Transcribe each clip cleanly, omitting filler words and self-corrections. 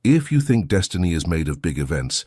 If you think destiny is made of big events,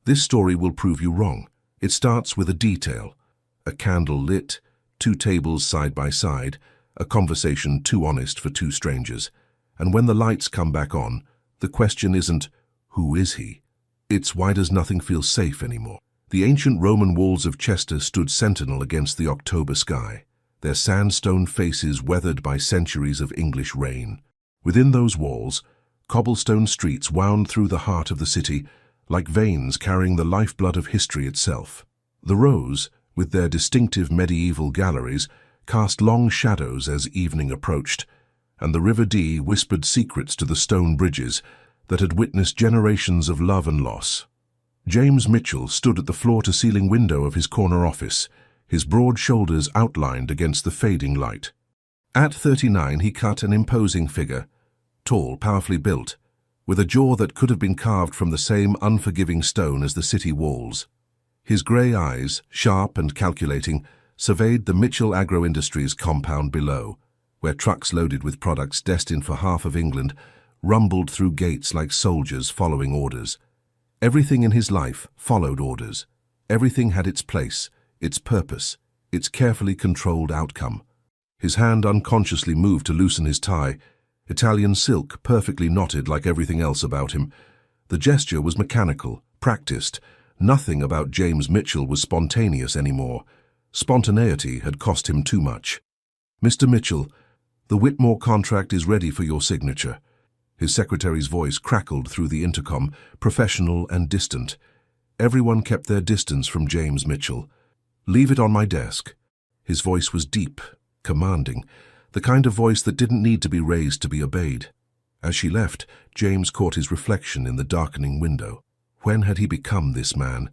this story will prove you wrong. It starts with a detail: a candle lit, two tables side by side, a conversation too honest for two strangers. And when the lights come back on, the question isn't, who is he? It's, why does nothing feel safe anymore? The ancient Roman walls of Chester stood sentinel against the October sky, their sandstone faces weathered by centuries of English rain. Within those walls, cobblestone streets wound through the heart of the city, like veins carrying the lifeblood of history itself. The rows, with their distinctive medieval galleries, cast long shadows as evening approached, and the River Dee whispered secrets to the stone bridges that had witnessed generations of love and loss. James Mitchell stood at the floor-to-ceiling window of his corner office, his broad shoulders outlined against the fading light. At 39, he cut an imposing figure, tall, powerfully built, with a jaw that could have been carved from the same unforgiving stone as the city walls. His grey eyes, sharp and calculating, surveyed the Mitchell Agro Industries compound below, where trucks loaded with products destined for half of England rumbled through gates like soldiers following orders. Everything in his life followed orders. Everything had its place, its purpose, its carefully controlled outcome. His hand unconsciously moved to loosen his tie, Italian silk perfectly knotted like everything else about him. The gesture was mechanical, practiced. Nothing about James Mitchell was spontaneous anymore. Spontaneity had cost him too much. "Mr. Mitchell, the Whitmore contract is ready for your signature." His secretary's voice crackled through the intercom, professional and distant. Everyone kept their distance from James Mitchell. "Leave it on my desk." His voice was deep, commanding, the kind of voice that didn't need to be raised to be obeyed. As she left, James caught his reflection in the darkening window. When had he become this man?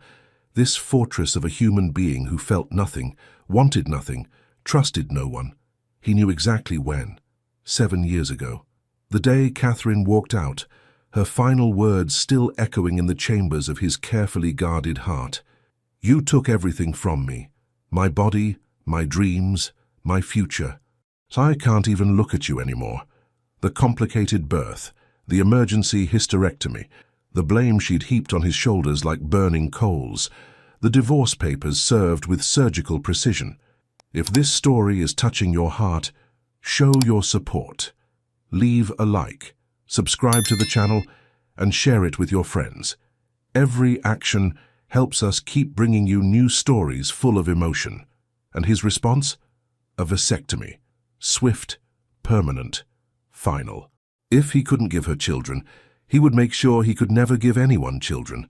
This fortress of a human being who felt nothing, wanted nothing, trusted no one. He knew exactly when. 7 years ago. The day Catherine walked out, her final words still echoing in the chambers of his carefully guarded heart. "You took everything from me. My body, my dreams, my future. I can't even look at you anymore." The complicated birth, the emergency hysterectomy, the blame she'd heaped on his shoulders like burning coals, the divorce papers served with surgical precision. If this story is touching your heart, show your support. Leave a like, subscribe to the channel, and share it with your friends. Every action helps us keep bringing you new stories full of emotion. And his response? A vasectomy. Swift, permanent, final. If he couldn't give her children, he would make sure he could never give anyone children.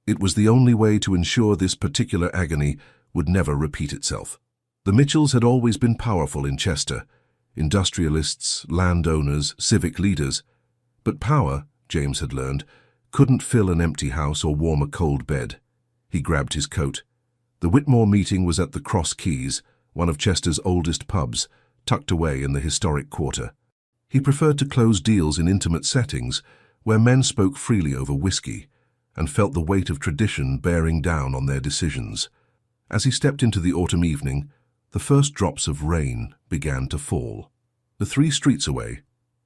It was the only way to ensure this particular agony would never repeat itself. The Mitchells had always been powerful in Chester. Industrialists, landowners, civic leaders. But power, James had learned, couldn't fill an empty house or warm a cold bed. He grabbed his coat. The Whitmore meeting was at the Cross Keys, one of Chester's oldest pubs, tucked away in the historic quarter. He preferred to close deals in intimate settings, where men spoke freely over whiskey, and felt the weight of tradition bearing down on their decisions. As he stepped into the autumn evening, the first drops of rain began to fall. The 3 streets away,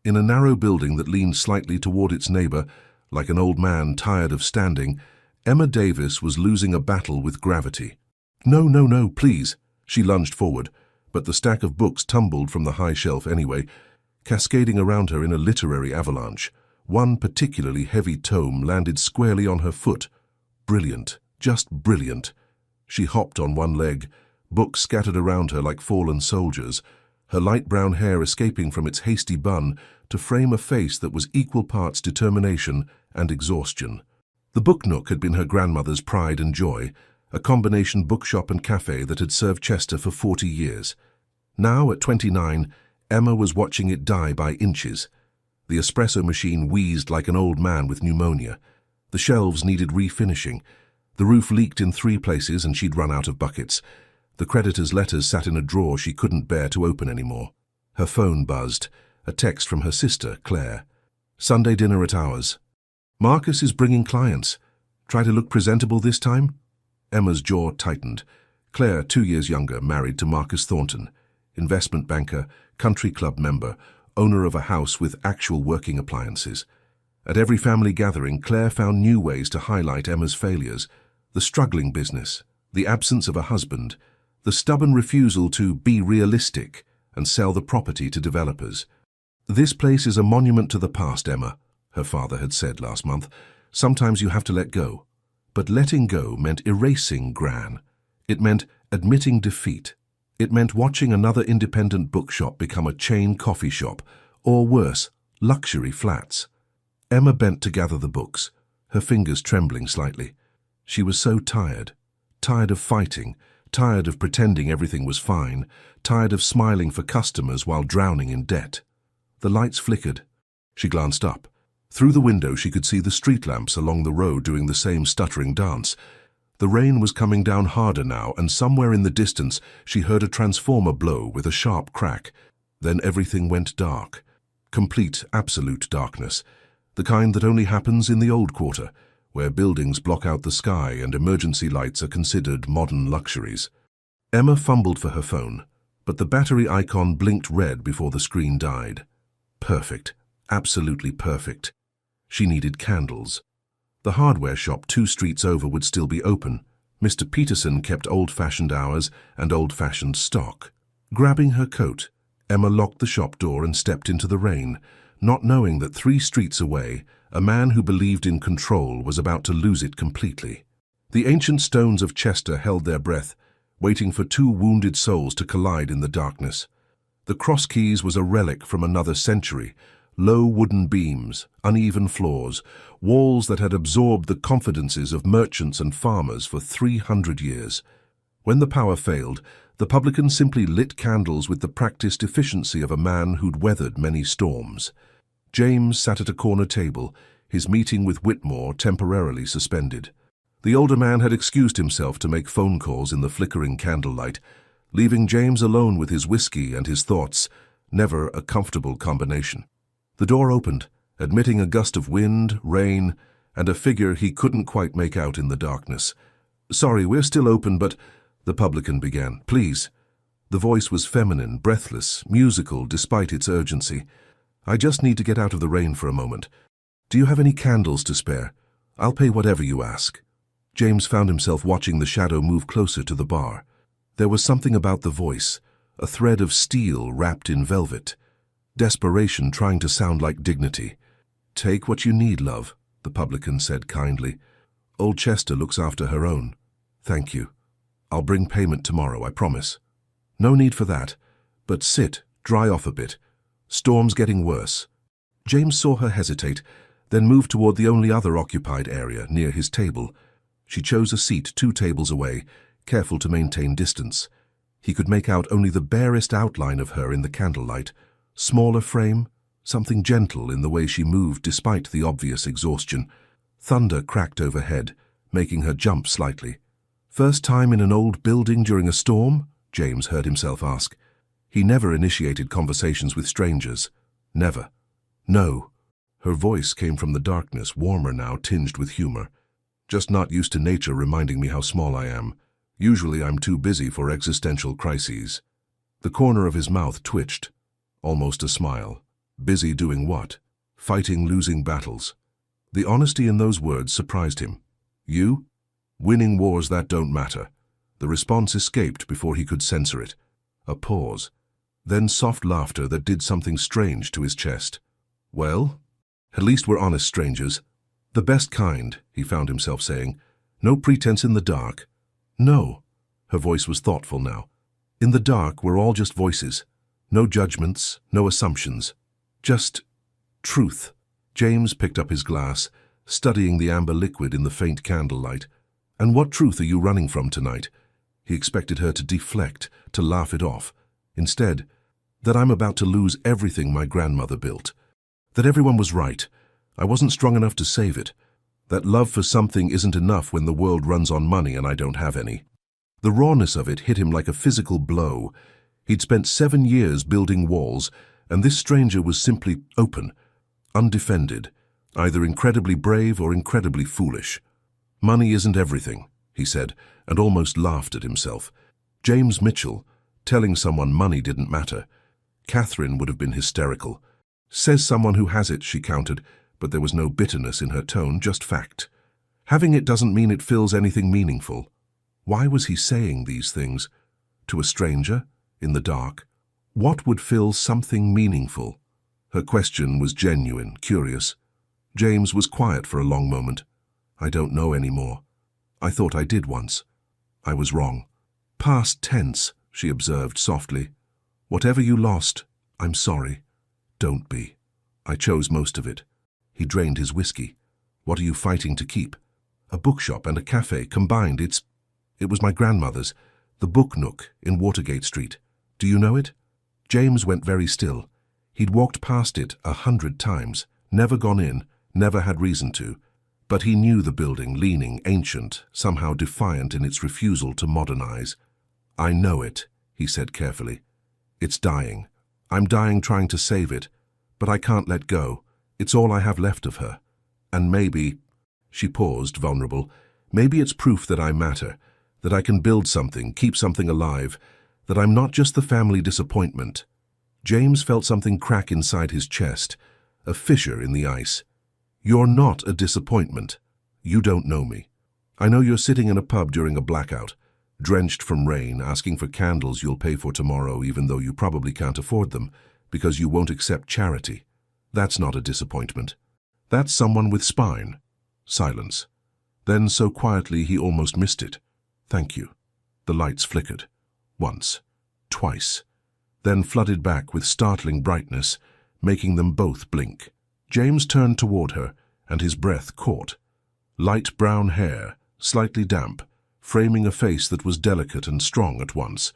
in a narrow building that leaned slightly toward its neighbor, like an old man tired of standing, Emma Davis was losing a battle with gravity. "No, no, no, please." She lunged forward, but the stack of books tumbled from the high shelf anyway, cascading around her in a literary avalanche. One particularly heavy tome landed squarely on her foot. Brilliant, just brilliant. She hopped on one leg, books scattered around her like fallen soldiers, her light brown hair escaping from its hasty bun to frame a face that was equal parts determination and exhaustion. The book nook had been her grandmother's pride and joy, a combination bookshop and cafe that had served Chester for 40 years. Now, at 29, Emma was watching it die by inches. The espresso machine wheezed like an old man with pneumonia. The shelves needed refinishing. The roof leaked in 3 places and she'd run out of buckets. The creditor's letters sat in a drawer she couldn't bear to open anymore. Her phone buzzed, a text from her sister, Claire. "Sunday dinner at ours. Marcus is bringing clients. Try to look presentable this time?" Emma's jaw tightened. Claire, 2 years younger, married to Marcus Thornton, investment banker, country club member, owner of a house with actual working appliances. At every family gathering, Claire found new ways to highlight Emma's failures: the struggling business, the absence of a husband, the stubborn refusal to be realistic and sell the property to developers. "This place is a monument to the past, Emma," her father had said last month. "Sometimes you have to let go." But letting go meant erasing Gran. It meant admitting defeat. It meant watching another independent bookshop become a chain coffee shop, or worse, luxury flats. Emma bent to gather the books, her fingers trembling slightly. She was so tired. Tired of fighting, tired of pretending everything was fine, tired of smiling for customers while drowning in debt. The lights flickered. She glanced up. Through the window she could see the street lamps along the road doing the same stuttering dance. The rain was coming down harder now, and somewhere in the distance she heard a transformer blow with a sharp crack. Then everything went dark. Complete, absolute darkness. The kind that only happens in the old quarter, where buildings block out the sky and emergency lights are considered modern luxuries. Emma fumbled for her phone, but the battery icon blinked red before the screen died. Perfect. Absolutely perfect. She needed candles. The hardware shop 2 streets over would still be open. Mr. Peterson kept old-fashioned hours and old-fashioned stock. Grabbing her coat, Emma locked the shop door and stepped into the rain, not knowing that 3 streets away, a man who believed in control was about to lose it completely. The ancient stones of Chester held their breath, waiting for 2 wounded souls to collide in the darkness. The cross keys was a relic from another century. Low wooden beams, uneven floors, walls that had absorbed the confidences of merchants and farmers for 300 years. When the power failed, the publican simply lit candles with the practiced efficiency of a man who'd weathered many storms. James sat at a corner table, his meeting with Whitmore temporarily suspended. The older man had excused himself to make phone calls in the flickering candlelight, leaving James alone with his whiskey and his thoughts, never a comfortable combination. The door opened, admitting a gust of wind, rain, and a figure he couldn't quite make out in the darkness. "Sorry, we're still open, but—" the publican began. "Please." The voice was feminine, breathless, musical despite its urgency. "I just need to get out of the rain for a moment. Do you have any candles to spare? I'll pay whatever you ask." James found himself watching the shadow move closer to the bar. There was something about the voice, a thread of steel wrapped in velvet. Desperation trying to sound like dignity. "Take what you need, love," the publican said kindly. "Old Chester looks after her own. Thank you. I'll bring payment tomorrow, I promise." "No need for that. But sit, dry off a bit. Storm's getting worse." James saw her hesitate, then move toward the only other occupied area, near his table. She chose a seat 2 tables away, careful to maintain distance. He could make out only the barest outline of her in the candlelight. Smaller frame, something gentle in the way she moved despite the obvious exhaustion. Thunder cracked overhead, making her jump slightly. "First time in an old building during a storm?" James heard himself ask. He never initiated conversations with strangers. Never. "No." Her voice came from the darkness, warmer now, tinged with humor. "Just not used to nature reminding me how small I am. Usually I'm too busy for existential crises." The corner of his mouth twitched. Almost a smile. Busy doing what? Fighting losing battles. The honesty in those words surprised him. "You? Winning wars that don't matter." The response escaped before he could censor it. A pause. Then soft laughter that did something strange to his chest. "Well, at least we're honest strangers. The best kind," he found himself saying. "No pretense in the dark." "No." Her voice was thoughtful now. "In the dark, we're all just voices. No judgments, no assumptions. Just truth." James picked up his glass, studying the amber liquid in the faint candlelight. "And what truth are you running from tonight?" He expected her to deflect, to laugh it off. Instead, that I'm about to lose everything my grandmother built. That everyone was right. I wasn't strong enough to save it. That love for something isn't enough when the world runs on money and I don't have any. The rawness of it hit him like a physical blow. He'd spent 7 years building walls, and this stranger was simply open, undefended, either incredibly brave or incredibly foolish. "Money isn't everything," he said, and almost laughed at himself. James Mitchell, telling someone money didn't matter. Catherine would have been hysterical. "Says someone who has it," she countered, but there was no bitterness in her tone, just fact. Having it doesn't mean it fills anything meaningful. Why was he saying these things? To a stranger? In the dark? What would fill something meaningful? Her question was genuine, curious. James was quiet for a long moment. I don't know anymore. I thought I did once. I was wrong. Past tense, she observed softly. Whatever you lost, I'm sorry. Don't be. I chose most of it. He drained his whiskey. What are you fighting to keep? A bookshop and a cafe combined. It was my grandmother's, the Book Nook in Watergate Street. Do you know it? James went very still. He'd walked past it 100 times, never gone in, never had reason to. But he knew the building, leaning, ancient, somehow defiant in its refusal to modernize. I know it, he said carefully. It's dying. I'm dying trying to save it, but I can't let go. It's all I have left of her. And maybe, she paused, vulnerable, maybe it's proof that I matter, that I can build something, keep something alive, that I'm not just the family disappointment. James felt something crack inside his chest, a fissure in the ice. You're not a disappointment. You don't know me. I know you're sitting in a pub during a blackout, drenched from rain, asking for candles you'll pay for tomorrow even though you probably can't afford them, because you won't accept charity. That's not a disappointment. That's someone with spine. Silence. Then so quietly he almost missed it. Thank you. The lights flickered. Once. Twice. Then flooded back with startling brightness, making them both blink. James turned toward her, and his breath caught. Light brown hair, slightly damp, framing a face that was delicate and strong at once.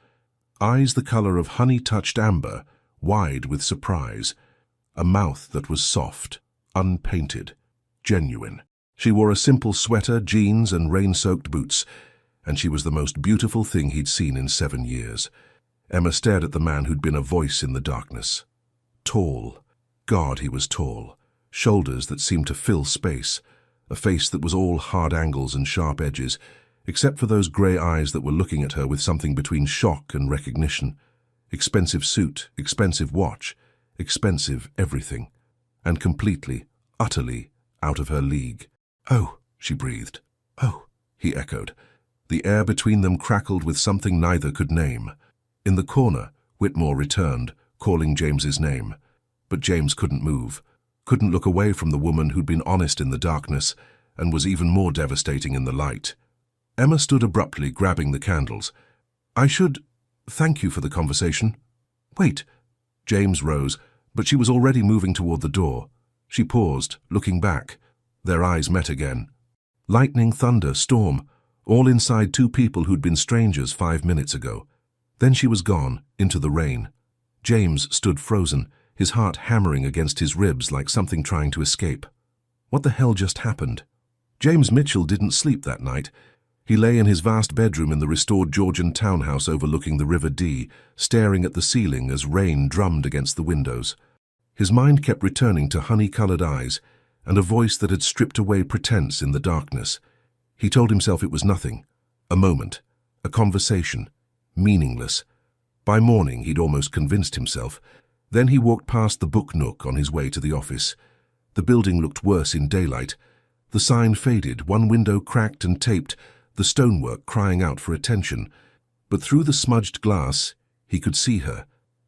Eyes the color of honey-touched amber, wide with surprise. A mouth that was soft, unpainted, genuine. She wore a simple sweater, jeans, and rain-soaked boots, and she was the most beautiful thing he'd seen in 7 years. Emma stared at the man who'd been a voice in the darkness. Tall. God, he was tall. Shoulders that seemed to fill space. A face that was all hard angles and sharp edges, except for those grey eyes that were looking at her with something between shock and recognition. Expensive suit, expensive watch, expensive everything. And completely, utterly, out of her league. Oh, she breathed. Oh, he echoed. The air between them crackled with something neither could name. In the corner, Whitmore returned, calling James's name. But James couldn't move, couldn't look away from the woman who'd been honest in the darkness and was even more devastating in the light. Emma stood abruptly, grabbing the candles. I should thank you for the conversation. Wait. James rose, but she was already moving toward the door. She paused, looking back. Their eyes met again. Lightning, thunder, storm, all inside two people who'd been strangers 5 minutes ago. Then she was gone, into the rain. James stood frozen, his heart hammering against his ribs like something trying to escape. What the hell just happened? James Mitchell didn't sleep that night. He lay in his vast bedroom in the restored Georgian townhouse overlooking the River Dee, staring at the ceiling as rain drummed against the windows. His mind kept returning to honey-colored eyes and a voice that had stripped away pretense in the darkness. He told himself it was nothing, a moment, a conversation, meaningless. By morning, he'd almost convinced himself. Then he walked past the Book Nook on his way to the office. The building looked worse in daylight. The sign faded, one window cracked and taped, the stonework crying out for attention. But through the smudged glass, he could see her,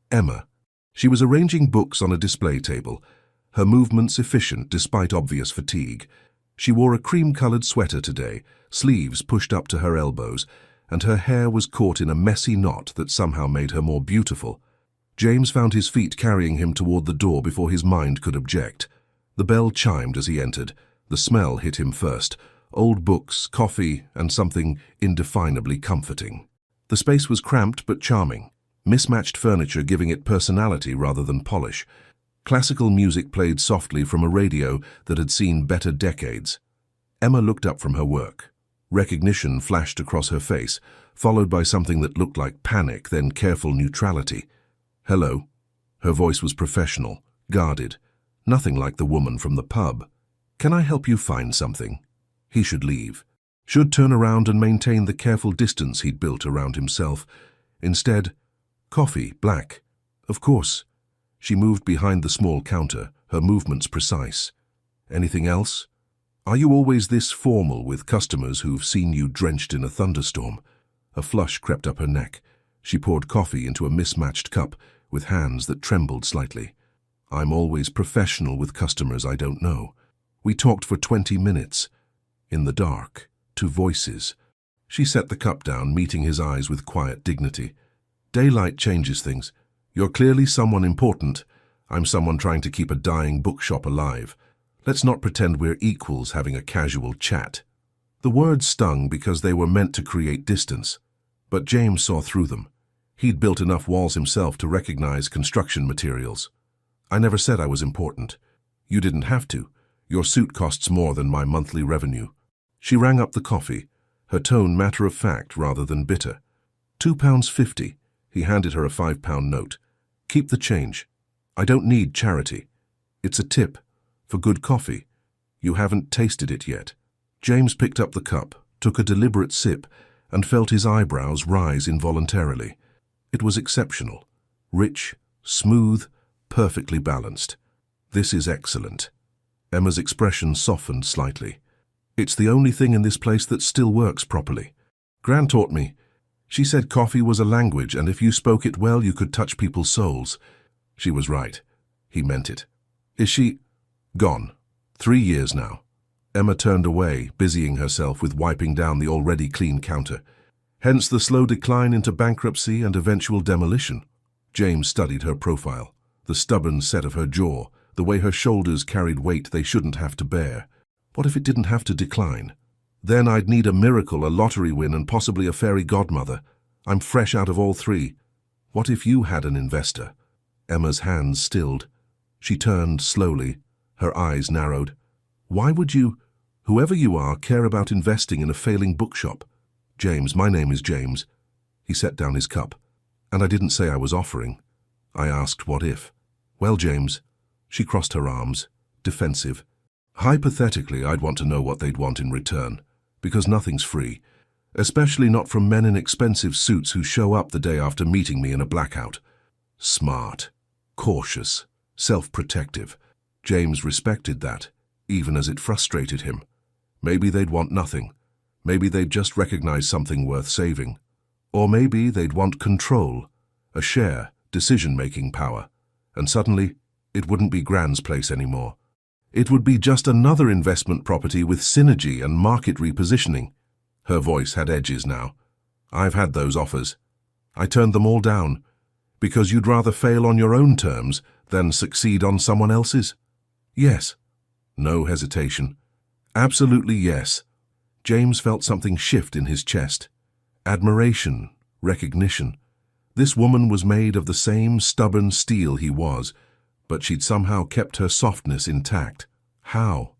Emma. She was arranging books on a display table, her movements efficient despite obvious fatigue. She wore a cream-colored sweater today, sleeves pushed up to her elbows, and her hair was caught in a messy knot that somehow made her more beautiful. James found his feet carrying him toward the door before his mind could object. The bell chimed as he entered. The smell hit him first. Old books, coffee, and something indefinably comforting. The space was cramped but charming, mismatched furniture giving it personality rather than polish. Classical music played softly from a radio that had seen better decades. Emma looked up from her work. Recognition flashed across her face, followed by something that looked like panic, then careful neutrality. Hello. Her voice was professional, guarded, nothing like the woman from the pub. Can I help you find something? He should leave. Should turn around and maintain the careful distance he'd built around himself. Instead, coffee, black. Of course. She moved behind the small counter, her movements precise. Anything else? Are you always this formal with customers who've seen you drenched in a thunderstorm? A flush crept up her neck. She poured coffee into a mismatched cup with hands that trembled slightly. I'm always professional with customers I don't know. We talked for 20 minutes. In the dark, to voices. She set the cup down, meeting his eyes with quiet dignity. Daylight changes things. You're clearly someone important. I'm someone trying to keep a dying bookshop alive. Let's not pretend we're equals having a casual chat. The words stung because they were meant to create distance. But James saw through them. He'd built enough walls himself to recognize construction materials. I never said I was important. You didn't have to. Your suit costs more than my monthly revenue. She rang up the coffee, her tone matter-of-fact rather than bitter. £2.50. He handed her a £5 note. Keep the change. I don't need charity. It's a tip. For good coffee. You haven't tasted it yet. James picked up the cup, took a deliberate sip, and felt his eyebrows rise involuntarily. It was exceptional. Rich, smooth, perfectly balanced. This is excellent. Emma's expression softened slightly. It's the only thing in this place that still works properly. Gran taught me. She said coffee was a language, and if you spoke it well, you could touch people's souls. She was right. He meant it. Is she... Gone. 3 years now. Emma turned away, busying herself with wiping down the already clean counter. Hence the slow decline into bankruptcy and eventual demolition. James studied her profile, the stubborn set of her jaw, the way her shoulders carried weight they shouldn't have to bear. What if it didn't have to decline? Then I'd need a miracle, a lottery win, and possibly a fairy godmother. I'm fresh out of all three. What if you had an investor? Emma's hands stilled. She turned slowly. Her eyes narrowed. Why would you, whoever you are, care about investing in a failing bookshop? James, my name is James. He set down his cup. And I didn't say I was offering. I asked what if. Well, James. She crossed her arms, defensive. Hypothetically, I'd want to know what they'd want in return. Because nothing's free. Especially not from men in expensive suits who show up the day after meeting me in a blackout. Smart. Cautious. Self-protective. James respected that, even as it frustrated him. Maybe they'd want nothing. Maybe they'd just recognize something worth saving. Or maybe they'd want control, a share, decision-making power. And suddenly, it wouldn't be Gran's place anymore. It would be just another investment property with synergy and market repositioning. Her voice had edges now. I've had those offers. I turned them all down, because you'd rather fail on your own terms than succeed on someone else's. Yes. No hesitation. Absolutely yes. James felt something shift in his chest. Admiration, recognition. This woman was made of the same stubborn steel he was, but she'd somehow kept her softness intact. How?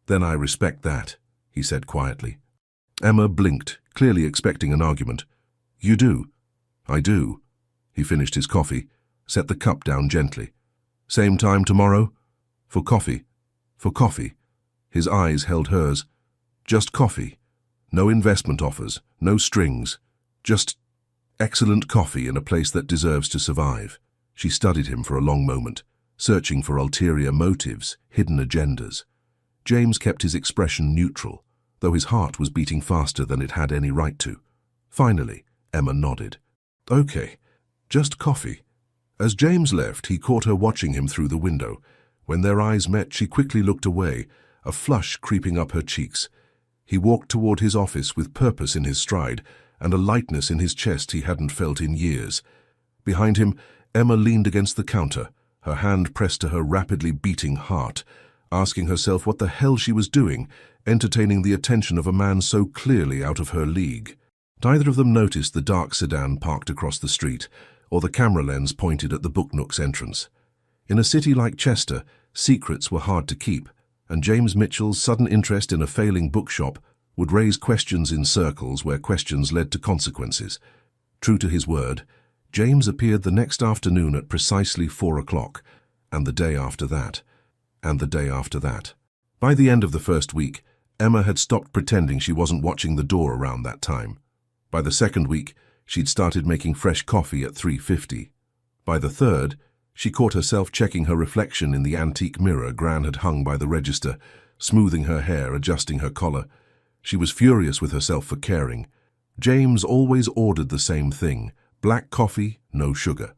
Then I respect that, he said quietly. Emma blinked, clearly expecting an argument. You do? I do. He finished his coffee, set the cup down gently. Same time tomorrow? For coffee. For coffee. His eyes held hers. Just coffee. No investment offers, no strings. Just excellent coffee in a place that deserves to survive. She studied him for a long moment, searching for ulterior motives, hidden agendas. James kept his expression neutral, though his heart was beating faster than it had any right to. Finally, Emma nodded. Okay, just coffee. As James left, he caught her watching him through the window. When their eyes met, she quickly looked away, a flush creeping up her cheeks. He walked toward his office with purpose in his stride and a lightness in his chest he hadn't felt in years. Behind him, Emma leaned against the counter, her hand pressed to her rapidly beating heart, asking herself what the hell she was doing, entertaining the attention of a man so clearly out of her league. Neither of them noticed the dark sedan parked across the street, or the camera lens pointed at the Book Nook's entrance. In a city like Chester, secrets were hard to keep, and James Mitchell's sudden interest in a failing bookshop would raise questions in circles where questions led to consequences. True to his word, James appeared the next afternoon at precisely 4 o'clock, and the day after that, and the day after that. By the end of the first week, Emma had stopped pretending she wasn't watching the door around that time. By the second week, she'd started making fresh coffee at 3:50. By the third, She caught herself checking her reflection in the antique mirror Gran had hung by the register, smoothing her hair, adjusting her collar. She was furious with herself for caring. James always ordered the same thing: black coffee, no sugar.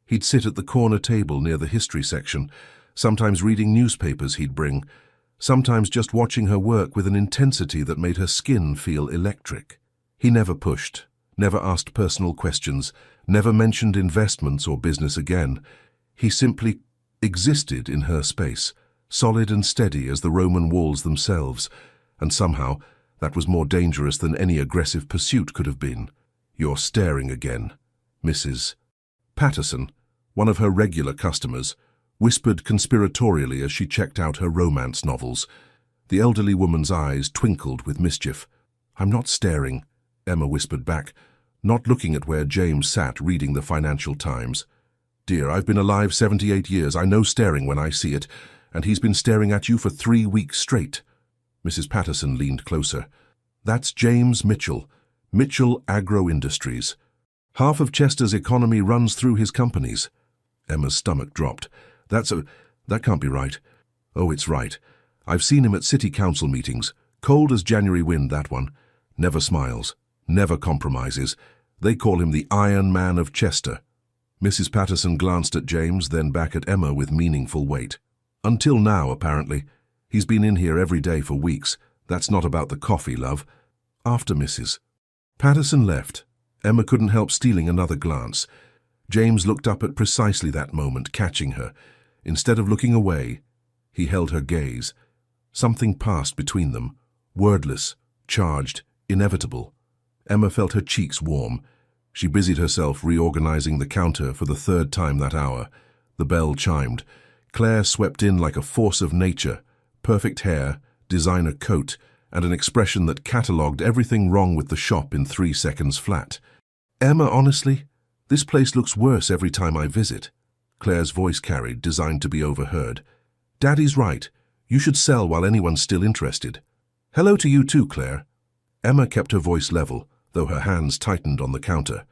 He'd sit at the corner table near the history section, sometimes reading newspapers he'd bring, sometimes just watching her work with an intensity that made her skin feel electric. He never pushed, never asked personal questions, never mentioned investments or business again. He simply existed in her space, solid and steady as the Roman walls themselves, and somehow that was more dangerous than any aggressive pursuit could have been. "You're staring again." Mrs. Patterson, one of her regular customers, whispered conspiratorially as she checked out her romance novels. The elderly woman's eyes twinkled with mischief. "I'm not staring," Emma whispered back, not looking at where James sat reading the Financial Times. "Dear, I've been alive 78 years. I know staring when I see it, and he's been staring at you for 3 weeks straight." Mrs. Patterson leaned closer. "That's James Mitchell, Mitchell Agro Industries. Half of Chester's economy runs through his companies." Emma's stomach dropped. That can't be right." "Oh, it's right. I've seen him at city council meetings. Cold as January wind, that one. Never smiles, never compromises. They call him the Iron Man of Chester." Mrs. Patterson glanced at James, then back at Emma with meaningful weight. "Until now, apparently. He's been in here every day for weeks. That's not about the coffee, love." After Mrs. Patterson left, Emma couldn't help stealing another glance. James looked up at precisely that moment, catching her. Instead of looking away, he held her gaze. Something passed between them, wordless, charged, inevitable. Emma felt her cheeks warm. She busied herself reorganizing the counter for the 3rd time that hour. The bell chimed. Claire swept in like a force of nature, perfect hair, designer coat, and an expression that catalogued everything wrong with the shop in 3 seconds flat. "Emma, honestly, this place looks worse every time I visit." Claire's voice carried, designed to be overheard. "Daddy's right. You should sell while anyone's still interested." "Hello to you too, Claire." Emma kept her voice level, though her hands tightened on the counter.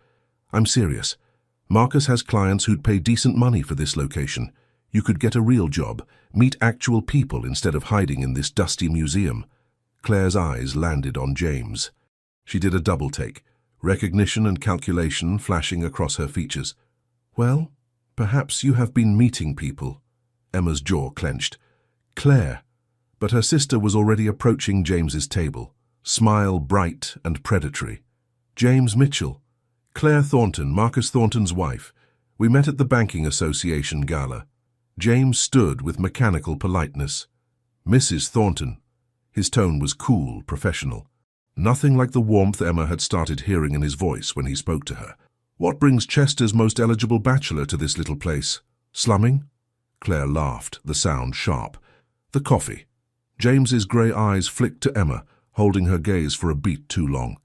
"I'm serious. Marcus has clients who'd pay decent money for this location. You could get a real job, meet actual people instead of hiding in this dusty museum." Claire's eyes landed on James. She did a double take, recognition and calculation flashing across her features. "Well, perhaps you have been meeting people." Emma's jaw clenched. "Claire." But her sister was already approaching James's table, smile bright and predatory. "James Mitchell. Claire Thornton, Marcus Thornton's wife. We met at the Banking Association gala." James stood with mechanical politeness. "Mrs. Thornton." His tone was cool, professional. Nothing like the warmth Emma had started hearing in his voice when he spoke to her. "What brings Chester's most eligible bachelor to this little place? Slumming?" Claire laughed, the sound sharp. "The coffee." James's grey eyes flicked to Emma, holding her gaze for a beat too long.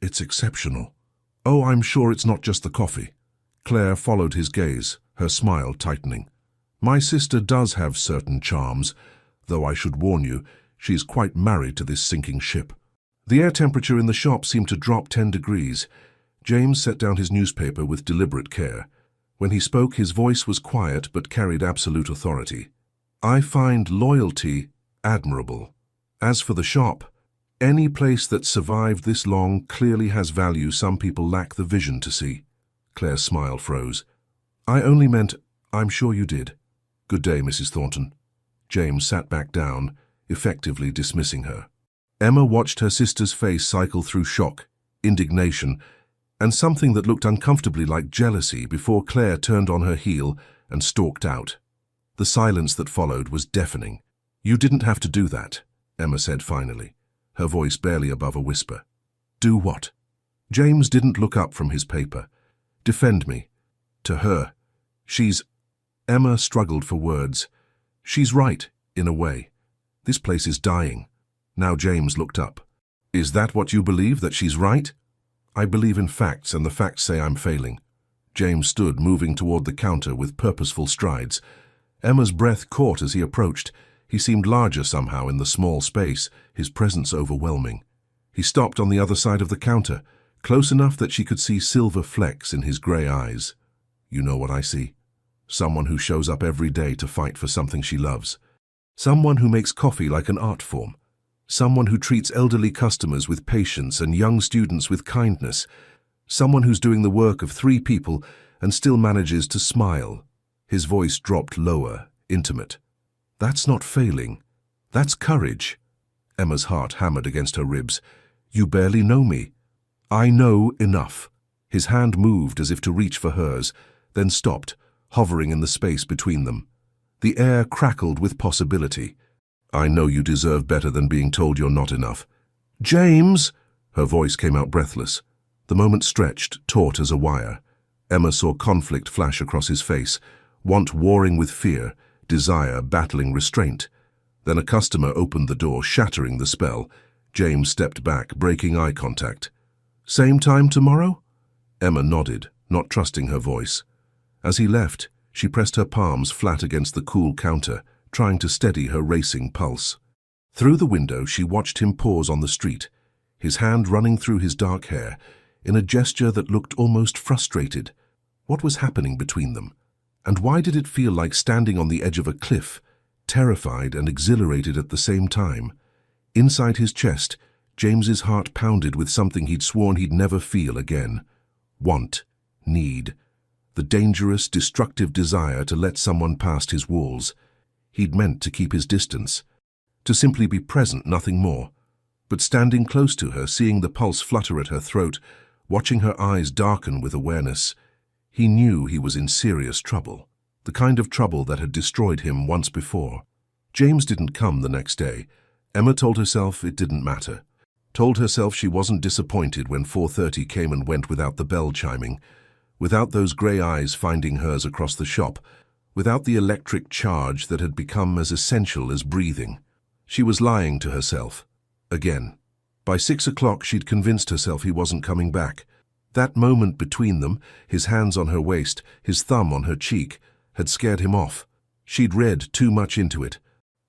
"It's exceptional." "Oh, I'm sure it's not just the coffee." Claire followed his gaze, her smile tightening. "My sister does have certain charms, though I should warn you, she's quite married to this sinking ship." The air temperature in the shop seemed to drop 10 degrees. James set down his newspaper with deliberate care. When he spoke, his voice was quiet but carried absolute authority. "I find loyalty admirable. As for the shop, any place that's survived this long clearly has value some people lack the vision to see." Claire's smile froze. "I only meant, I'm sure you did. Good day, Mrs. Thornton." James sat back down, effectively dismissing her. Emma watched her sister's face cycle through shock, indignation, and something that looked uncomfortably like jealousy before Claire turned on her heel and stalked out. The silence that followed was deafening. "You didn't have to do that," Emma said finally, her voice barely above a whisper. "Do what?" James didn't look up from his paper. "Defend me. To her. She's—" Emma struggled for words. "She's right, in a way. This place is dying." Now James looked up. "Is that what you believe, that she's right?" "I believe in facts, and the facts say I'm failing." James stood, moving toward the counter with purposeful strides. Emma's breath caught as he approached. He seemed larger somehow in the small space, his presence overwhelming. He stopped on the other side of the counter, close enough that she could see silver flecks in his grey eyes. "You know what I see?" Someone who shows up every day to fight for something she loves. Someone who makes coffee like an art form. Someone who treats elderly customers with patience and young students with kindness. Someone who's doing the work of 3 people and still manages to smile. His voice dropped lower, intimate. That's not failing. That's courage. Emma's heart hammered against her ribs. You barely know me. I know enough. His hand moved as if to reach for hers, then stopped, hovering in the space between them. The air crackled with possibility. I know you deserve better than being told you're not enough. James! Her voice came out breathless. The moment stretched, taut as a wire. Emma saw conflict flash across his face, want warring with fear, desire battling restraint. Then a customer opened the door, shattering the spell. James stepped back, breaking eye contact. Same time tomorrow? Emma nodded, not trusting her voice. As he left, she pressed her palms flat against the cool counter, trying to steady her racing pulse. Through the window, she watched him pause on the street, his hand running through his dark hair, in a gesture that looked almost frustrated. What was happening between them? And why did it feel like standing on the edge of a cliff, terrified and exhilarated at the same time? Inside his chest, James's heart pounded with something he'd sworn he'd never feel again. Want, need, the dangerous, destructive desire to let someone past his walls. He'd meant to keep his distance, to simply be present, nothing more. But standing close to her, seeing the pulse flutter at her throat, watching her eyes darken with awareness, he knew he was in serious trouble, the kind of trouble that had destroyed him once before. James didn't come the next day. Emma told herself it didn't matter. Told herself she wasn't disappointed when 4:30 came and went without the bell chiming, without those grey eyes finding hers across the shop, without the electric charge that had become as essential as breathing. She was lying to herself. Again. By 6 o'clock she'd convinced herself he wasn't coming back. That moment between them, his hands on her waist, his thumb on her cheek, had scared him off. She'd read too much into it.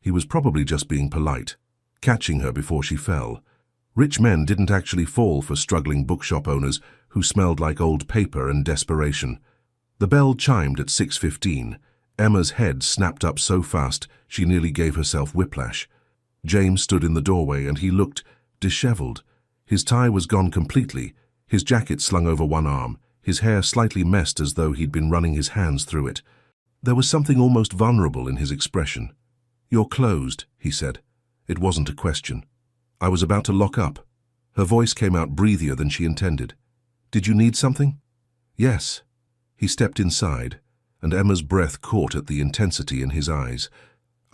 He was probably just being polite, catching her before she fell. Rich men didn't actually fall for struggling bookshop owners who smelled like old paper and desperation. The bell chimed at 6:15. Emma's head snapped up so fast she nearly gave herself whiplash. James stood in the doorway and he looked disheveled. His tie was gone completely, his jacket slung over one arm, his hair slightly messed as though he'd been running his hands through it. There was something almost vulnerable in his expression. You're closed, he said. It wasn't a question. I was about to lock up. Her voice came out breathier than she intended. Did you need something? Yes. He stepped inside, and Emma's breath caught at the intensity in his eyes.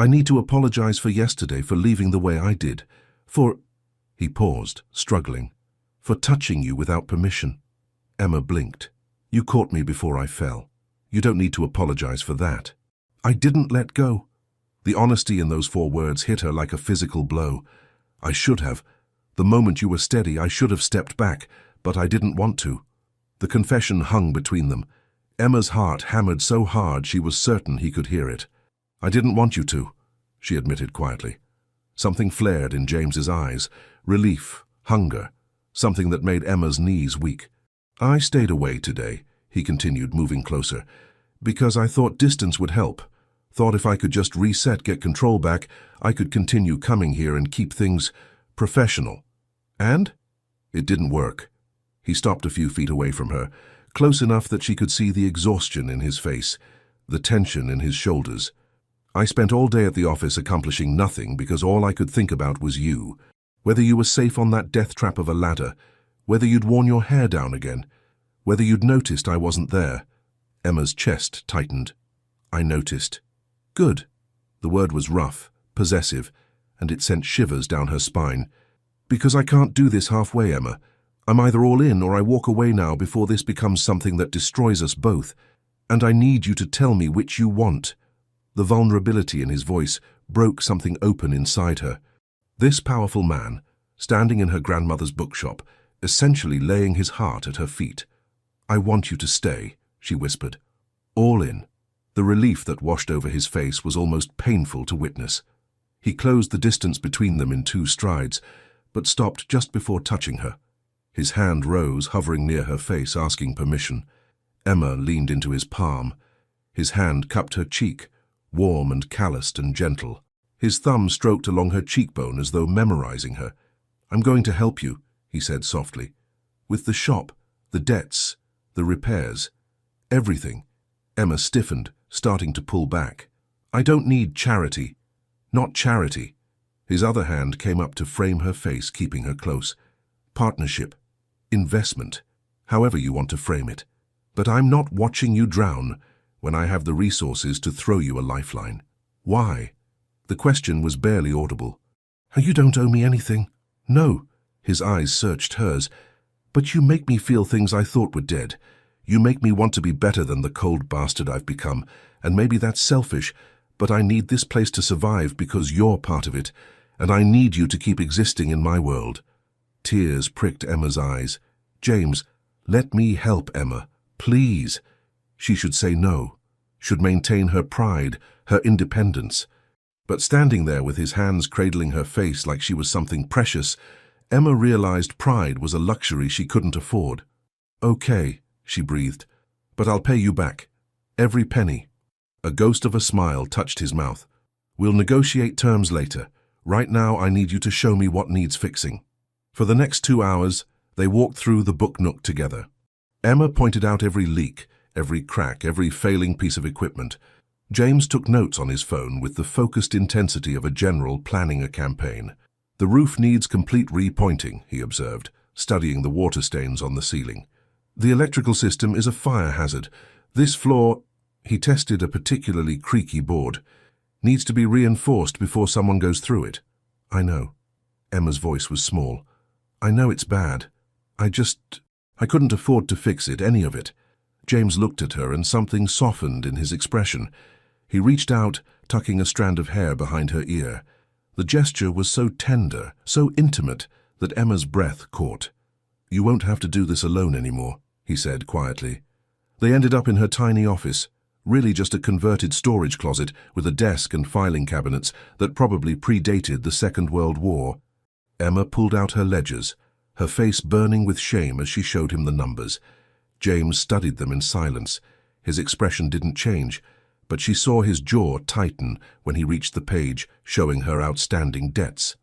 I need to apologize for yesterday, for leaving the way I did, for... He paused, struggling. For touching you without permission. Emma blinked. You caught me before I fell. You don't need to apologize for that. I didn't let go. The honesty in those 4 words hit her like a physical blow. I should have. The moment you were steady, I should have stepped back, but I didn't want to. The confession hung between them. Emma's heart hammered so hard she was certain he could hear it. I didn't want you to, she admitted quietly. Something flared in James's eyes. Relief, hunger, something that made Emma's knees weak. I stayed away today, he continued, moving closer, because I thought distance would help. Thought if I could just reset, get control back, I could continue coming here and keep things professional. And? It didn't work. He stopped a few feet away from her, close enough that she could see the exhaustion in his face, the tension in his shoulders. I spent all day at the office accomplishing nothing because all I could think about was you. Whether you were safe on that death trap of a ladder, whether you'd worn your hair down again, whether you'd noticed I wasn't there. Emma's chest tightened. I noticed. Good. The word was rough, possessive, and it sent shivers down her spine. Because I can't do this halfway, Emma. I'm either all in or I walk away now before this becomes something that destroys us both. And I need you to tell me which you want. The vulnerability in his voice broke something open inside her. This powerful man, standing in her grandmother's bookshop, essentially laying his heart at her feet. I want you to stay, she whispered. All in. The relief that washed over his face was almost painful to witness. He closed the distance between them in 2 strides, but stopped just before touching her. His hand rose, hovering near her face, asking permission. Emma leaned into his palm. His hand cupped her cheek, warm and calloused and gentle. His thumb stroked along her cheekbone as though memorizing her. "I'm going to help you," he said softly. "With the shop, the debts, the repairs, everything." Emma stiffened, starting to pull back. "I don't need charity. Not charity." His other hand came up to frame her face, keeping her close. "Partnership. Investment. However you want to frame it. But I'm not watching you drown when I have the resources to throw you a lifeline." "Why?" The question was barely audible. "You don't owe me anything." "No." His eyes searched hers. "But you make me feel things I thought were dead. You make me want to be better than the cold bastard I've become, and maybe that's selfish, but I need this place to survive because you're part of it, and I need you to keep existing in my world." Tears pricked Emma's eyes. "James, let me help, Emma. Please." She should say no, should maintain her pride, her independence. But standing there with his hands cradling her face like she was something precious, Emma realized pride was a luxury she couldn't afford. "Okay," she breathed, "but I'll pay you back. Every penny." A ghost of a smile touched his mouth. "We'll negotiate terms later. Right now I need you to show me what needs fixing." For the next 2 hours, they walked through the book nook together. Emma pointed out every leak, every crack, every failing piece of equipment. James took notes on his phone with the focused intensity of a general planning a campaign. "The roof needs complete repointing," he observed, studying the water stains on the ceiling. "The electrical system is a fire hazard. This floor," he tested a particularly creaky board, "needs to be reinforced before someone goes through it." "I know." Emma's voice was small. "I know it's bad. I couldn't afford to fix it, any of it." James looked at her and something softened in his expression. He reached out, tucking a strand of hair behind her ear. The gesture was so tender, so intimate, that Emma's breath caught. "You won't have to do this alone anymore," he said quietly. They ended up in her tiny office, really just a converted storage closet with a desk and filing cabinets that probably predated the Second World War. Emma pulled out her ledgers, her face burning with shame as she showed him the numbers. James studied them in silence. His expression didn't change, but she saw his jaw tighten when he reached the page showing her outstanding debts.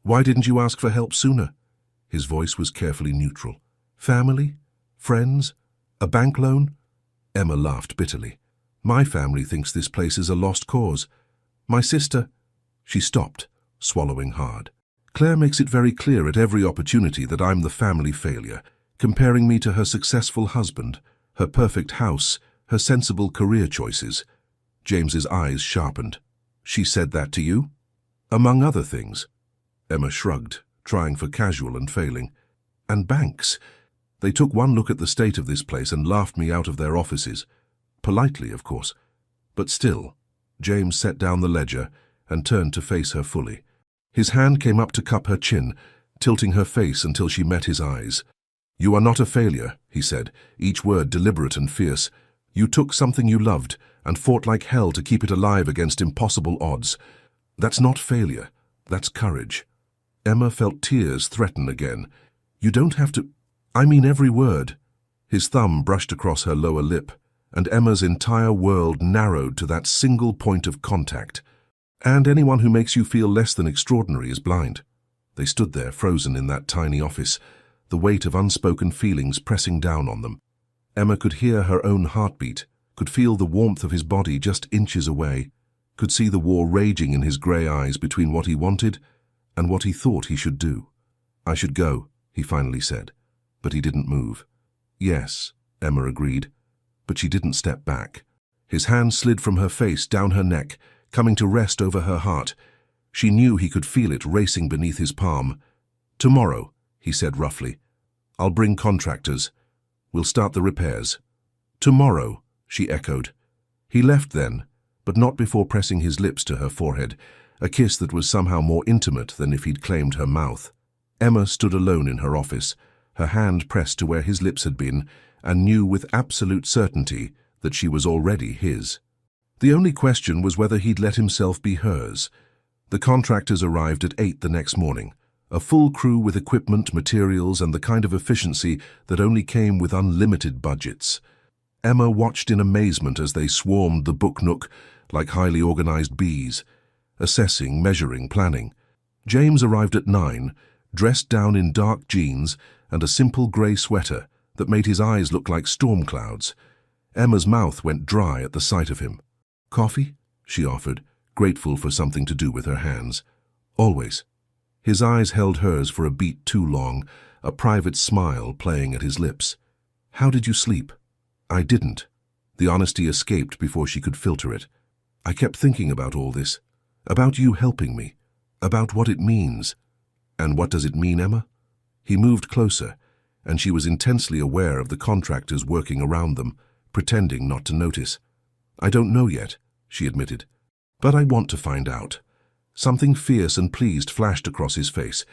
"Why didn't you ask for help sooner?" His voice was carefully neutral. "Family? Friends? A bank loan?" Emma laughed bitterly. "My family thinks this place is a lost cause. My sister—" She stopped, swallowing hard. "Claire makes it very clear at every opportunity that I'm the family failure, comparing me to her successful husband, her perfect house, her sensible career choices." James's eyes sharpened. "She said that to you?" "Among other things." Emma shrugged, trying for casual and failing. "And banks. They took one look at the state of this place and laughed me out of their offices. Politely, of course. But still." James set down the ledger and turned to face her fully. His hand came up to cup her chin, tilting her face until she met his eyes. "You are not a failure," he said, each word deliberate and fierce. "You took something you loved and fought like hell to keep it alive against impossible odds. That's not failure. That's courage." Emma felt tears threaten again. "You don't have to—" "I mean every word." His thumb brushed across her lower lip, and Emma's entire world narrowed to that single point of contact. "And anyone who makes you feel less than extraordinary is blind." They stood there, frozen in that tiny office, the weight of unspoken feelings pressing down on them. Emma could hear her own heartbeat, could feel the warmth of his body just inches away, could see the war raging in his grey eyes between what he wanted and what he thought he should do. "I should go," he finally said, but he didn't move. "Yes," Emma agreed, but she didn't step back. His hand slid from her face down her neck, coming to rest over her heart. She knew he could feel it racing beneath his palm. "Tomorrow," he said roughly. "I'll bring contractors. We'll start the repairs." "Tomorrow," she echoed. He left then, but not before pressing his lips to her forehead, a kiss that was somehow more intimate than if he'd claimed her mouth. Emma stood alone in her office, her hand pressed to where his lips had been, and knew with absolute certainty that she was already his. The only question was whether he'd let himself be hers. The contractors arrived at 8 the next morning, a full crew with equipment, materials, and the kind of efficiency that only came with unlimited budgets. Emma watched in amazement as they swarmed the book nook like highly organized bees, assessing, measuring, planning. James arrived at 9, dressed down in dark jeans and a simple grey sweater that made his eyes look like storm clouds. Emma's mouth went dry at the sight of him. "Coffee?" she offered, grateful for something to do with her hands. "Always." His eyes held hers for a beat too long, a private smile playing at his lips. "How did you sleep?" "I didn't." The honesty escaped before she could filter it. "I kept thinking about all this, about you helping me, about what it means." "And what does it mean, Emma?" He moved closer, and she was intensely aware of the contractors working around them, pretending not to notice. "I don't know yet," she admitted, "but I want to find out." Something fierce and pleased flashed across his face.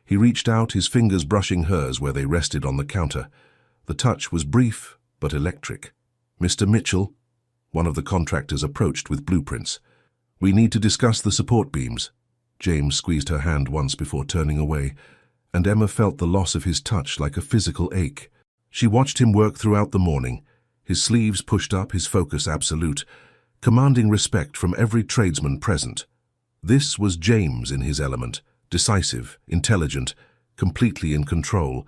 He reached out, his fingers brushing hers where they rested on the counter. The touch was brief, but electric. "Mr. Mitchell," one of the contractors approached with blueprints. "We need to discuss the support beams." James squeezed her hand once before turning away, and Emma felt the loss of his touch like a physical ache. She watched him work throughout the morning, his sleeves pushed up, his focus absolute, commanding respect from every tradesman present. This was James in his element, decisive, intelligent, completely in control.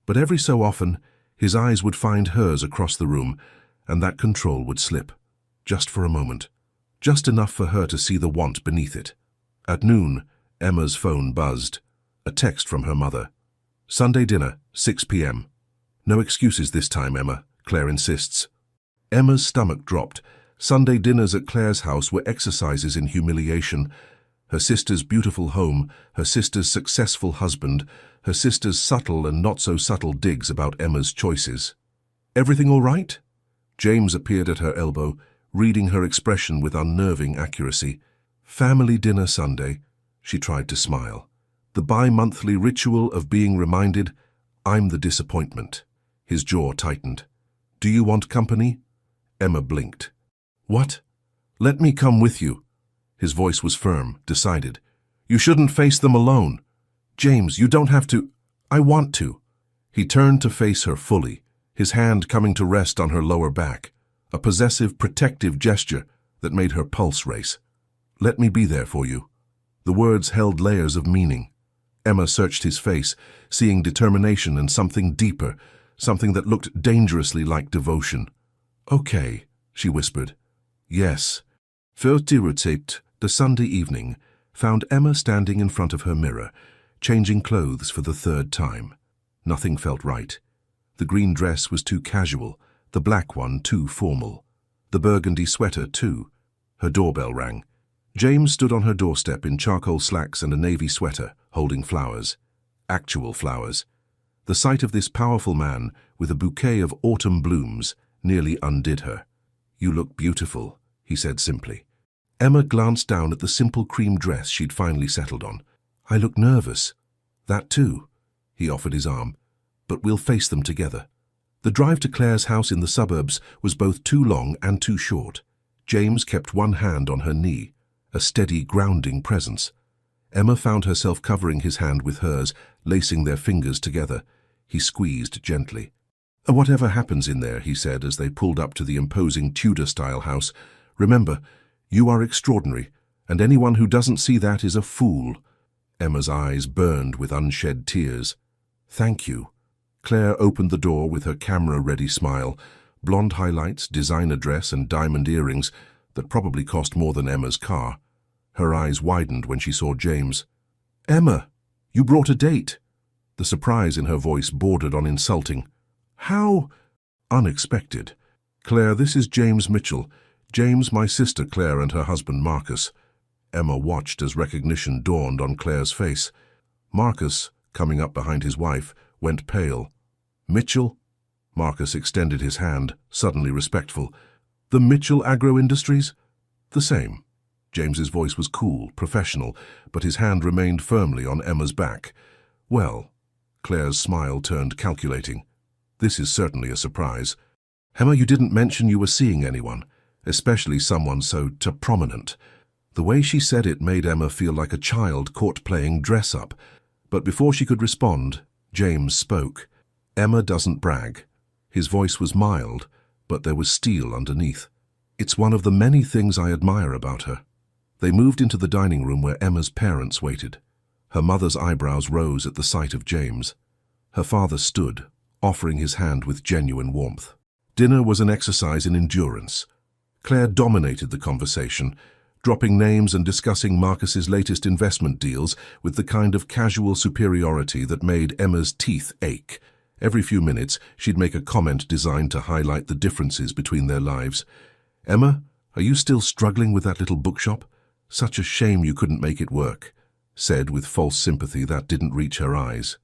But every so often, his eyes would find hers across the room, and that control would slip, just for a moment, just enough for her to see the want beneath it. At noon, Emma's phone buzzed. A text from her mother. "Sunday dinner, 6 p.m. "No excuses this time, Emma," Claire insists. Emma's stomach dropped. Sunday dinners at Claire's house were exercises in humiliation. Her sister's beautiful home, her sister's successful husband, her sister's subtle and not-so-subtle digs about Emma's choices. "Everything all right?" James appeared at her elbow, reading her expression with unnerving accuracy. "Family dinner Sunday," she tried to smile. The bi-monthly ritual of being reminded, "I'm the disappointment." His jaw tightened. "Do you want company?" Emma blinked. "What?" "Let me come with you." His voice was firm, decided. "You shouldn't face them alone." "James, you don't have to." "I want to." He turned to face her fully, his hand coming to rest on her lower back, a possessive, protective gesture that made her pulse race. "Let me be there for you." The words held layers of meaning. Emma searched his face, seeing determination and something deeper, something that looked dangerously like devotion. "Okay," she whispered. "Yes." Videotaped, the Sunday evening, found Emma standing in front of her mirror, changing clothes for the 3rd time. Nothing felt right. The green dress was too casual, the black one too formal. The burgundy sweater too. Her doorbell rang. James stood on her doorstep in charcoal slacks and a navy sweater, holding flowers. Actual flowers. The sight of this powerful man, with a bouquet of autumn blooms, nearly undid her. "You look beautiful," he said simply. Emma glanced down at the simple cream dress she'd finally settled on. "I look nervous." "That too." He offered his arm. "But we'll face them together." The drive to Claire's house in the suburbs was both too long and too short. James kept one hand on her knee, a steady, grounding presence. Emma found herself covering his hand with hers, lacing their fingers together. He squeezed gently. "Whatever happens in there," he said as they pulled up to the imposing Tudor-style house, "remember, you are extraordinary, and anyone who doesn't see that is a fool." Emma's eyes burned with unshed tears. "Thank you." Claire opened the door with her camera-ready smile, blonde highlights, designer dress, and diamond earrings that probably cost more than Emma's car. Her eyes widened when she saw James. "Emma, you brought a date." The surprise in her voice bordered on insulting. "How?" "Unexpected. Claire, this is James Mitchell. James, my sister Claire, and her husband Marcus." Emma watched as recognition dawned on Claire's face. Marcus, coming up behind his wife, went pale. "Mitchell?" Marcus extended his hand, suddenly respectful. "The Mitchell Agro Industries?" "The same." James's voice was cool, professional, but his hand remained firmly on Emma's back. "Well," Claire's smile turned calculating. "This is certainly a surprise. Emma, you didn't mention you were seeing anyone, especially someone so prominent." The way she said it made Emma feel like a child caught playing dress-up. But before she could respond, James spoke. "Emma doesn't brag." His voice was mild, but there was steel underneath. It's one of the many things I admire about her. They moved into the dining room where Emma's parents waited. Her mother's eyebrows rose at the sight of James. Her father stood, offering his hand with genuine warmth. Dinner was an exercise in endurance. Claire dominated the conversation, dropping names and discussing Marcus's latest investment deals with the kind of casual superiority that made Emma's teeth ache. Every few minutes, she'd make a comment designed to highlight the differences between their lives. "Emma, are you still struggling with that little bookshop? Such a shame you couldn't make it work," said with false sympathy that didn't reach her eyes.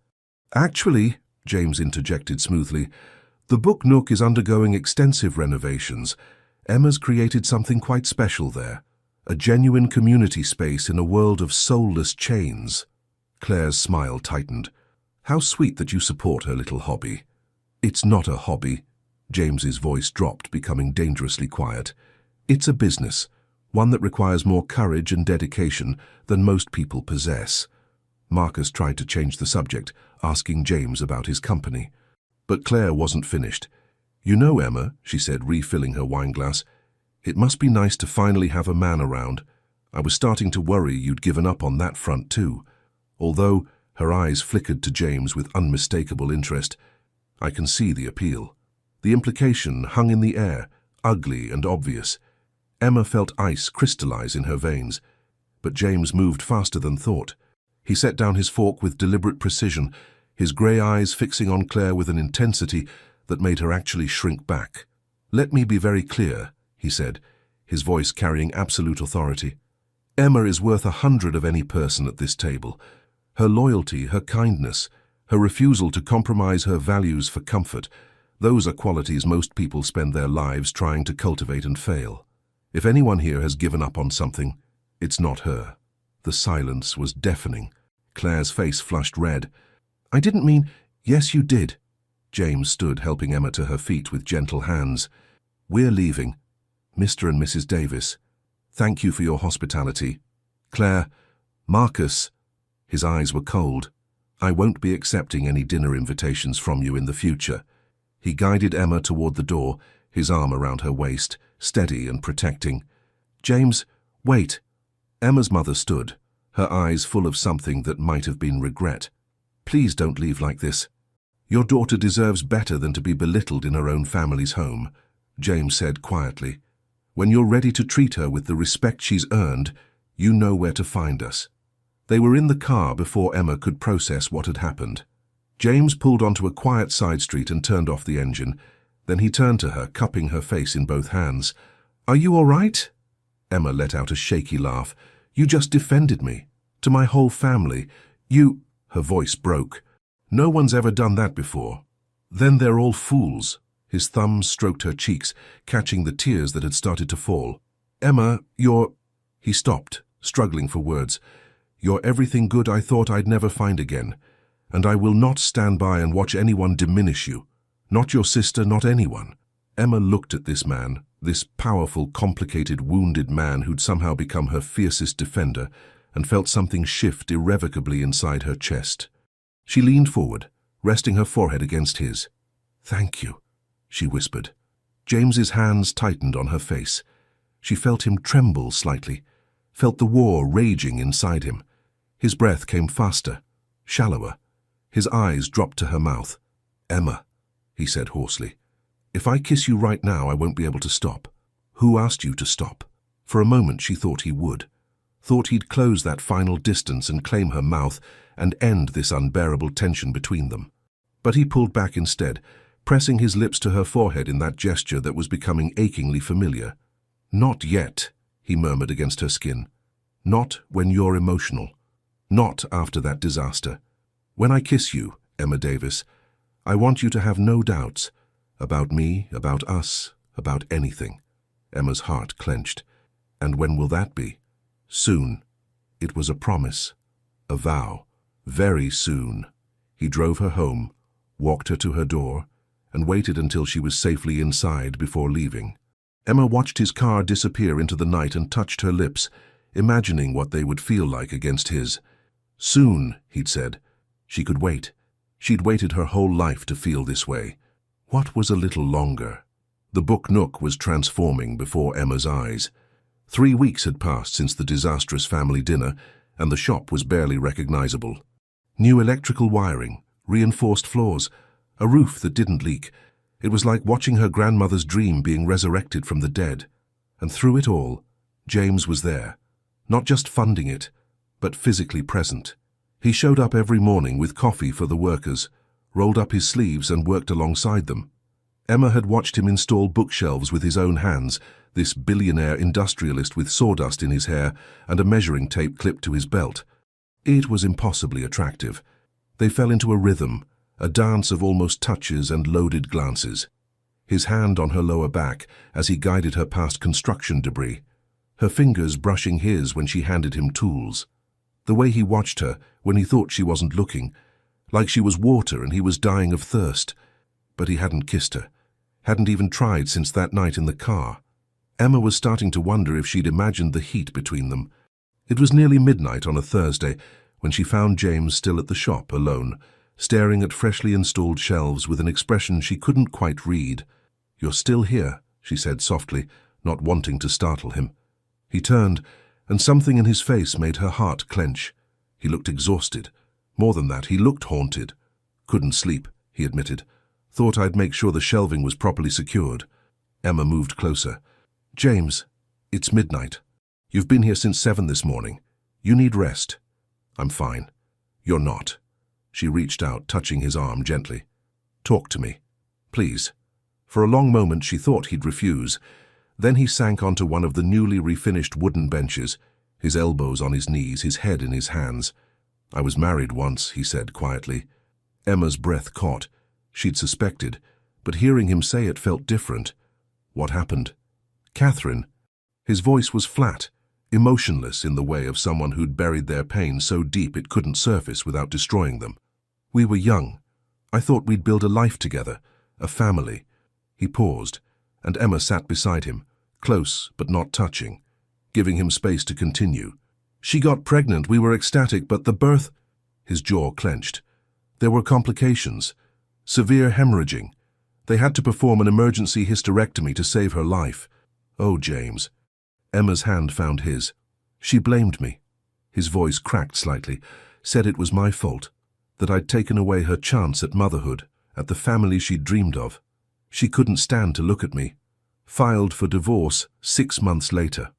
"Actually," James interjected smoothly, "the book nook is undergoing extensive renovations. Emma's created something quite special there. A genuine community space in a world of soulless chains." Claire's smile tightened. "How sweet that you support her little hobby." "It's not a hobby." James's voice dropped, becoming dangerously quiet. "It's a business, one that requires more courage and dedication than most people possess." Marcus tried to change the subject, asking James about his company. But Claire wasn't finished. "You know, Emma," she said, refilling her wineglass, "it must be nice to finally have a man around. I was starting to worry you'd given up on that front too." Although her eyes flickered to James with unmistakable interest, I can see the appeal. The implication hung in the air, ugly and obvious. Emma felt ice crystallize in her veins, but James moved faster than thought. He set down his fork with deliberate precision, his grey eyes fixing on Claire with an intensity that made her actually shrink back. "Let me be very clear," he said, his voice carrying absolute authority. "Emma is worth 100 of any person at this table. Her loyalty, her kindness, her refusal to compromise her values for comfort, those are qualities most people spend their lives trying to cultivate and fail. If anyone here has given up on something, it's not her." The silence was deafening. Claire's face flushed red. "I didn't mean—" "Yes, you did." James stood, helping Emma to her feet with gentle hands. "We're leaving. Mr. and Mrs. Davis, thank you for your hospitality. Claire, Marcus," his eyes were cold, "I won't be accepting any dinner invitations from you in the future." He guided Emma toward the door, his arm around her waist, steady and protecting. "James, wait." Emma's mother stood, her eyes full of something that might have been regret. "Please don't leave like this. Your daughter deserves better than to be belittled in her own family's home," James said quietly. "When you're ready to treat her with the respect she's earned, you know where to find us." They were in the car before Emma could process what had happened. James pulled onto a quiet side street and turned off the engine. Then he turned to her, cupping her face in both hands. "Are you all right?" Emma let out a shaky laugh. "You just defended me. To my whole family. You—" Her voice broke. "No one's ever done that before." "Then they're all fools." His thumbs stroked her cheeks, catching the tears that had started to fall. "Emma, you're—" He stopped, struggling for words. "You're everything good I thought I'd never find again. And I will not stand by and watch anyone diminish you. Not your sister, not anyone." Emma looked at this man, this powerful, complicated, wounded man who'd somehow become her fiercest defender, and felt something shift irrevocably inside her chest. She leaned forward, resting her forehead against his. "Thank you," she whispered. James's hands tightened on her face. She felt him tremble slightly, felt the war raging inside him. His breath came faster, shallower. His eyes dropped to her mouth. "Emma," he said hoarsely, "if I kiss you right now, I won't be able to stop." "Who asked you to stop?" For a moment she thought he would. Thought he'd close that final distance and claim her mouth and end this unbearable tension between them. But he pulled back instead, pressing his lips to her forehead in that gesture that was becoming achingly familiar. "Not yet," he murmured against her skin. "Not when you're emotional. Not after that disaster. When I kiss you, Emma Davis, I want you to have no doubts. About me, about us, about anything." Emma's heart clenched. "And when will that be?" "Soon." It was a promise, a vow. Very soon. He drove her home, walked her to her door, and waited until she was safely inside before leaving. Emma watched his car disappear into the night and touched her lips, imagining what they would feel like against his. "Soon," he'd said. She could wait. She'd waited her whole life to feel this way. What was a little longer? The book nook was transforming before Emma's eyes. 3 weeks had passed since the disastrous family dinner, and the shop was barely recognizable. New electrical wiring, reinforced floors, a roof that didn't leak. It was like watching her grandmother's dream being resurrected from the dead. And through it all, James was there, not just funding it, but physically present. He showed up every morning with coffee for the workers, rolled up his sleeves and worked alongside them. Emma had watched him install bookshelves with his own hands, this billionaire industrialist with sawdust in his hair and a measuring tape clipped to his belt. It was impossibly attractive. They fell into a rhythm, a dance of almost touches and loaded glances. His hand on her lower back as he guided her past construction debris, her fingers brushing his when she handed him tools. The way he watched her when he thought she wasn't looking, like she was water and he was dying of thirst. But he hadn't kissed her, hadn't even tried since that night in the car. Emma was starting to wonder if she'd imagined the heat between them. It was nearly midnight on a Thursday when she found James still at the shop, alone, staring at freshly installed shelves with an expression she couldn't quite read. "You're still here," she said softly, not wanting to startle him. He turned, and something in his face made her heart clench. He looked exhausted. More than that, he looked haunted. "Couldn't sleep," he admitted. "Thought I'd make sure the shelving was properly secured." Emma moved closer. "James, it's midnight. You've been here since 7 this morning. You need rest." "I'm fine." "You're not." She reached out, touching his arm gently. "Talk to me, please." For a long moment she thought he'd refuse. Then he sank onto one of the newly refinished wooden benches, his elbows on his knees, his head in his hands. "I was married once," he said quietly. Emma's breath caught. She'd suspected, but hearing him say it felt different. "What happened?" "Catherine." His voice was flat, emotionless in the way of someone who'd buried their pain so deep it couldn't surface without destroying them. "We were young. I thought we'd build a life together, a family." He paused, and Emma sat beside him, close but not touching, giving him space to continue. "She got pregnant, we were ecstatic, but the birth—" His jaw clenched. "There were complications. Severe hemorrhaging. They had to perform an emergency hysterectomy to save her life." "Oh, James." Emma's hand found his. "She blamed me." His voice cracked slightly, said it was my fault, that I'd taken away her chance at motherhood, at the family she'd dreamed of. She couldn't stand to look at me. Filed for divorce 6 months later.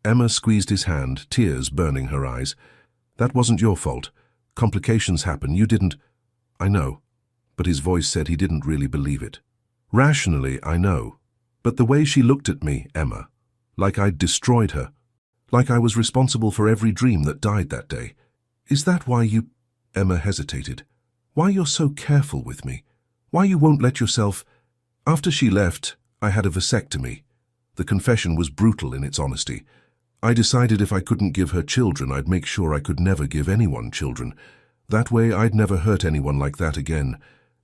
Emma squeezed his hand, tears burning her eyes. "That wasn't your fault. Complications happen, you didn't—" "I know." But his voice said he didn't really believe it. "Rationally, I know. But the way she looked at me, Emma, like I'd destroyed her, like I was responsible for every dream that died that day. Is that why you—" Emma hesitated. "Why you're so careful with me? Why you won't let yourself—" "After she left, I had a vasectomy." The confession was brutal in its honesty. "I decided if I couldn't give her children, I'd make sure I could never give anyone children. That way I'd never hurt anyone like that again.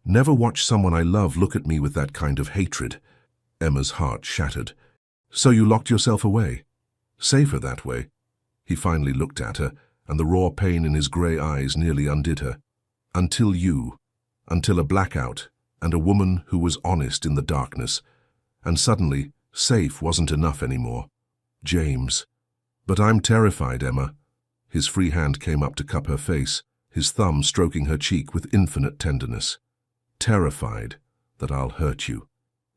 Never watch someone I love look at me with that kind of hatred." Emma's heart shattered. "So you locked yourself away? Safer that way." He finally looked at her, and the raw pain in his grey eyes nearly undid her. "Until a blackout, and a woman who was honest in the darkness. And suddenly, safe wasn't enough anymore." "James." "But I'm terrified, Emma." His free hand came up to cup her face, his thumb stroking her cheek with infinite tenderness. "Terrified that I'll hurt you,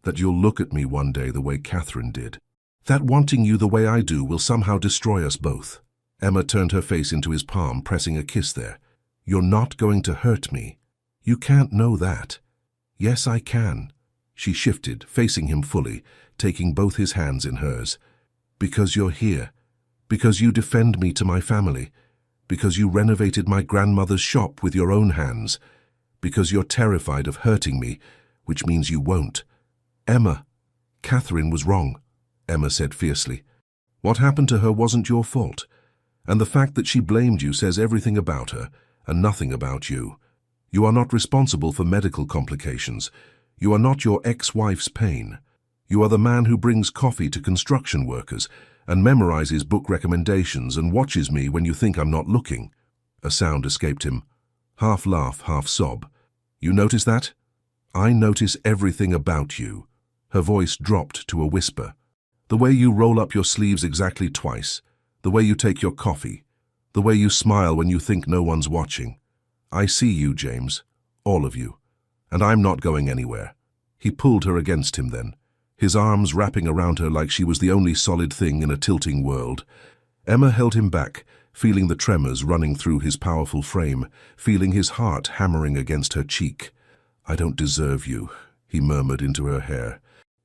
that you'll look at me one day the way Catherine did. That wanting you the way I do will somehow destroy us both." Emma turned her face into his palm, pressing a kiss there. "You're not going to hurt me. You can't know that." "Yes, I can." She shifted, facing him fully, taking both his hands in hers. "Because you're here. Because you defend me to my family. Because you renovated my grandmother's shop with your own hands. Because you're terrified of hurting me, which means you won't." "Emma, Catherine was wrong," Emma said fiercely. "What happened to her wasn't your fault. And the fact that she blamed you says everything about her, and nothing about you. You are not responsible for medical complications. You are not your ex-wife's pain. You are the man who brings coffee to construction workers and memorizes book recommendations and watches me when you think I'm not looking." A sound escaped him. Half laugh, half sob. "You notice that?" "I notice everything about you." Her voice dropped to a whisper. "The way you roll up your sleeves exactly twice. The way you take your coffee. The way you smile when you think no one's watching. I see you, James. All of you. And I'm not going anywhere." He pulled her against him then, his arms wrapping around her like she was the only solid thing in a tilting world. Emma held him back, feeling the tremors running through his powerful frame, feeling his heart hammering against her cheek. "I don't deserve you," he murmured into her hair.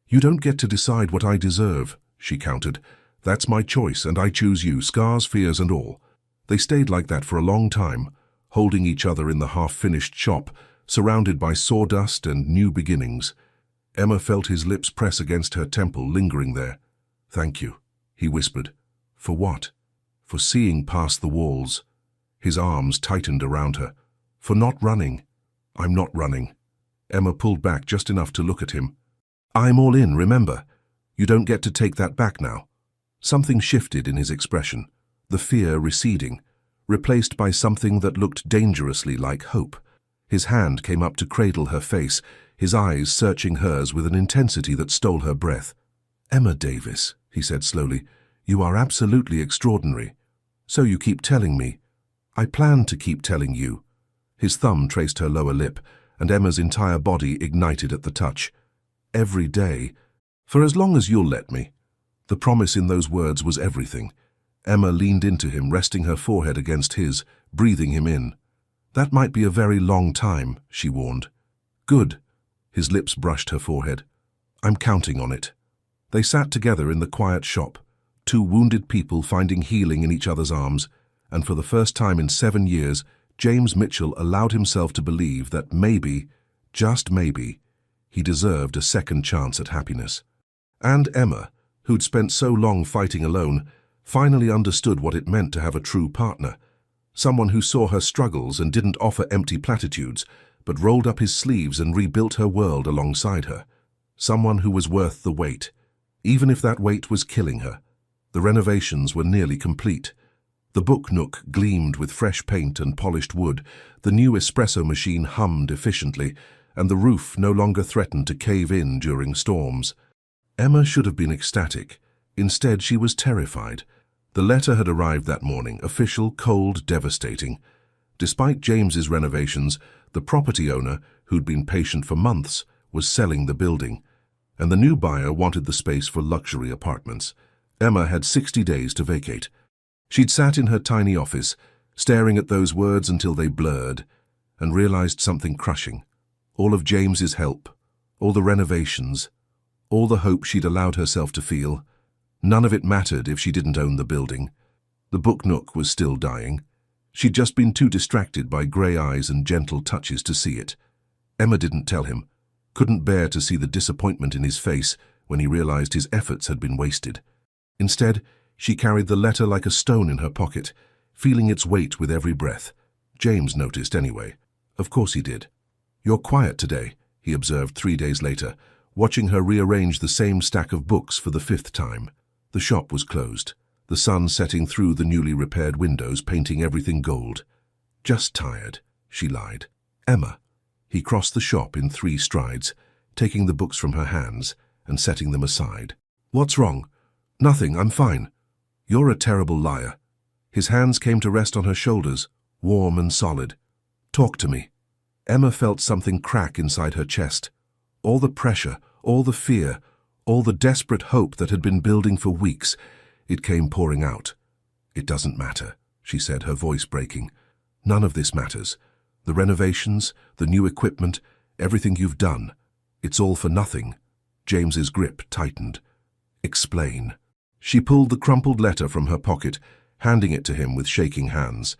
"You don't get to decide what I deserve," she countered. "That's my choice, and I choose you, scars, fears, and all." They stayed like that for a long time, holding each other in the half-finished shop, surrounded by sawdust and new beginnings. Emma felt his lips press against her temple, lingering there. "Thank you," he whispered. "For what?" "For seeing past the walls." His arms tightened around her. "For not running." "I'm not running." Emma pulled back just enough to look at him. "I'm all in, remember. You don't get to take that back now." Something shifted in his expression, the fear receding, replaced by something that looked dangerously like hope. His hand came up to cradle her face, his eyes searching hers with an intensity that stole her breath. "Emma Davis," he said slowly, "you are absolutely extraordinary. So you keep telling me. I plan to keep telling you." His thumb traced her lower lip, and Emma's entire body ignited at the touch. "Every day. For as long as you'll let me." The promise in those words was everything. Emma leaned into him, resting her forehead against his, breathing him in. "That might be a very long time," she warned. "Good." His lips brushed her forehead. "I'm counting on it." They sat together in the quiet shop, two wounded people finding healing in each other's arms, and for the first time in 7 years, James Mitchell allowed himself to believe that maybe, just maybe, he deserved a second chance at happiness. And Emma, who'd spent so long fighting alone, finally understood what it meant to have a true partner. Someone who saw her struggles and didn't offer empty platitudes, but rolled up his sleeves and rebuilt her world alongside her. Someone who was worth the wait, even if that wait was killing her. The renovations were nearly complete. The book nook gleamed with fresh paint and polished wood, the new espresso machine hummed efficiently, and the roof no longer threatened to cave in during storms. Emma should have been ecstatic. Instead, she was terrified. The letter had arrived that morning, official, cold, devastating. Despite James's renovations, the property owner, who'd been patient for months, was selling the building, and the new buyer wanted the space for luxury apartments. Emma had 60 days to vacate. She'd sat in her tiny office, staring at those words until they blurred, and realized something crushing. All of James's help, all the renovations, all the hope she'd allowed herself to feel, none of it mattered if she didn't own the building. The book nook was still dying. She'd just been too distracted by grey eyes and gentle touches to see it. Emma didn't tell him, couldn't bear to see the disappointment in his face when he realized his efforts had been wasted. Instead, she carried the letter like a stone in her pocket, feeling its weight with every breath. James noticed anyway. Of course he did. "You're quiet today," he observed 3 days later, watching her rearrange the same stack of books for the 5th time. The shop was closed, the sun setting through the newly repaired windows, painting everything gold. "Just tired," she lied. "Emma." He crossed the shop in 3 strides, taking the books from her hands and setting them aside. "What's wrong?" "Nothing, I'm fine." "You're a terrible liar." His hands came to rest on her shoulders, warm and solid. "Talk to me." Emma felt something crack inside her chest. All the pressure, all the fear, all the desperate hope that had been building for weeks, it came pouring out. "It doesn't matter," she said, her voice breaking. "None of this matters. The renovations, the new equipment, everything you've done. It's all for nothing." James's grip tightened. "Explain." She pulled the crumpled letter from her pocket, handing it to him with shaking hands.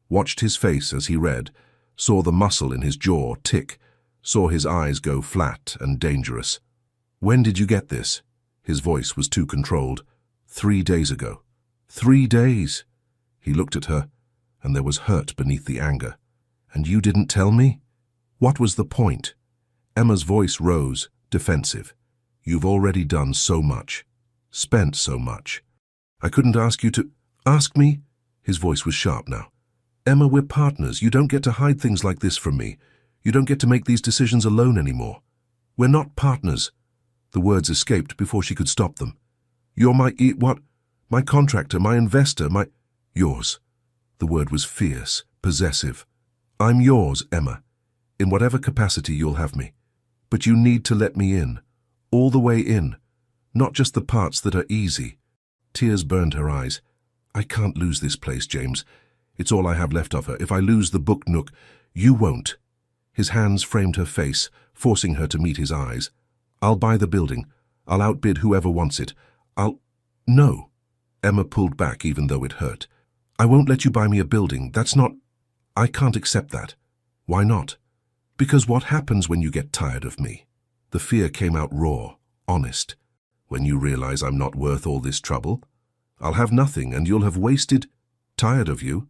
Watched his face as he read, saw the muscle in his jaw tick, saw his eyes go flat and dangerous. "When did you get this?" His voice was too controlled. 3 days ago." 3 days? He looked at her, and there was hurt beneath the anger. "And you didn't tell me? What was the point?" Emma's voice rose, defensive. "You've already done so much. Spent so much. I couldn't ask you to—" "Ask me?" His voice was sharp now. "Emma, we're partners. You don't get to hide things like this from me. You don't get to make these decisions alone anymore. We're not partners." The words escaped before she could stop them. You're what? My contractor, my investor, Yours. The word was fierce, possessive. I'm yours, Emma, in whatever capacity you'll have me. But you need to let me in, all the way in, not just the parts that are easy. Tears burned her eyes. I can't lose this place, James. It's all I have left of her. If I lose the book nook, you won't. His hands framed her face, forcing her to meet his eyes. I'll buy the building. I'll outbid whoever wants it. No. Emma pulled back even though it hurt. I won't let you buy me a building. That's not... I can't accept that. Why not? Because what happens when you get tired of me? The fear came out raw, honest. When you realize I'm not worth all this trouble, I'll have nothing and you'll have wasted... Tired of you?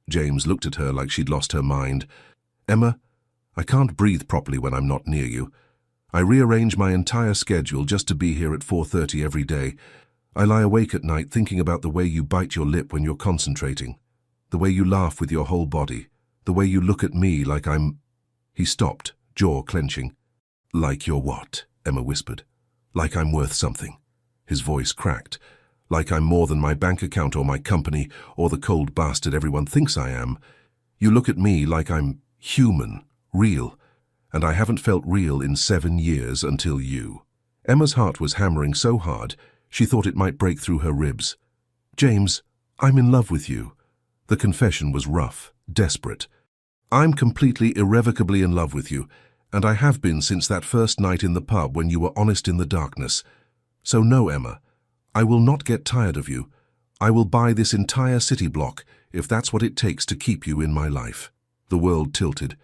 James looked at her like she'd lost her mind. Emma, I can't breathe properly when I'm not near you. I rearrange my entire schedule just to be here at 4:30 every day. I lie awake at night thinking about the way you bite your lip when you're concentrating, the way you laugh with your whole body, the way you look at me like I'm... He stopped, jaw clenching. Like you're what? Emma whispered. Like I'm worth something. His voice cracked. Like I'm more than my bank account or my company or the cold bastard everyone thinks I am. You look at me like I'm human, real, and I haven't felt real in 7 years until you. Emma's heart was hammering so hard she thought it might break through her ribs. James, I'm in love with you. The confession was rough, desperate. I'm completely, irrevocably in love with you, and I have been since that first night in the pub when you were honest in the darkness. So no, Emma, I will not get tired of you. I will buy this entire city block if that's what it takes to keep you in my life. The world tilted.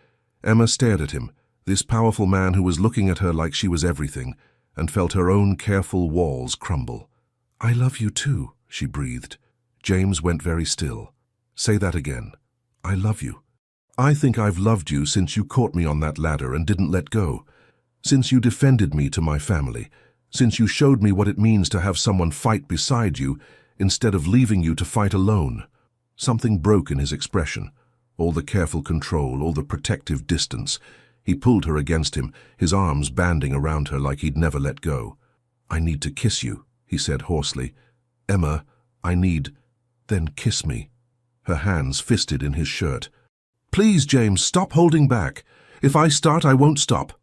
Emma stared at him, this powerful man who was looking at her like she was everything, and felt her own careful walls crumble. I love you too, she breathed. James went very still. Say that again. I love you. I think I've loved you since you caught me on that ladder and didn't let go. Since you defended me to my family. Since you showed me what it means to have someone fight beside you instead of leaving you to fight alone. Something broke in his expression. All the careful control, all the protective distance. He pulled her against him, his arms banding around her like he'd never let go. I need to kiss you, he said hoarsely. Emma, I need... Then kiss me. Her hands fisted in his shirt. Please, James, stop holding back. If I start, I won't stop.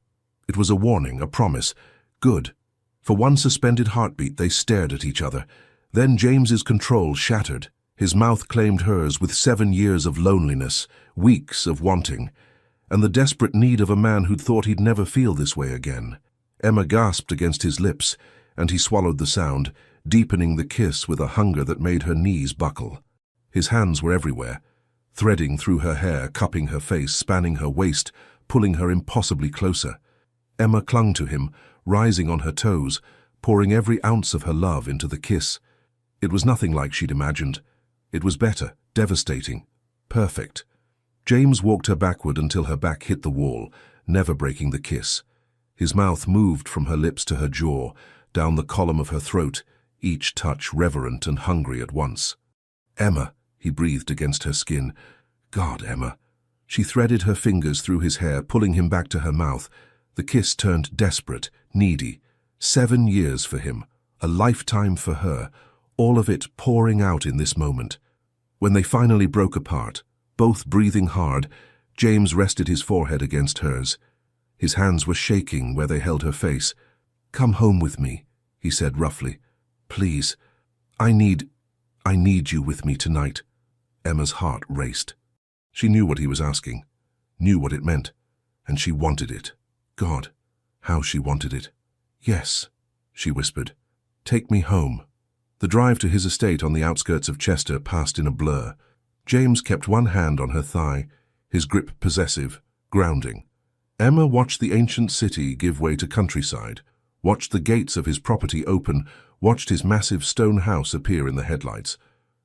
It was a warning, a promise. Good. For one suspended heartbeat, they stared at each other. Then James's control shattered. His mouth claimed hers with 7 years of loneliness, weeks of wanting, and the desperate need of a man who'd thought he'd never feel this way again. Emma gasped against his lips, and he swallowed the sound, deepening the kiss with a hunger that made her knees buckle. His hands were everywhere, threading through her hair, cupping her face, spanning her waist, pulling her impossibly closer. Emma clung to him, rising on her toes, pouring every ounce of her love into the kiss. It was nothing like she'd imagined. It was better, devastating, perfect. James walked her backward until her back hit the wall, never breaking the kiss. His mouth moved from her lips to her jaw, down the column of her throat, each touch reverent and hungry at once. Emma, he breathed against her skin. God, Emma. She threaded her fingers through his hair, pulling him back to her mouth. The kiss turned desperate, needy. 7 years for him, a lifetime for her, all of it pouring out in this moment. When they finally broke apart, both breathing hard, James rested his forehead against hers. His hands were shaking where they held her face. Come home with me, he said roughly. Please, I need you with me tonight. Emma's heart raced. She knew what he was asking, knew what it meant, and she wanted it. God, how she wanted it. Yes, she whispered. Take me home. The drive to his estate on the outskirts of Chester passed in a blur. James kept one hand on her thigh, his grip possessive, grounding. Emma watched the ancient city give way to countryside, watched the gates of his property open, watched his massive stone house appear in the headlights.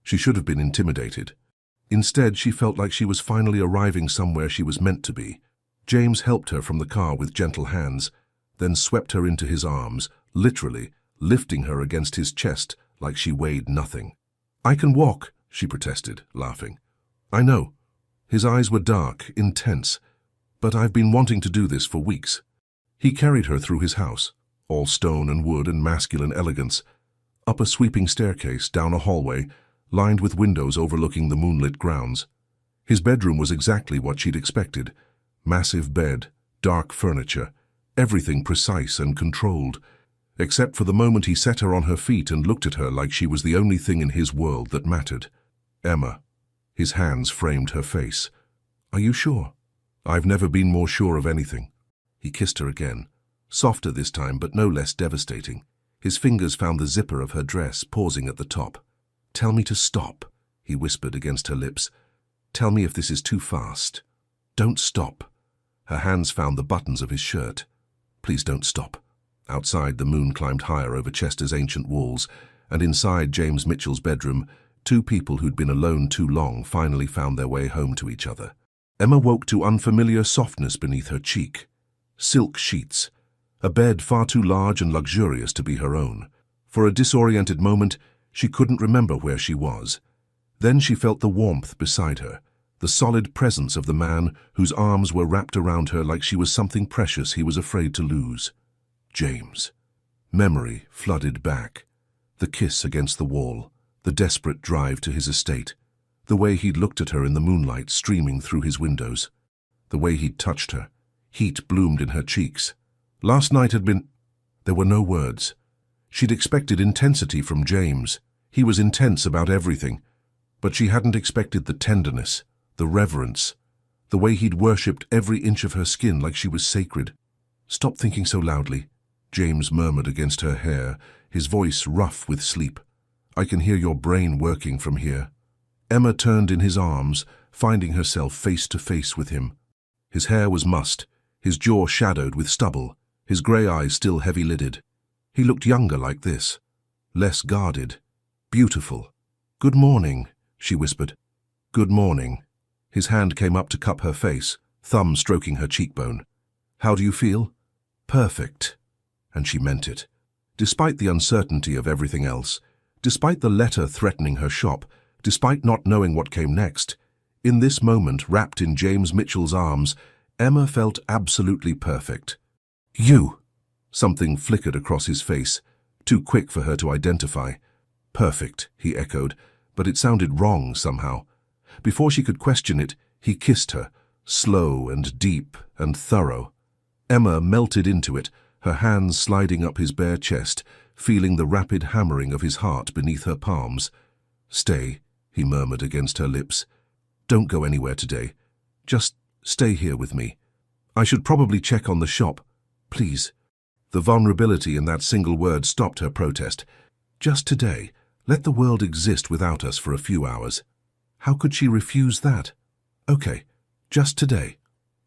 She should have been intimidated. Instead, she felt like she was finally arriving somewhere she was meant to be. James helped her from the car with gentle hands, then swept her into his arms, literally lifting her against his chest like she weighed nothing. I can walk, she protested, laughing. I know. His eyes were dark, intense, but I've been wanting to do this for weeks. He carried her through his house, all stone and wood and masculine elegance. Up a sweeping staircase, down a hallway, lined with windows overlooking the moonlit grounds. His bedroom was exactly what she'd expected. Massive bed, dark furniture, everything precise and controlled, except for the moment he set her on her feet and looked at her like she was the only thing in his world that mattered. Emma. His hands framed her face. Are you sure? I've never been more sure of anything. He kissed her again, softer this time but no less devastating. His fingers found the zipper of her dress, pausing at the top. Tell me to stop, he whispered against her lips. Tell me if this is too fast. Don't stop. Her hands found the buttons of his shirt. Please don't stop. Outside, the moon climbed higher over Chester's ancient walls, and inside James Mitchell's bedroom, two people who'd been alone too long finally found their way home to each other. Emma woke to unfamiliar softness beneath her cheek. Silk sheets. A bed far too large and luxurious to be her own. For a disoriented moment, she couldn't remember where she was. Then she felt the warmth beside her, the solid presence of the man whose arms were wrapped around her like she was something precious he was afraid to lose. James. Memory flooded back. The kiss against the wall, the desperate drive to his estate, the way he'd looked at her in the moonlight streaming through his windows, the way he'd touched her. Heat bloomed in her cheeks. Last night had been... There were no words. She'd expected intensity from James. He was intense about everything. But she hadn't expected the tenderness, the reverence, the way he'd worshipped every inch of her skin like she was sacred. Stop thinking so loudly, James murmured against her hair, his voice rough with sleep. I can hear your brain working from here. Emma turned in his arms, finding herself face to face with him. His hair was mussed, his jaw shadowed with stubble, his grey eyes still heavy-lidded. He looked younger like this, less guarded, beautiful. Good morning, she whispered. Good morning. His hand came up to cup her face, thumb stroking her cheekbone. How do you feel? Perfect. And she meant it. Despite the uncertainty of everything else, despite the letter threatening her shop, despite not knowing what came next, in this moment, wrapped in James Mitchell's arms, Emma felt absolutely perfect. You! Something flickered across his face, too quick for her to identify. Perfect, he echoed, but it sounded wrong somehow. Before she could question it, he kissed her, slow and deep and thorough. Emma melted into it, her hands sliding up his bare chest, feeling the rapid hammering of his heart beneath her palms. Stay, he murmured against her lips. Don't go anywhere today. Just stay here with me. I should probably check on the shop. Please. The vulnerability in that single word stopped her protest. Just today. Let the world exist without us for a few hours. How could she refuse that? Okay, just today.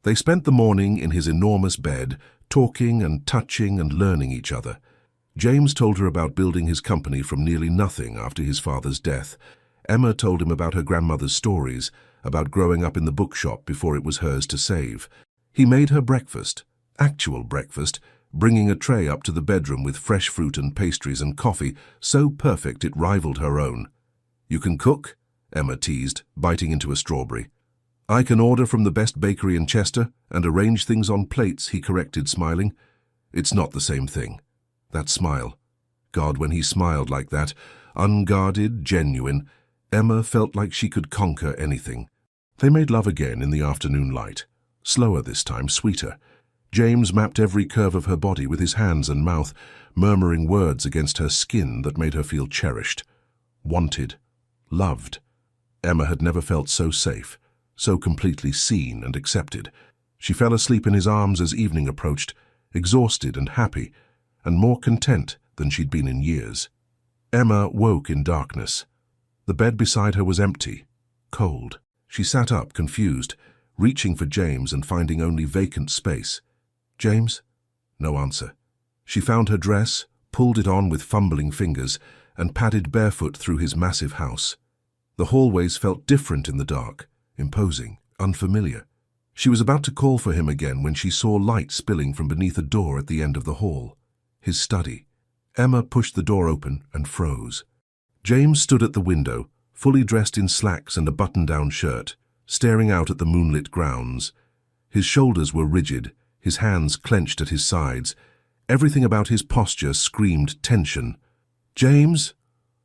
They spent the morning in his enormous bed, talking and touching and learning each other. James told her about building his company from nearly nothing after his father's death. Emma told him about her grandmother's stories, about growing up in the bookshop before it was hers to save. He made her breakfast, actual breakfast, bringing a tray up to the bedroom with fresh fruit and pastries and coffee, so perfect it rivaled her own. You can cook? Emma teased, biting into a strawberry. I can order from the best bakery in Chester and arrange things on plates, he corrected, smiling. It's not the same thing. That smile. God, when he smiled like that, unguarded, genuine, Emma felt like she could conquer anything. They made love again in the afternoon light. Slower this time, sweeter. James mapped every curve of her body with his hands and mouth, murmuring words against her skin that made her feel cherished, wanted, loved. Emma had never felt so safe, so completely seen and accepted. She fell asleep in his arms as evening approached, exhausted and happy, and more content than she'd been in years. Emma woke in darkness. The bed beside her was empty, cold. She sat up, confused, reaching for James and finding only vacant space. James? No answer. She found her dress, pulled it on with fumbling fingers, and padded barefoot through his massive house. The hallways felt different in the dark, imposing, unfamiliar. She was about to call for him again when she saw light spilling from beneath a door at the end of the hall. His study. Emma pushed the door open and froze. James stood at the window, fully dressed in slacks and a button-down shirt, staring out at the moonlit grounds. His shoulders were rigid, his hands clenched at his sides. Everything about his posture screamed tension. "James?"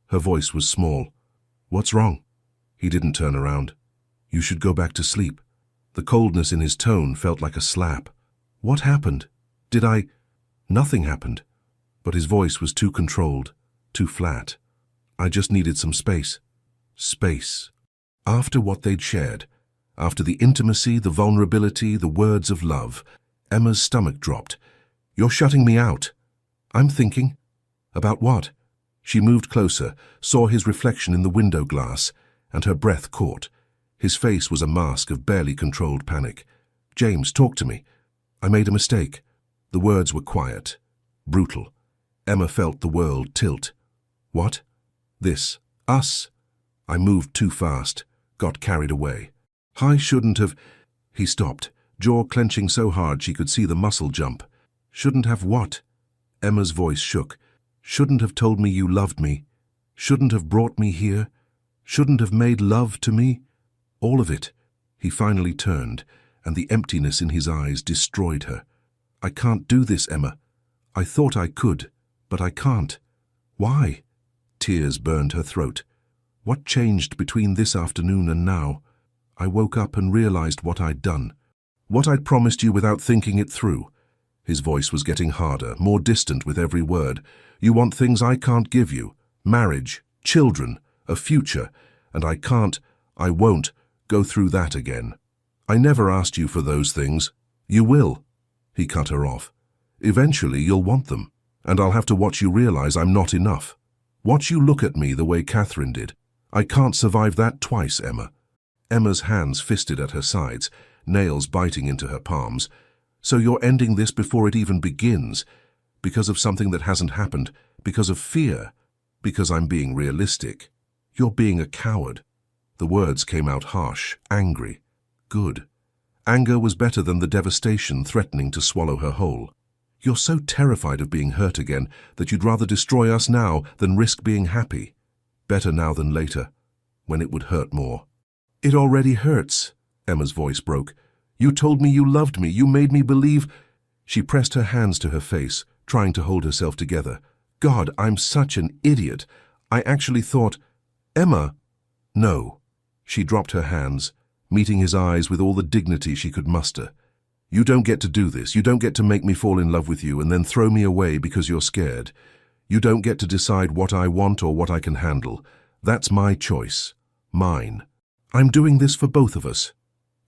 Her voice was small. "What's wrong?" He didn't turn around. "You should go back to sleep." The coldness in his tone felt like a slap. "What happened? Did I—" Nothing happened. But his voice was too controlled, too flat. "I just needed some space." Space. After what they'd shared, after the intimacy, the vulnerability, the words of love, Emma's stomach dropped. "You're shutting me out." "I'm thinking." "About what?" She moved closer, saw his reflection in the window glass, and her breath caught. His face was a mask of barely controlled panic. "James, talk to me. I made a mistake." The words were quiet, brutal. Emma felt the world tilt. "What?" "This. Us." "I moved too fast, got carried away. I shouldn't have—" He stopped, jaw clenching so hard she could see the muscle jump. "Shouldn't have what?" Emma's voice shook. "Shouldn't have told me you loved me. Shouldn't have brought me here. Shouldn't have made love to me. All of it." He finally turned, and the emptiness in his eyes destroyed her. "I can't do this, Emma. I thought I could, but I can't." "Why?" Tears burned her throat. "What changed between this afternoon and now? I woke up and realized what I'd done. What I'd promised you without thinking it through." His voice was getting harder, more distant with every word. "You want things I can't give you. Marriage, children, a future. And I won't go through that again. I never asked you for those things. You will." He cut her off. "Eventually you'll want them, and I'll have to watch you realize I'm not enough. Watch you look at me the way Catherine did. I can't survive that twice, Emma." Emma's hands fisted at her sides, nails biting into her palms. "So you're ending this before it even begins? Because of something that hasn't happened? Because of fear? Because I'm being realistic? You're being a coward." The words came out harsh, angry. Good. Anger was better than the devastation threatening to swallow her whole. "You're so terrified of being hurt again that you'd rather destroy us now than risk being happy. Better now than later, when it would hurt more." "It already hurts." Emma's voice broke. "You told me you loved me. You made me believe—" She pressed her hands to her face, trying to hold herself together. "God, I'm such an idiot. I actually thought—" "Emma!" "No." She dropped her hands, meeting his eyes with all the dignity she could muster. "You don't get to do this. You don't get to make me fall in love with you and then throw me away because you're scared. You don't get to decide what I want or what I can handle. That's my choice. Mine. I'm doing this for both of us.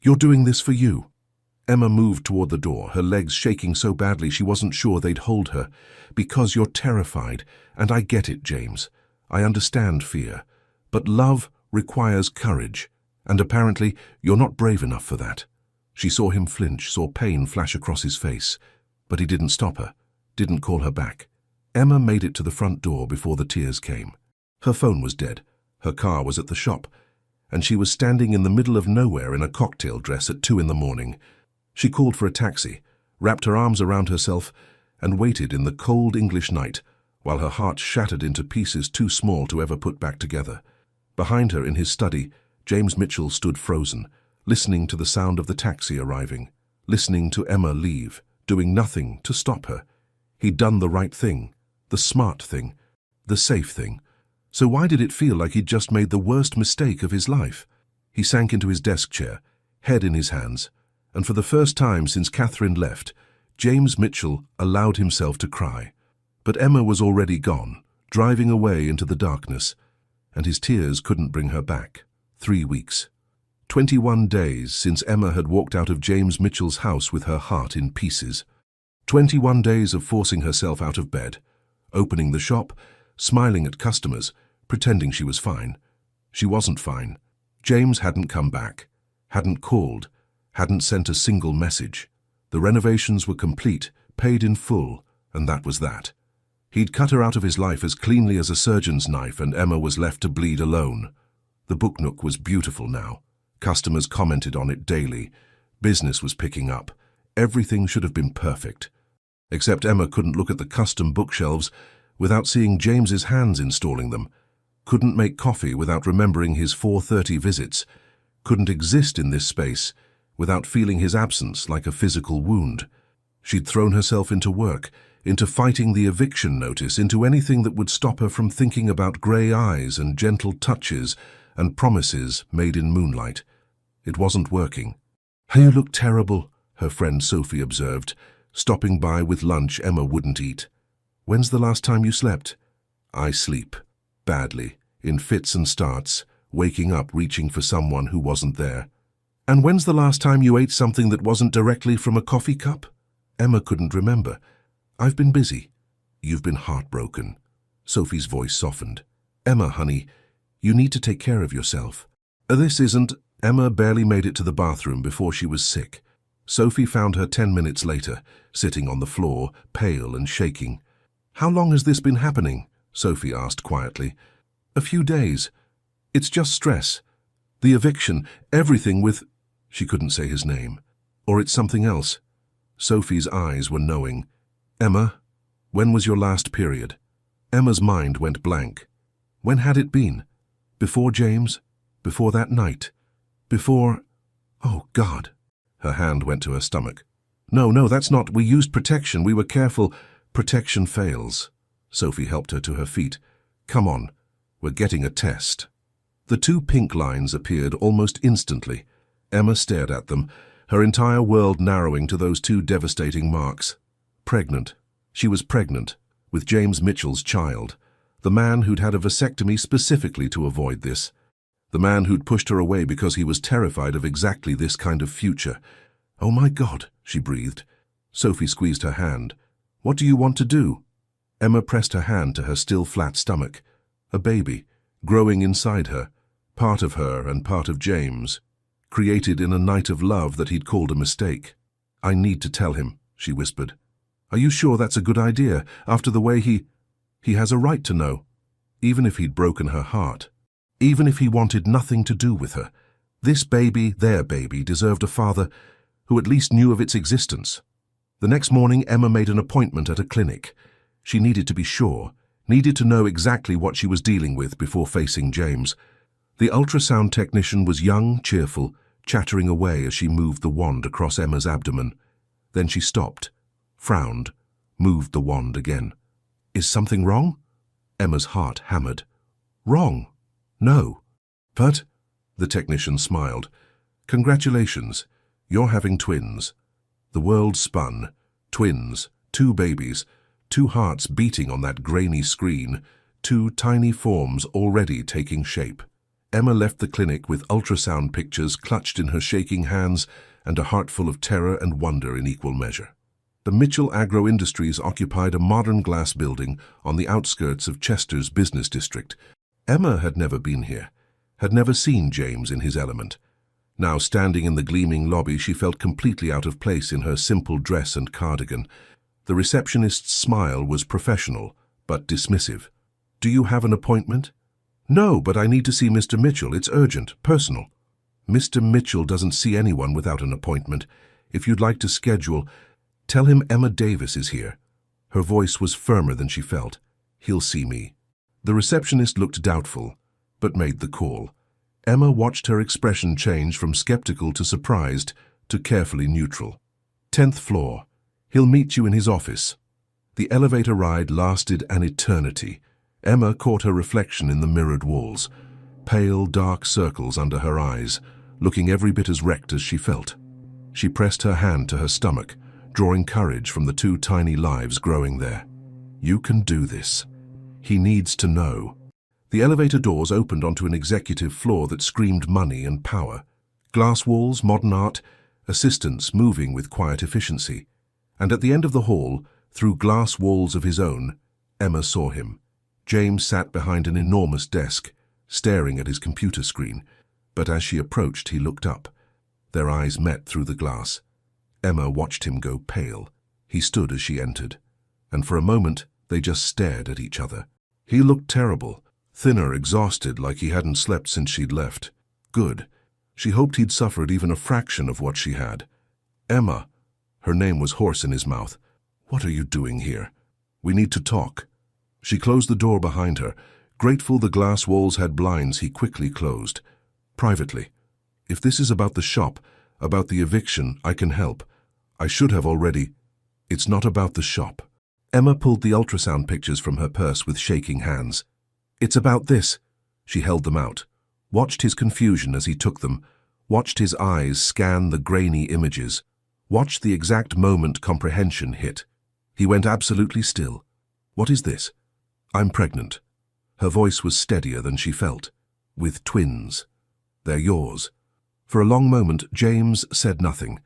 You're doing this for you." Emma moved toward the door, her legs shaking so badly she wasn't sure they'd hold her. "Because you're terrified, and I get it, James. I understand fear. But love requires courage, and apparently you're not brave enough for that." She saw him flinch, saw pain flash across his face. But he didn't stop her, didn't call her back. Emma made it to the front door before the tears came. Her phone was dead, her car was at the shop, and she was standing in the middle of nowhere in a cocktail dress at 2 in the morning. She called for a taxi, wrapped her arms around herself, and waited in the cold English night while her heart shattered into pieces too small to ever put back together. Behind her in his study, James Mitchell stood frozen, listening to the sound of the taxi arriving, listening to Emma leave, doing nothing to stop her. He'd done the right thing, the smart thing, the safe thing. So why did it feel like he'd just made the worst mistake of his life? He sank into his desk chair, head in his hands, and for the first time since Catherine left, James Mitchell allowed himself to cry. But Emma was already gone, driving away into the darkness, and his tears couldn't bring her back. 3 weeks. 21 days since Emma had walked out of James Mitchell's house with her heart in pieces. 21 days of forcing herself out of bed, opening the shop, smiling at customers, pretending she was fine. She wasn't fine. James hadn't come back, hadn't called, hadn't sent a single message. The renovations were complete, paid in full, and that was that. He'd cut her out of his life as cleanly as a surgeon's knife, and Emma was left to bleed alone. The book nook was beautiful now. Customers commented on it daily. Business was picking up. Everything should have been perfect. Except Emma couldn't look at the custom bookshelves without seeing James's hands installing them. Couldn't make coffee without remembering his 4:30 visits. Couldn't exist in this space without feeling his absence like a physical wound. She'd thrown herself into work, into fighting the eviction notice, into anything that would stop her from thinking about grey eyes and gentle touches and promises made in moonlight. It wasn't working. "You look terrible," her friend Sophie observed, stopping by with lunch Emma wouldn't eat. "When's the last time you slept?" "I sleep. Badly. In fits and starts, waking up reaching for someone who wasn't there." "And when's the last time you ate something that wasn't directly from a coffee cup?" Emma couldn't remember. "I've been busy." "You've been heartbroken." Sophie's voice softened. "Emma, honey, you need to take care of yourself." This isn't..." Emma barely made it to the bathroom before she was sick. Sophie found her 10 minutes later, sitting on the floor, pale and shaking. "How long has this been happening?" Sophie asked quietly. "A few days. It's just stress. The eviction, everything with..." She couldn't say his name. "Or it's something else." Sophie's eyes were knowing. "Emma, when was your last period?" Emma's mind went blank. When had it been? Before James? Before that night? Before... Oh, God. Her hand went to her stomach. No, that's not... We used protection. We were careful. Protection fails." Sophie helped her to her feet. "Come on. We're getting a test." The two pink lines appeared almost instantly. Emma stared at them, her entire world narrowing to those two devastating marks. Pregnant. She was pregnant, with James Mitchell's child, the man who'd had a vasectomy specifically to avoid this. The man who'd pushed her away because he was terrified of exactly this kind of future. "Oh my God," she breathed. Sophie squeezed her hand. "What do you want to do?" Emma pressed her hand to her still flat stomach. A baby, growing inside her, part of her and part of James, created in a night of love that he'd called a mistake. "I need to tell him," she whispered. "Are you sure that's a good idea, after the way he has a right to know?" Even if he'd broken her heart, even if he wanted nothing to do with her, this baby, their baby, deserved a father who at least knew of its existence. The next morning, Emma made an appointment at a clinic. She needed to be sure, needed to know exactly what she was dealing with before facing James. The ultrasound technician was young, cheerful, chattering away as she moved the wand across Emma's abdomen. Then she stopped, frowned, moved the wand again. "Is something wrong?" Emma's heart hammered. "Wrong? No." "But..." The technician smiled. "Congratulations. You're having twins." The world spun. Twins, two babies, two hearts beating on that grainy screen, two tiny forms already taking shape. Emma left the clinic with ultrasound pictures clutched in her shaking hands and a heart full of terror and wonder in equal measure. The Mitchell Agro Industries occupied a modern glass building on the outskirts of Chester's business district. Emma had never been here, had never seen James in his element. Now, standing in the gleaming lobby, she felt completely out of place in her simple dress and cardigan. The receptionist's smile was professional, but dismissive. "Do you have an appointment?" "No, but I need to see Mr. Mitchell. It's urgent, personal." "Mr. Mitchell doesn't see anyone without an appointment. If you'd like to schedule, tell him Emma Davis is here." Her voice was firmer than she felt. "He'll see me." The receptionist looked doubtful, but made the call. Emma watched her expression change from skeptical to surprised to carefully neutral. 10th floor. He'll meet you in his office." The elevator ride lasted an eternity. Emma caught her reflection in the mirrored walls, pale, dark circles under her eyes, looking every bit as wrecked as she felt. She pressed her hand to her stomach, drawing courage from the two tiny lives growing there. "You can do this. He needs to know." The elevator doors opened onto an executive floor that screamed money and power. Glass walls, modern art, assistants moving with quiet efficiency. And at the end of the hall, through glass walls of his own, Emma saw him. James sat behind an enormous desk, staring at his computer screen. But as she approached, he looked up. Their eyes met through the glass. Emma watched him go pale. He stood as she entered. And for a moment, they just stared at each other. He looked terrible, thinner, exhausted, like he hadn't slept since she'd left. Good. She hoped he'd suffered even a fraction of what she had. "Emma." Her name was hoarse in his mouth. "What are you doing here? We need to talk." She closed the door behind her. Grateful the glass walls had blinds, he quickly closed. "Privately. If this is about the shop, about the eviction, I can help. I should have already." "It's not about the shop." Emma pulled the ultrasound pictures from her purse with shaking hands. "It's about this." She held them out, watched his confusion as he took them, watched his eyes scan the grainy images, watched the exact moment comprehension hit. He went absolutely still. "What is this?" "I'm pregnant." Her voice was steadier than she felt. "With twins. They're yours." For a long moment, James said nothing.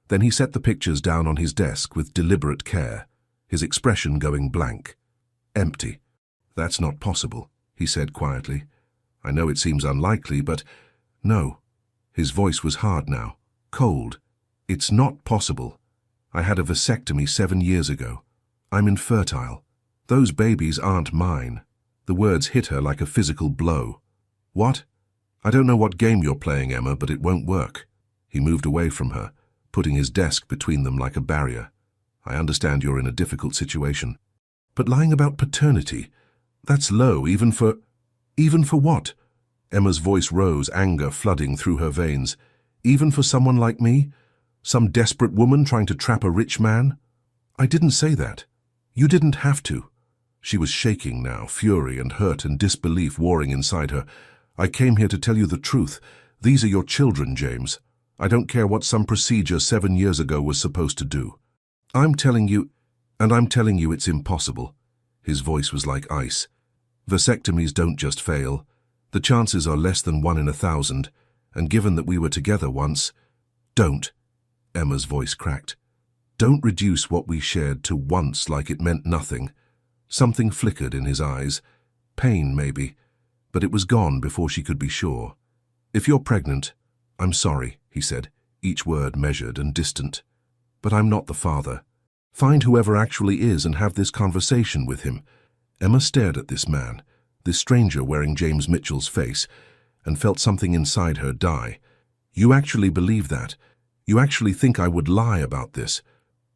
Then he set the pictures down on his desk with deliberate care, his expression going blank. "Empty." "That's not possible," he said quietly. "I know it seems unlikely, but no." His voice was hard now, cold. "It's not possible. I had a vasectomy 7 years ago. I'm infertile. Those babies aren't mine." The words hit her like a physical blow. "What?" "I don't know what game you're playing, Emma, but it won't work." He moved away from her, putting his desk between them like a barrier. "I understand you're in a difficult situation. But lying about paternity, that's low, even for what?" Emma's voice rose, anger flooding through her veins. "Even for someone like me? Some desperate woman trying to trap a rich man?" "I didn't say that. You didn't have to." She was shaking now, fury and hurt and disbelief warring inside her. "I came here to tell you the truth. These are your children, James. I don't care what some procedure 7 years ago was supposed to do. I'm telling you it's impossible." His voice was like ice. "Vasectomies don't just fail. The chances are less than 1 in 1,000, and given that we were together once—" "Don't." Emma's voice cracked. "Don't reduce what we shared to once like it meant nothing." Something flickered in his eyes. Pain, maybe, but it was gone before she could be sure. "If you're pregnant, I'm sorry," he said, each word measured and distant. "But I'm not the father. Find whoever actually is and have this conversation with him." Emma stared at this man, this stranger wearing James Mitchell's face, and felt something inside her die. "You actually believe that? You actually think I would lie about this?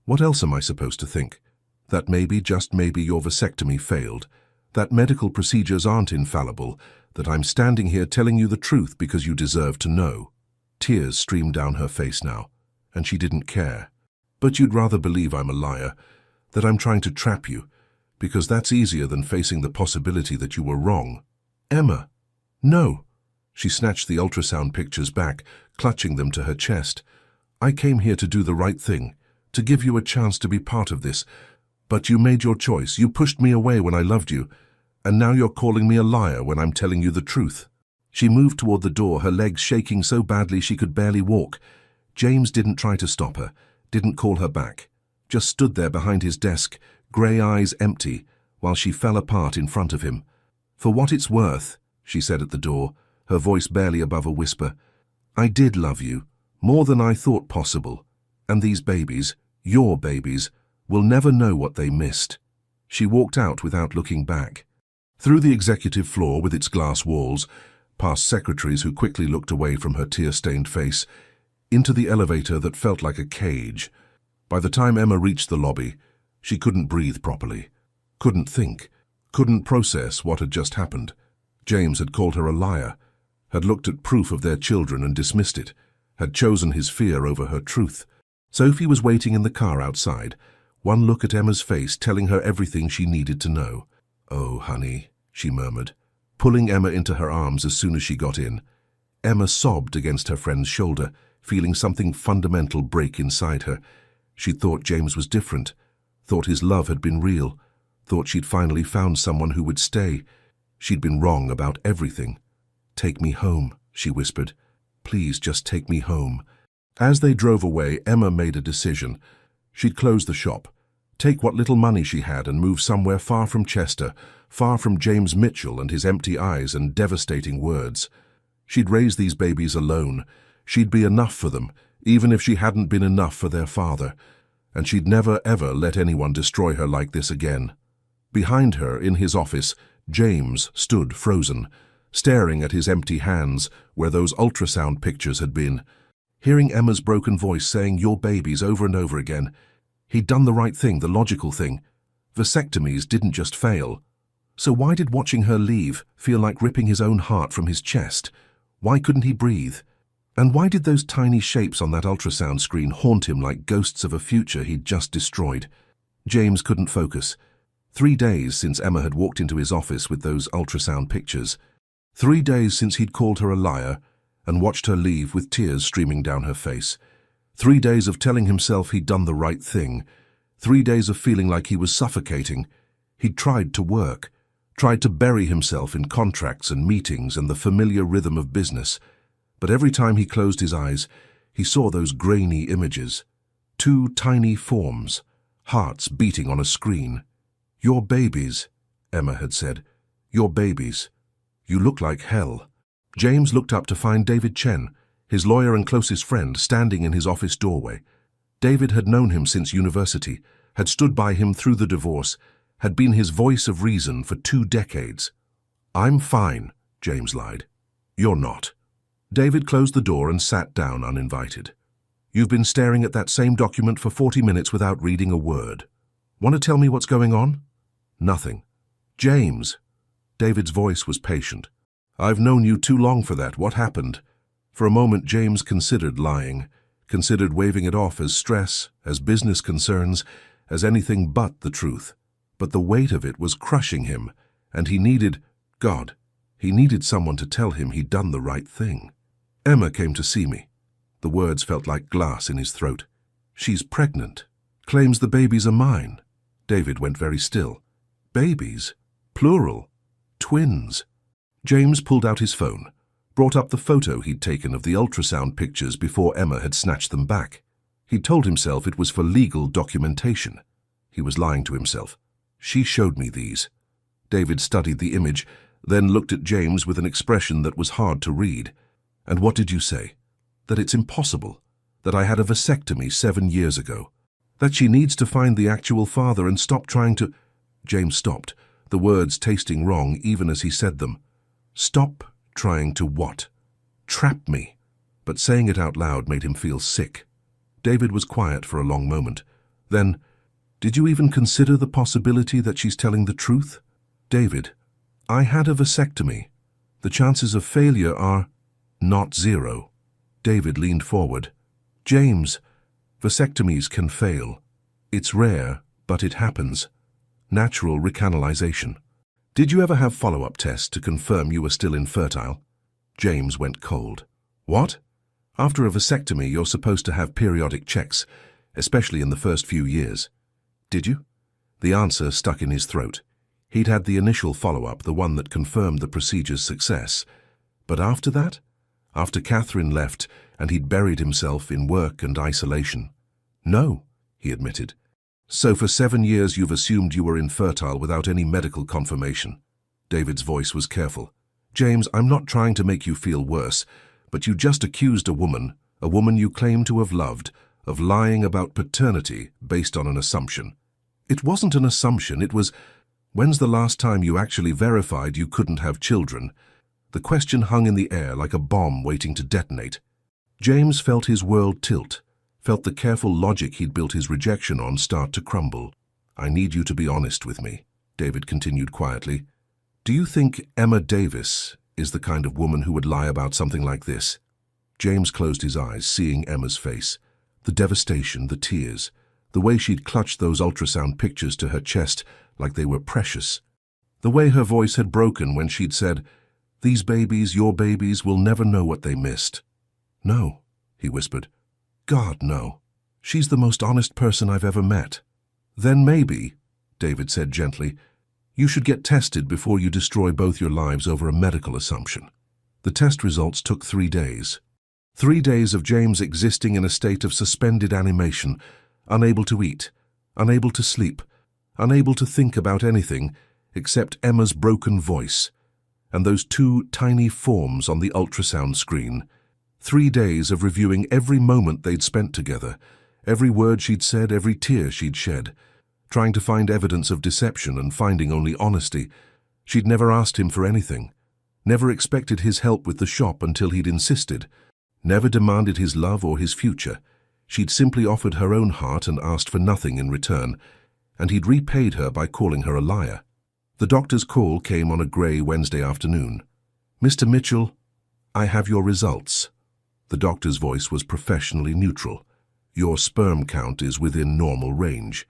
What else am I supposed to think? That maybe, just maybe, your vasectomy failed? That medical procedures aren't infallible? That I'm standing here telling you the truth because you deserve to know?" Tears streamed down her face now, and she didn't care. "But you'd rather believe I'm a liar, that I'm trying to trap you, because that's easier than facing the possibility that you were wrong." "Emma, no." She snatched the ultrasound pictures back, clutching them to her chest. "I came here to do the right thing, to give you a chance to be part of this. But you made your choice. You pushed me away when I loved you, and now you're calling me a liar when I'm telling you the truth." She moved toward the door, her legs shaking so badly she could barely walk. James didn't try to stop her, didn't call her back, just stood there behind his desk, grey eyes empty, while she fell apart in front of him. "For what it's worth," she said at the door, her voice barely above a whisper, "I did love you, more than I thought possible. And these babies, your babies, will never know what they missed." She walked out without looking back. Through the executive floor with its glass walls, past secretaries who quickly looked away from her tear-stained face, into the elevator that felt like a cage. By the time Emma reached the lobby, she couldn't breathe properly, couldn't think, couldn't process what had just happened. James had called her a liar, had looked at proof of their children and dismissed it, had chosen his fear over her truth. Sophie was waiting in the car outside, one look at Emma's face telling her everything she needed to know. "Oh, honey," she murmured, pulling Emma into her arms as soon as she got in. Emma sobbed against her friend's shoulder, feeling something fundamental break inside her. She thought James was different, thought his love had been real, thought she'd finally found someone who would stay. She'd been wrong about everything. "Take me home," she whispered. "Please just take me home." As they drove away, Emma made a decision. She'd close the shop, take what little money she had and move somewhere far from Chester, far from James Mitchell and his empty eyes and devastating words. She'd raise these babies alone. She'd be enough for them, even if she hadn't been enough for their father. And she'd never, ever let anyone destroy her like this again. Behind her, in his office, James stood frozen, staring at his empty hands where those ultrasound pictures had been. Hearing Emma's broken voice saying "your babies" over and over again, he'd done the right thing, the logical thing. Vasectomies didn't just fail. So why did watching her leave feel like ripping his own heart from his chest? Why couldn't he breathe? And why did those tiny shapes on that ultrasound screen haunt him like ghosts of a future he'd just destroyed? James couldn't focus. 3 days since Emma had walked into his office with those ultrasound pictures. 3 days since he'd called her a liar and watched her leave with tears streaming down her face. 3 days of telling himself he'd done the right thing. 3 days of feeling like he was suffocating. He'd tried to work, tried to bury himself in contracts and meetings and the familiar rhythm of business. But every time he closed his eyes, he saw those grainy images. 2 tiny forms, hearts beating on a screen. "Your babies," Emma had said. "Your babies. You look like hell." James looked up to find David Chen, his lawyer and closest friend, standing in his office doorway. David had known him since university, had stood by him through the divorce, had been his voice of reason for 2 decades. "I'm fine," James lied. "You're not." David closed the door and sat down uninvited. "You've been staring at that same document for 40 minutes without reading a word. Want to tell me what's going on?" "Nothing." "James." David's voice was patient. "I've known you too long for that. What happened?" For a moment, James considered lying, considered waving it off as stress, as business concerns, as anything but the truth. But the weight of it was crushing him, and he needed someone to tell him he'd done the right thing. "Emma came to see me." The words felt like glass in his throat. "She's pregnant. Claims the babies are mine." David went very still. "Babies? Plural? Twins?" James pulled out his phone, brought up the photo he'd taken of the ultrasound pictures before Emma had snatched them back. He'd told himself it was for legal documentation. He was lying to himself. "She showed me these." David studied the image, then looked at James with an expression that was hard to read. "And what did you say?" "That it's impossible. That I had a vasectomy 7 years ago. That she needs to find the actual father and stop trying to—" James stopped, the words tasting wrong even as he said them. "Stop trying to what?" "Trap me." But saying it out loud made him feel sick. David was quiet for a long moment. Then, "Did you even consider the possibility that she's telling the truth?" "David, I had a vasectomy. The chances of failure are not 0. David leaned forward. "James, vasectomies can fail. It's rare, but it happens. Natural recanalization. Did you ever have follow-up tests to confirm you were still infertile?" James went cold. "What?" "After a vasectomy, you're supposed to have periodic checks, especially in the first few years. Did you?" The answer stuck in his throat. He'd had the initial follow-up, the one that confirmed the procedure's success. But after that? After Catherine left and he'd buried himself in work and isolation? "No," he admitted. "So for 7 years you've assumed you were infertile without any medical confirmation." David's voice was careful. "James, I'm not trying to make you feel worse, but you just accused a woman you claim to have loved, of lying about paternity based on an assumption. It wasn't an assumption, it was, when's the last time you actually verified you couldn't have children?" The question hung in the air like a bomb waiting to detonate. James felt his world tilt, felt the careful logic he'd built his rejection on start to crumble. "I need you to be honest with me," David continued quietly. "Do you think Emma Davis is the kind of woman who would lie about something like this?" James closed his eyes, seeing Emma's face. The devastation, the tears, the way she'd clutched those ultrasound pictures to her chest like they were precious. The way her voice had broken when she'd said, "These babies, your babies, will never know what they missed." "No," he whispered. "God, no. She's the most honest person I've ever met." "Then maybe," David said gently, "you should get tested before you destroy both your lives over a medical assumption." The test results took 3 days. 3 days of James existing in a state of suspended animation, unable to eat, unable to sleep, unable to think about anything except Emma's broken voice and those 2 tiny forms on the ultrasound screen. 3 days of reviewing every moment they'd spent together, every word she'd said, every tear she'd shed, trying to find evidence of deception and finding only honesty. She'd never asked him for anything, never expected his help with the shop until he'd insisted, never demanded his love or his future. She'd simply offered her own heart and asked for nothing in return, and he'd repaid her by calling her a liar. The doctor's call came on a grey Wednesday afternoon. "Mr. Mitchell, I have your results." The doctor's voice was professionally neutral. "Your sperm count is within normal range.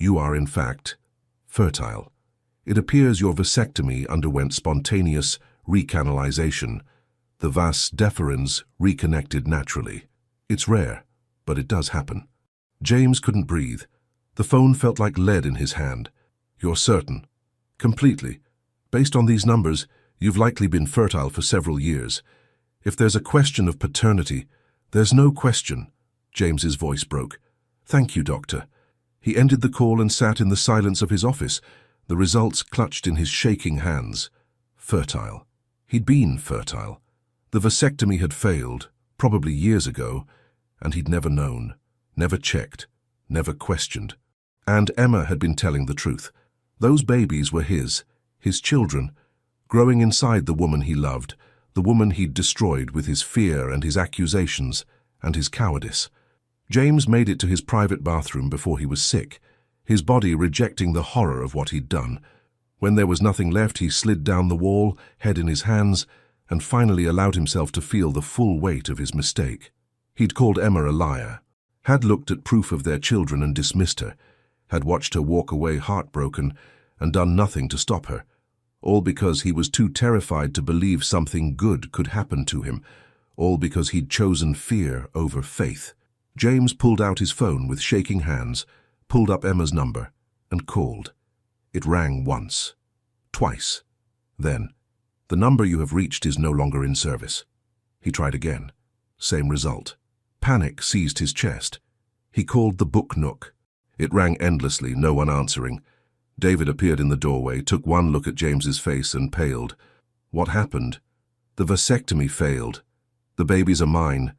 You are, in fact, fertile. It appears your vasectomy underwent spontaneous recanalization. The vas deferens reconnected naturally. It's rare, but it does happen. James couldn't breathe. The phone felt like lead in his hand. You're certain? Completely. Based on these numbers, you've likely been fertile for several years. If there's a question of paternity, there's no question. James's voice broke. Thank you, doctor. He ended the call and sat in the silence of his office, the results clutched in his shaking hands. Fertile. He'd been fertile. The vasectomy had failed, probably years ago, and he'd never known, never checked, never questioned. And Emma had been telling the truth. Those babies were his children, growing inside the woman he loved, the woman he'd destroyed with his fear and his accusations and his cowardice. James made it to his private bathroom before he was sick, his body rejecting the horror of what he'd done. When there was nothing left, he slid down the wall, head in his hands, and finally allowed himself to feel the full weight of his mistake. He'd called Emma a liar, had looked at proof of their children and dismissed her, had watched her walk away heartbroken and done nothing to stop her, all because he was too terrified to believe something good could happen to him, all because he'd chosen fear over faith. James pulled out his phone with shaking hands, pulled up Emma's number, and called. It rang once, twice. Then, the number you have reached is no longer in service. He tried again. Same result. Panic seized his chest. He called the book nook. It rang endlessly, no one answering. David appeared in the doorway, took one look at James's face and paled. What happened? The vasectomy failed. The babies are mine.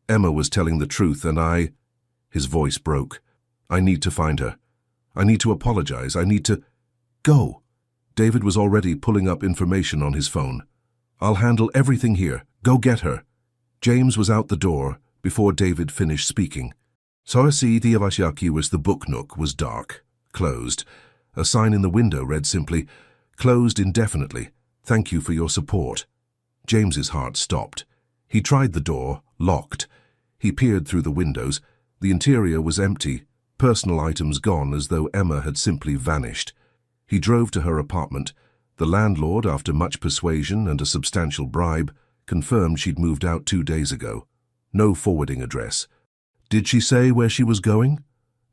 Emma was telling the truth, and I... His voice broke. I need to find her. I need to apologize. I need to... Go! David was already pulling up information on his phone. I'll handle everything here. Go get her. James was out the door before David finished speaking. Sorasi Diavashyaki was the book nook was dark, closed. A sign in the window read simply, closed indefinitely. Thank you for your support. James's heart stopped. He tried the door, locked. He peered through the windows. The interior was empty, personal items gone as though Emma had simply vanished. He drove to her apartment. The landlord, after much persuasion and a substantial bribe, confirmed she'd moved out 2 days ago. No forwarding address. Did she say where she was going?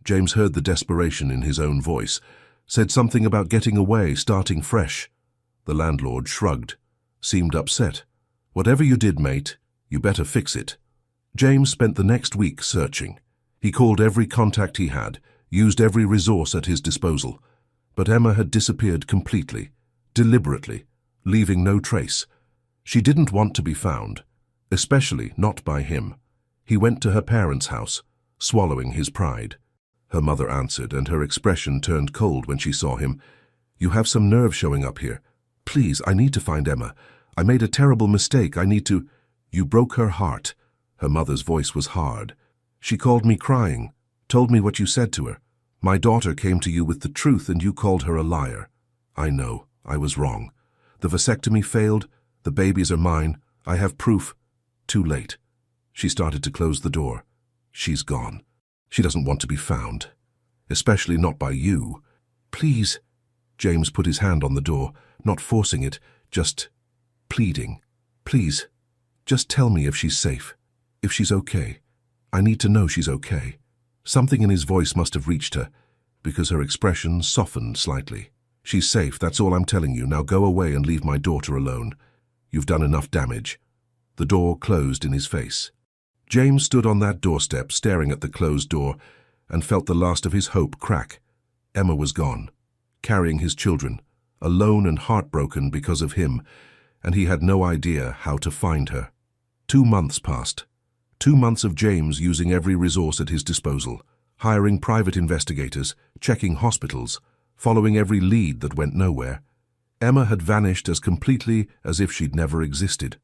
James heard the desperation in his own voice. Said something about getting away, starting fresh. The landlord shrugged. Seemed upset. Whatever you did, mate, you better fix it. James spent the next week searching. He called every contact he had, used every resource at his disposal. But Emma had disappeared completely, deliberately, leaving no trace. She didn't want to be found, especially not by him. He went to her parents' house, swallowing his pride. Her mother answered, and her expression turned cold when she saw him. You have some nerve showing up here. Please, I need to find Emma. I made a terrible mistake. I need to... You broke her heart. Her mother's voice was hard. She called me crying, told me what you said to her. My daughter came to you with the truth and you called her a liar. I know, I was wrong. The vasectomy failed. The babies are mine. I have proof. Too late. She started to close the door. She's gone. She doesn't want to be found. Especially not by you. Please. James put his hand on the door, not forcing it, just pleading. Please, just tell me if she's safe, if she's okay. I need to know she's okay. Something in his voice must have reached her, because her expression softened slightly. She's safe, that's all I'm telling you. Now go away and leave my daughter alone. You've done enough damage. The door closed in his face. James stood on that doorstep, staring at the closed door, and felt the last of his hope crack. Emma was gone, carrying his children, alone and heartbroken because of him, and he had no idea how to find her. 2 months passed. 2 months of James using every resource at his disposal, hiring private investigators, checking hospitals, following every lead that went nowhere. Emma had vanished as completely as if she'd never existed.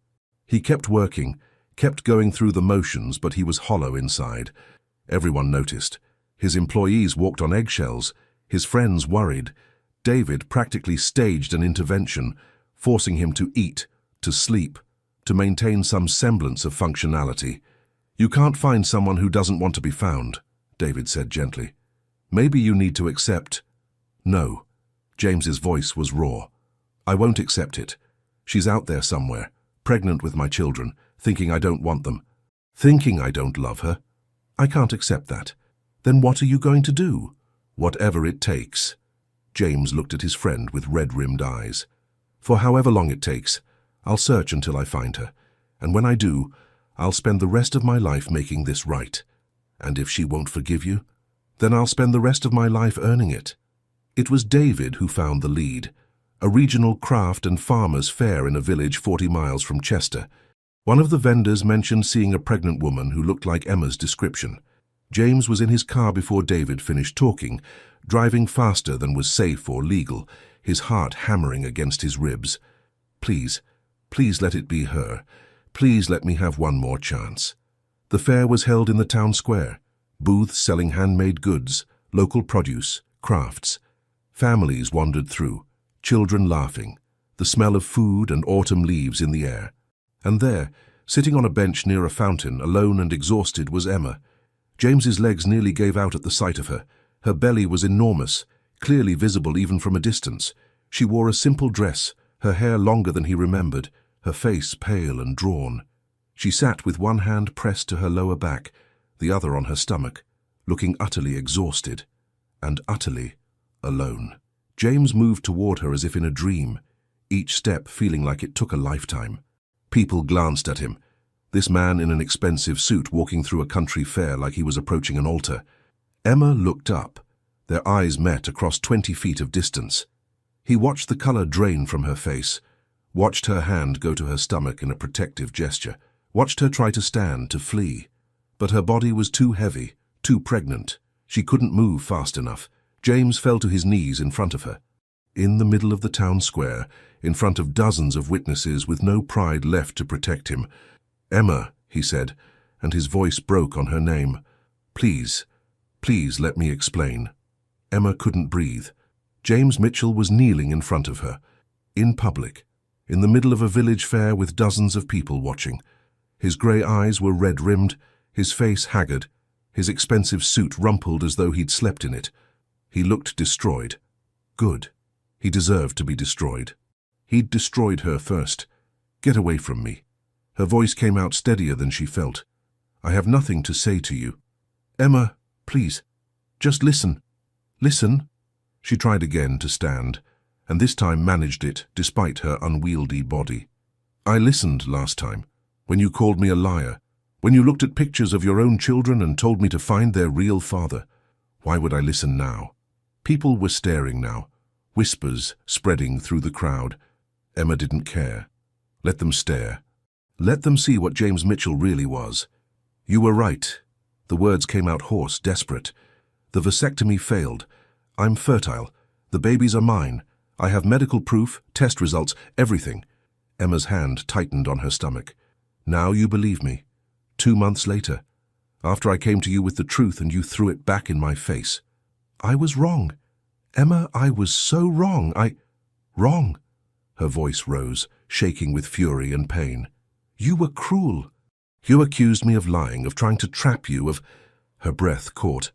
He kept working, kept going through the motions, but he was hollow inside. Everyone noticed. His employees walked on eggshells. His friends worried. David practically staged an intervention, forcing him to eat, to sleep, to maintain some semblance of functionality. You can't find someone who doesn't want to be found, David said gently. Maybe you need to accept. No. James's voice was raw. I won't accept it. She's out there somewhere, pregnant with my children, thinking I don't want them, thinking I don't love her. I can't accept that. Then what are you going to do? Whatever it takes. James looked at his friend with red-rimmed eyes. For however long it takes, I'll search until I find her. And when I do, I'll spend the rest of my life making this right. And if she won't forgive you, then I'll spend the rest of my life earning it. It was David who found the lead, a regional craft and farmers' fair in a village 40 miles from Chester. One of the vendors mentioned seeing a pregnant woman who looked like Emma's description. James was in his car before David finished talking, driving faster than was safe or legal, his heart hammering against his ribs. Please, please let it be her. Please let me have one more chance. The fair was held in the town square. Booths selling handmade goods, local produce, crafts. Families wandered through, children laughing, the smell of food and autumn leaves in the air. And there, sitting on a bench near a fountain, alone and exhausted, was Emma. James's legs nearly gave out at the sight of her. Her belly was enormous, clearly visible even from a distance. She wore a simple dress, her hair longer than he remembered, her face pale and drawn. She sat with one hand pressed to her lower back, the other on her stomach, looking utterly exhausted and utterly alone. James moved toward her as if in a dream, each step feeling like it took a lifetime. People glanced at him, this man in an expensive suit walking through a country fair like he was approaching an altar. Emma looked up. Their eyes met across 20 feet of distance. He watched the color drain from her face, watched her hand go to her stomach in a protective gesture, watched her try to stand, to flee. But her body was too heavy, too pregnant. She couldn't move fast enough. James fell to his knees in front of her. In the middle of the town square, in front of dozens of witnesses with no pride left to protect him. "Emma," he said, and his voice broke on her name. "Please, please let me explain." Emma couldn't breathe. James Mitchell was kneeling in front of her, in public, in the middle of a village fair with dozens of people watching. His grey eyes were red-rimmed, his face haggard, his expensive suit rumpled as though he'd slept in it. He looked destroyed. Good. He deserved to be destroyed. He'd destroyed her first. "Get away from me." Her voice came out steadier than she felt. "I have nothing to say to you." "Emma, please, just listen. Listen." She tried again to stand, and this time managed it despite her unwieldy body. "I listened last time, when you called me a liar, when you looked at pictures of your own children and told me to find their real father. Why would I listen now?" People were staring now, whispers spreading through the crowd. Emma didn't care. Let them stare. Let them see what James Mitchell really was. "You were right." The words came out hoarse, desperate. "The vasectomy failed. I'm fertile. The babies are mine. I have medical proof, test results, everything." Emma's hand tightened on her stomach. "Now you believe me. 2 months later, after I came to you with the truth and you threw it back in my face. I was wrong. Emma, I was so wrong. Wrong." Her voice rose, shaking with fury and pain. "You were cruel. You accused me of lying, of trying to trap you, of—" Her breath caught.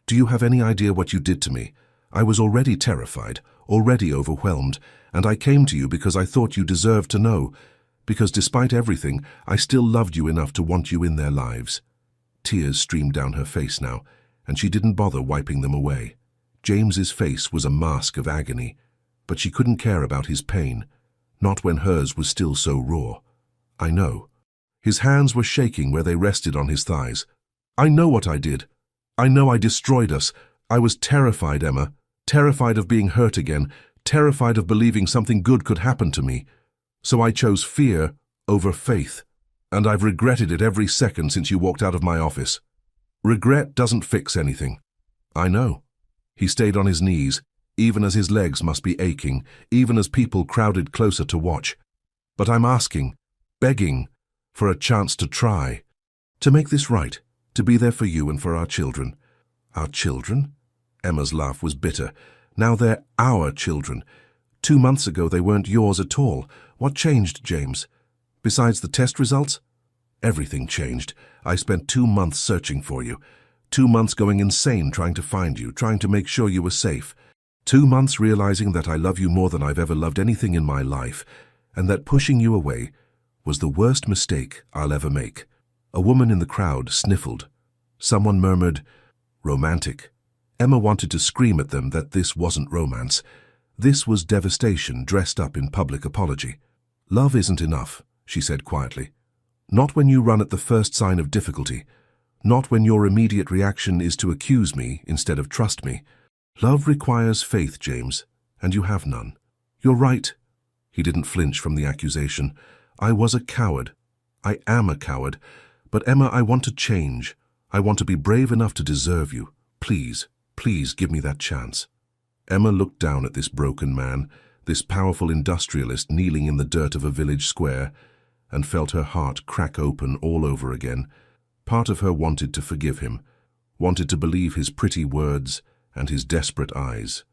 "Do you have any idea what you did to me? I was already terrified, already overwhelmed, and I came to you because I thought you deserved to know, because despite everything, I still loved you enough to want you in their lives." Tears streamed down her face now, and she didn't bother wiping them away. James's face was a mask of agony, but she couldn't care about his pain, not when hers was still so raw. "I know." His hands were shaking where they rested on his thighs. "I know what I did. I know I destroyed us. I was terrified, Emma, terrified of being hurt again, terrified of believing something good could happen to me. So I chose fear over faith, and I've regretted it every second since you walked out of my office. Regret doesn't fix anything." "I know." He stayed on his knees, even as his legs must be aching, even as people crowded closer to watch. "But I'm asking, begging, for a chance to try, to make this right, to be there for you and for our children." "Our children?" Emma's laugh was bitter. "Now they're our children. 2 months ago they weren't yours at all. What changed, James? Besides the test results?" "Everything changed. I spent 2 months searching for you. 2 months going insane trying to find you, trying to make sure you were safe. 2 months realizing that I love you more than I've ever loved anything in my life, and that pushing you away was the worst mistake I'll ever make. A woman in the crowd sniffled. Someone murmured, "Romantic." Emma wanted to scream at them that this wasn't romance. This was devastation dressed up in public apology. "Love isn't enough," she said quietly. "Not when you run at the first sign of difficulty. Not when your immediate reaction is to accuse me instead of trust me. Love requires faith, James, and you have none." "You're right." He didn't flinch from the accusation. "I was a coward. I am a coward. But Emma, I want to change. I want to be brave enough to deserve you. Please, please give me that chance." Emma looked down at this broken man, this powerful industrialist kneeling in the dirt of a village square, and felt her heart crack open all over again. Part of her wanted to forgive him, wanted to believe his pretty words and his desperate eyes.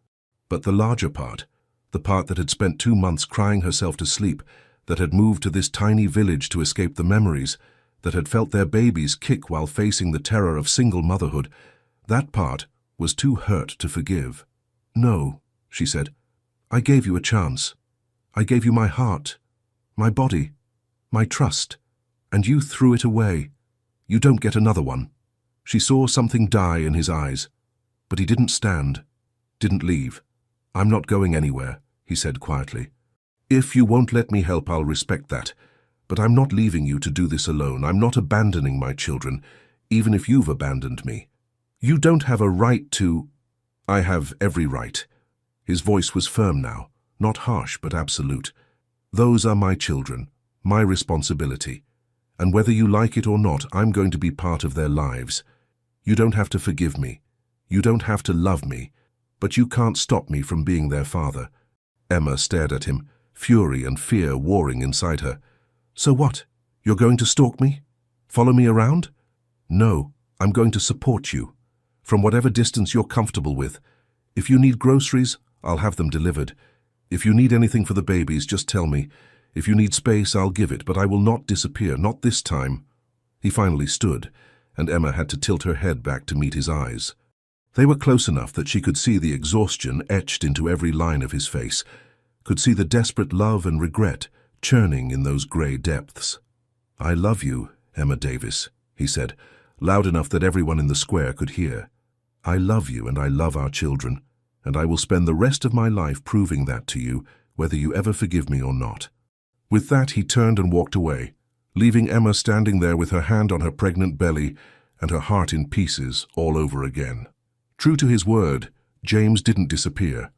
But the larger part, the part that had spent 2 months crying herself to sleep, that had moved to this tiny village to escape the memories, that had felt their babies kick while facing the terror of single motherhood, that part was too hurt to forgive. "No," she said. "I gave you a chance. I gave you my heart, my body, my trust, and you threw it away. You don't get another one." She saw something die in his eyes, but he didn't stand, didn't leave. "I'm not going anywhere," he said quietly. "If you won't let me help, I'll respect that. But I'm not leaving you to do this alone. I'm not abandoning my children, even if you've abandoned me. You don't have a right to—" "I have every right." His voice was firm now, not harsh but absolute. "Those are my children, my responsibility. And whether you like it or not, I'm going to be part of their lives. You don't have to forgive me. You don't have to love me. But you can't stop me from being their father." Emma stared at him, fury and fear warring inside her. "So what? You're going to stalk me? Follow me around?" "No, I'm going to support you. From whatever distance you're comfortable with. If you need groceries, I'll have them delivered. If you need anything for the babies, just tell me. If you need space, I'll give it, but I will not disappear, not this time." He finally stood, and Emma had to tilt her head back to meet his eyes. They were close enough that she could see the exhaustion etched into every line of his face, could see the desperate love and regret churning in those grey depths. "I love you, Emma Davis," he said, loud enough that everyone in the square could hear. "I love you and I love our children, and I will spend the rest of my life proving that to you, whether you ever forgive me or not." With that, he turned and walked away, leaving Emma standing there with her hand on her pregnant belly and her heart in pieces all over again. True to his word, James didn't disappear.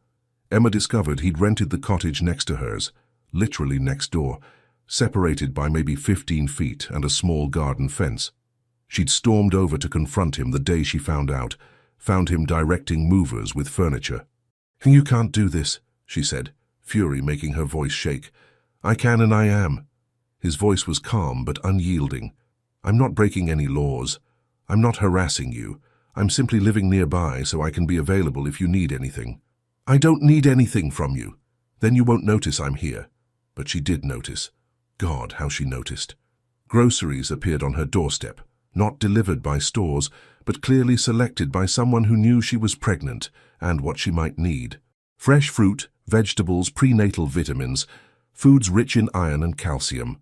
Emma discovered he'd rented the cottage next to hers, literally next door, separated by maybe 15 feet and a small garden fence. She'd stormed over to confront him the day she found out, found him directing movers with furniture. "You can't do this," she said, fury making her voice shake. "I can and I am." His voice was calm but unyielding. "I'm not breaking any laws. I'm not harassing you. I'm simply living nearby so I can be available if you need anything." "I don't need anything from you. Then you won't notice I'm here." But she did notice. God, how she noticed. Groceries appeared on her doorstep, not delivered by stores, but clearly selected by someone who knew she was pregnant and what she might need. Fresh fruit, vegetables, prenatal vitamins, foods rich in iron and calcium.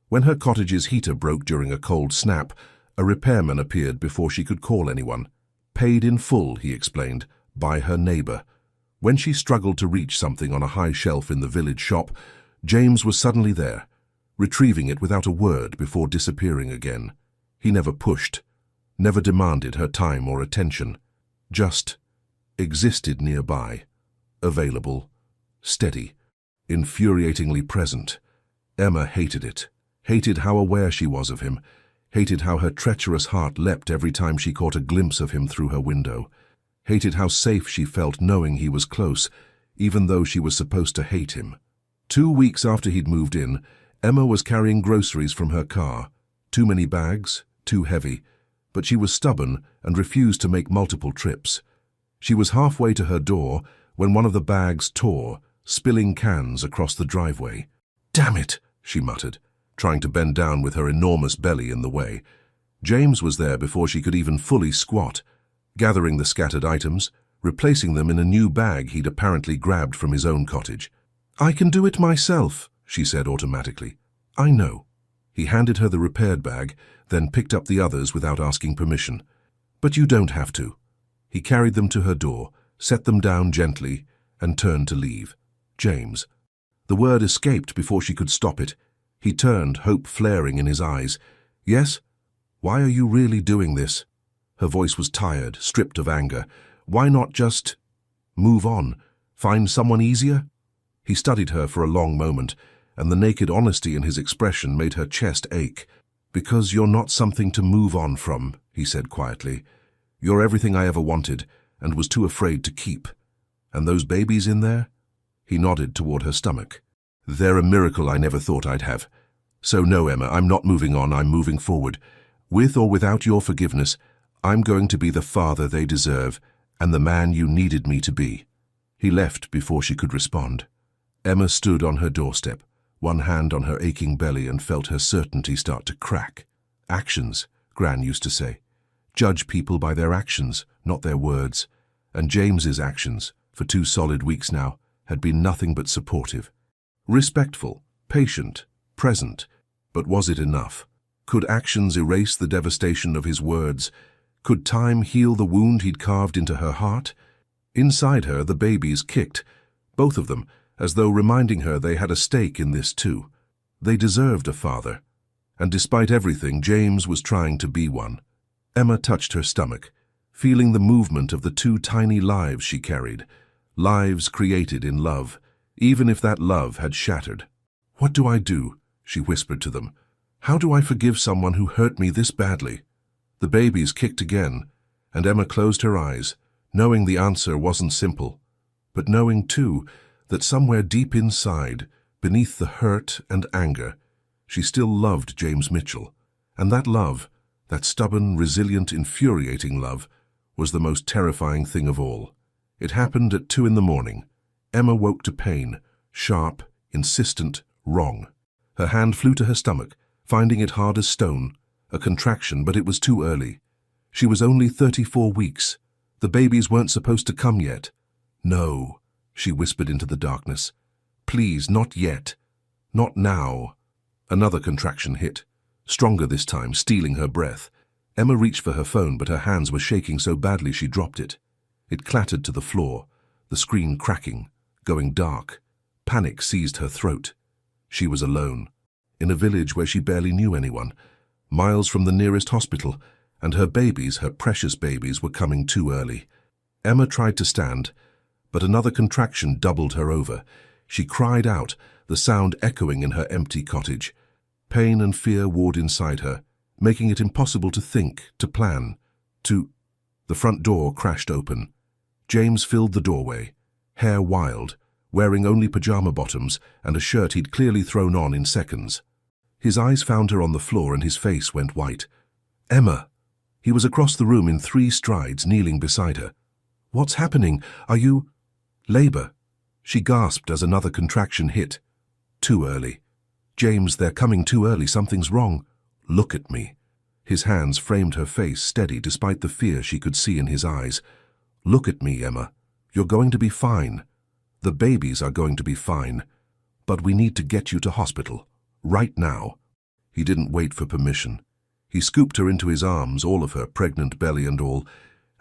When her cottage's heater broke during a cold snap, a repairman appeared before she could call anyone. Paid in full, he explained, by her neighbor. When she struggled to reach something on a high shelf in the village shop, James was suddenly there, retrieving it without a word before disappearing again. He never pushed, never demanded her time or attention, just existed nearby, available, steady, infuriatingly present. Emma hated it, hated how aware she was of him, hated how her treacherous heart leapt every time she caught a glimpse of him through her window, hated how safe she felt knowing he was close, even though she was supposed to hate him. 2 weeks after he'd moved in, Emma was carrying groceries from her car. Too many bags, too heavy, but she was stubborn and refused to make multiple trips. She was halfway to her door when one of the bags tore, spilling cans across the driveway. "Damn it," she muttered, trying to bend down with her enormous belly in the way. James was there before she could even fully squat, gathering the scattered items, replacing them in a new bag he'd apparently grabbed from his own cottage. "I can do it myself," she said automatically. "I know." He handed her the repaired bag, then picked up the others without asking permission. "But you don't have to." He carried them to her door, set them down gently, and turned to leave. "James." The word escaped before she could stop it. He turned, hope flaring in his eyes. "Yes? Why are you really doing this?" Her voice was tired, stripped of anger. "Why not just move on? Find someone easier?" He studied her for a long moment, and the naked honesty in his expression made her chest ache. "Because you're not something to move on from," he said quietly. "You're everything I ever wanted, and was too afraid to keep. And those babies in there?" He nodded toward her stomach. "They're a miracle I never thought I'd have. So no, Emma, I'm not moving on, I'm moving forward. With or without your forgiveness, I'm going to be the father they deserve, and the man you needed me to be." He left before she could respond. Emma stood on her doorstep, one hand on her aching belly, and felt her certainty start to crack. Actions, Gran used to say. Judge people by their actions, not their words. And James's actions, for 2 solid weeks now, had been nothing but supportive. Respectful, patient, present. But was it enough? Could actions erase the devastation of his words? Could time heal the wound he'd carved into her heart? Inside her, the babies kicked, both of them, as though reminding her they had a stake in this too. They deserved a father. And despite everything, James was trying to be one. Emma touched her stomach, feeling the movement of the 2 tiny lives she carried, lives created in love, even if that love had shattered. "What do I do?" she whispered to them. "How do I forgive someone who hurt me this badly?" The babies kicked again, and Emma closed her eyes, knowing the answer wasn't simple, but knowing, too, that somewhere deep inside, beneath the hurt and anger, she still loved James Mitchell. And that love, that stubborn, resilient, infuriating love, was the most terrifying thing of all. It happened at 2 in the morning. Emma woke to pain, sharp, insistent, wrong. Her hand flew to her stomach, finding it hard as stone, a contraction, but it was too early. She was only 34 weeks. The babies weren't supposed to come yet. "No," she whispered into the darkness. "Please, not yet. Not now." Another contraction hit, stronger this time, stealing her breath. Emma reached for her phone, but her hands were shaking so badly she dropped it. It clattered to the floor, the screen cracking, going dark. Panic seized her throat. She was alone, in a village where she barely knew anyone, miles from the nearest hospital, and her babies, her precious babies, were coming too early. Emma tried to stand, but another contraction doubled her over. She cried out, the sound echoing in her empty cottage. Pain and fear warred inside her, making it impossible to think, to plan, to... The front door crashed open. James filled the doorway, hair wild, wearing only pajama bottoms and a shirt he'd clearly thrown on in seconds. His eyes found her on the floor and his face went white. "Emma!" He was across the room in 3 strides, kneeling beside her. "What's happening? Are you..." "Labor." She gasped as another contraction hit. Too early. "James, they're coming too early. Something's wrong." "Look at me." His hands framed her face, steady despite the fear she could see in his eyes. "Look at me, Emma. You're going to be fine. The babies are going to be fine. But we need to get you to hospital. Right now." He didn't wait for permission. He scooped her into his arms, all of her, pregnant belly and all,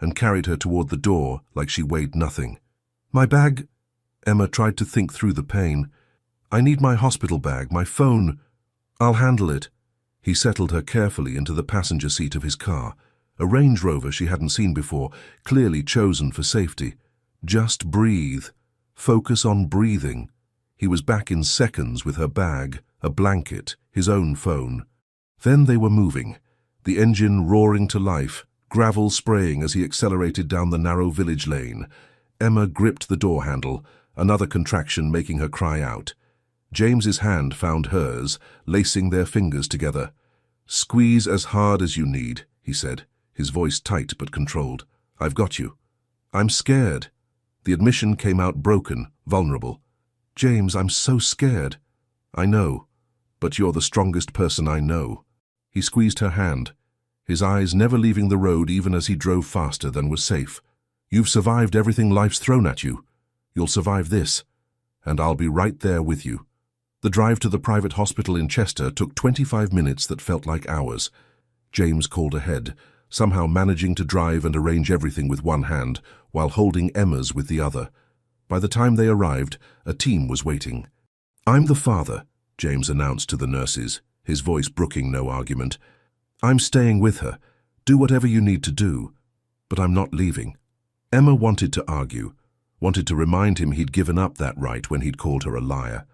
and carried her toward the door like she weighed nothing. "My bag..." Emma tried to think through the pain. "I need my hospital bag, my phone." "I'll handle it." He settled her carefully into the passenger seat of his car, a Range Rover she hadn't seen before, clearly chosen for safety. Just breathe. Focus on breathing. He was back in seconds with her bag, a blanket, his own phone. Then they were moving, the engine roaring to life, gravel spraying as he accelerated down the narrow village lane. Emma gripped the door handle, another contraction making her cry out. James's hand found hers, lacing their fingers together. "Squeeze as hard as you need," he said, his voice tight but controlled. "I've got you." "I'm scared." The admission came out broken, vulnerable. "James, I'm so scared." "I know, but you're the strongest person I know." He squeezed her hand. his eyes never leaving the road even as he drove faster than was safe. "You've survived everything life's thrown at you. You'll survive this, and I'll be right there with you." The drive to the private hospital in Chester took 25 minutes that felt like hours. James called ahead, somehow managing to drive and arrange everything with one hand while holding Emma's with the other. By the time they arrived, a team was waiting. "I'm the father," James announced to the nurses, his voice brooking no argument. "I'm staying with her. Do whatever you need to do. But I'm not leaving." Emma wanted to argue, wanted to remind him he'd given up that right when he'd called her a liar.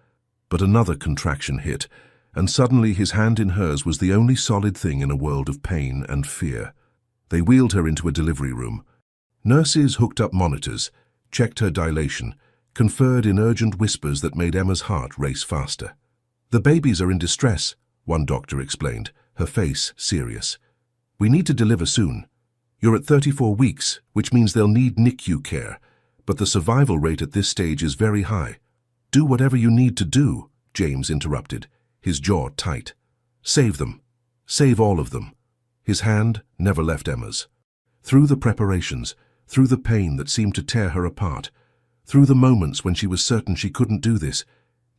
But another contraction hit, and suddenly his hand in hers was the only solid thing in a world of pain and fear. They wheeled her into a delivery room. Nurses hooked up monitors, checked her dilation, conferred in urgent whispers that made Emma's heart race faster. "The babies are in distress," one doctor explained, her face serious. "We need to deliver soon. You're at 34 weeks, which means they'll need NICU care, but the survival rate at this stage is very high." "Do whatever you need to do," James interrupted, his jaw tight. "Save them. Save all of them." His hand never left Emma's. Through the preparations, through the pain that seemed to tear her apart, through the moments when she was certain she couldn't do this,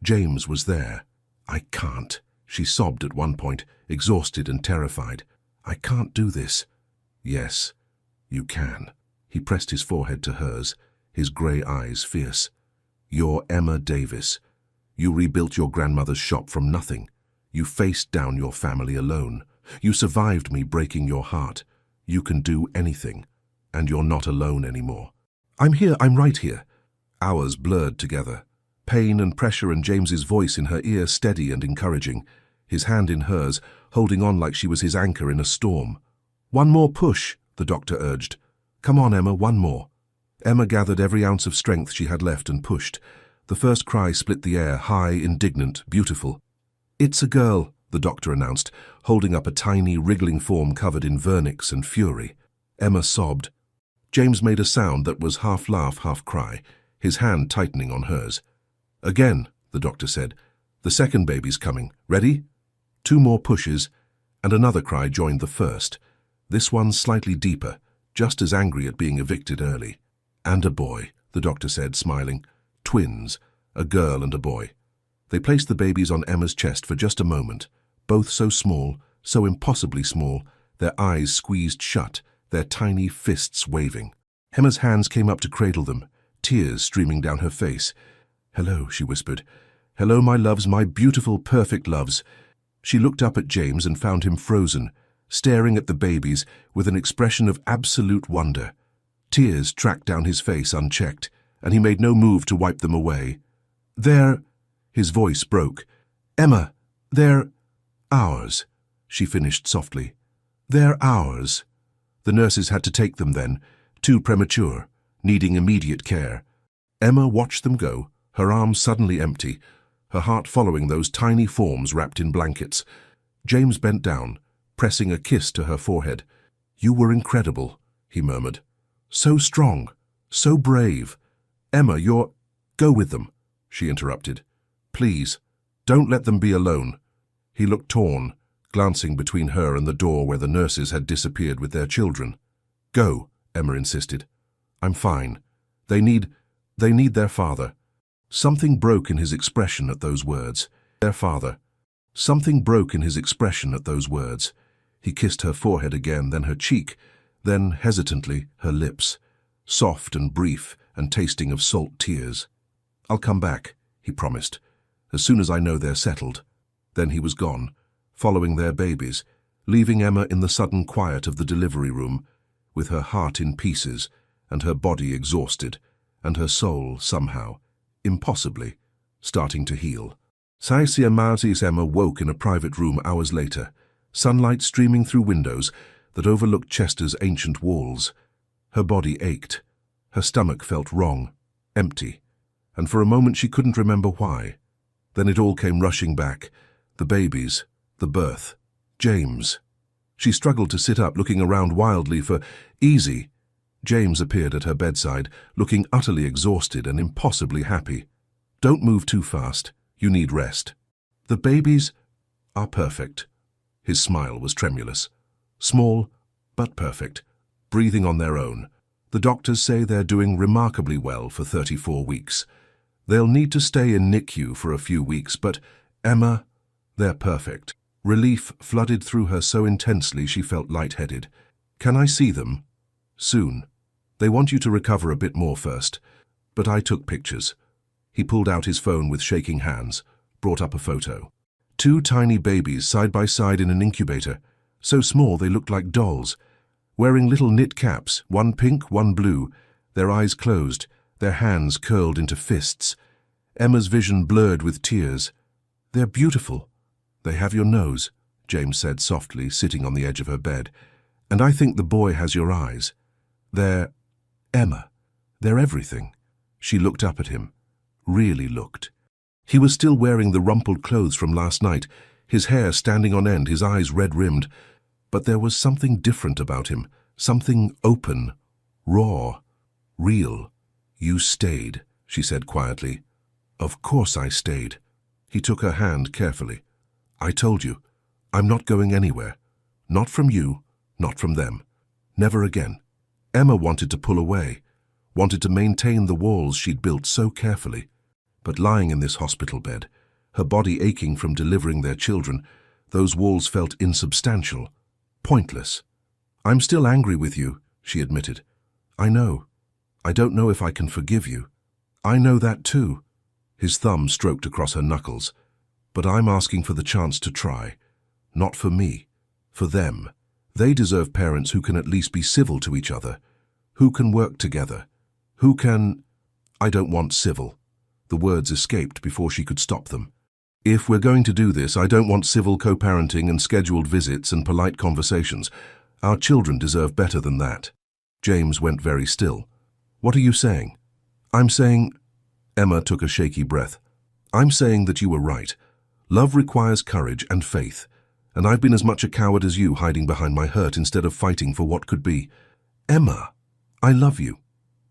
James was there. "I can't," she sobbed at one point, exhausted and terrified. "I can't do this." "Yes, you can." He pressed his forehead to hers, his grey eyes fierce. "You're Emma Davis. You rebuilt your grandmother's shop from nothing. You faced down your family alone. You survived me breaking your heart. You can do anything, and you're not alone anymore." "I'm here, I'm right here." Hours blurred together, pain and pressure and James's voice in her ear steady and encouraging, his hand in hers, holding on like she was his anchor in a storm. "One more push," the doctor urged. "Come on, Emma, one more." Emma gathered every ounce of strength she had left and pushed. The first cry split the air, high, indignant, beautiful. "It's a girl," the doctor announced, holding up a tiny, wriggling form covered in vernix and fury. Emma sobbed. James made a sound that was half laugh, half cry, his hand tightening on hers. "Again," the doctor said. "The second baby's coming. Ready?" 2 more pushes, and another cry joined the first. This one slightly deeper, just as angry at being evicted early. "And a boy," the doctor said, smiling. "Twins, a girl and a boy." They placed the babies on Emma's chest for just a moment, both so small, so impossibly small, their eyes squeezed shut, their tiny fists waving. Emma's hands came up to cradle them, tears streaming down her face. "Hello," she whispered. "Hello, my loves, my beautiful, perfect loves." She looked up at James and found him frozen, staring at the babies with an expression of absolute wonder. Tears tracked down his face unchecked, and he made no move to wipe them away. "They're—" His voice broke. "Emma, they're ours," she finished softly. "They're ours." The nurses had to take them then, too premature, needing immediate care. Emma watched them go, her arms suddenly empty, her heart following those tiny forms wrapped in blankets. James bent down, pressing a kiss to her forehead. "You were incredible," he murmured. "So strong, so brave." "Emma, you're—" "Go with them," she interrupted. "Please, don't let them be alone." He looked torn, glancing between her and the door where the nurses had disappeared with their children. "Go," Emma insisted. "I'm fine. They need their father." Something broke in his expression at those words. Their father. Something broke in his expression at those words. He kissed her forehead again, then her cheek, then, hesitantly, her lips, soft and brief and tasting of salt tears. "I'll come back," he promised, "as soon as I know they're settled." Then he was gone, following their babies, leaving Emma in the sudden quiet of the delivery room, with her heart in pieces and her body exhausted, and her soul somehow, impossibly, starting to heal. Saisia Martis Emma woke in a private room hours later, sunlight streaming through windows that overlooked Chester's ancient walls. Her body ached. Her stomach felt wrong, empty, and for a moment she couldn't remember why. Then it all came rushing back. The babies, the birth, James. She struggled to sit up, looking around wildly for easy. James appeared at her bedside, looking utterly exhausted and impossibly happy. "Don't move too fast. You need rest." "The babies are perfect." His smile was tremulous. Small, but perfect, breathing on their own. The doctors say they're doing remarkably well for 34 weeks. They'll need to stay in NICU for a few weeks, but Emma, they're perfect. Relief flooded through her so intensely she felt lightheaded. Can I see them? Soon. They want you to recover a bit more first. But I took pictures. He pulled out his phone with shaking hands, brought up a photo. 2 tiny babies side by side in an incubator, so small they looked like dolls, wearing little knit caps, one pink, one blue, their eyes closed, their hands curled into fists. Emma's vision blurred with tears. They're beautiful. They have your nose, James said softly, sitting on the edge of her bed. And I think the boy has your eyes. They're... Emma. They're everything. She looked up at him. Really looked. He was still wearing the rumpled clothes from last night, his hair standing on end, his eyes red-rimmed. But there was something different about him, something open, raw, real. You stayed, she said quietly. Of course I stayed. He took her hand carefully. I told you, I'm not going anywhere. Not from you, not from them. Never again. Emma wanted to pull away, wanted to maintain the walls she'd built so carefully. But lying in this hospital bed, her body aching from delivering their children, those walls felt insubstantial, pointless. I'm still angry with you, she admitted. I know. I don't know if I can forgive you. I know that too. His thumb stroked across her knuckles. But I'm asking for the chance to try. Not for me. For them. They deserve parents who can at least be civil to each other. Who can work together. Who can... I don't want civil. The words escaped before she could stop them. If we're going to do this, I don't want civil co-parenting and scheduled visits and polite conversations. Our children deserve better than that. James went very still. What are you saying? I'm saying... Emma took a shaky breath. I'm saying that you were right. Love requires courage and faith, and I've been as much a coward as you, hiding behind my hurt instead of fighting for what could be. Emma, I love you.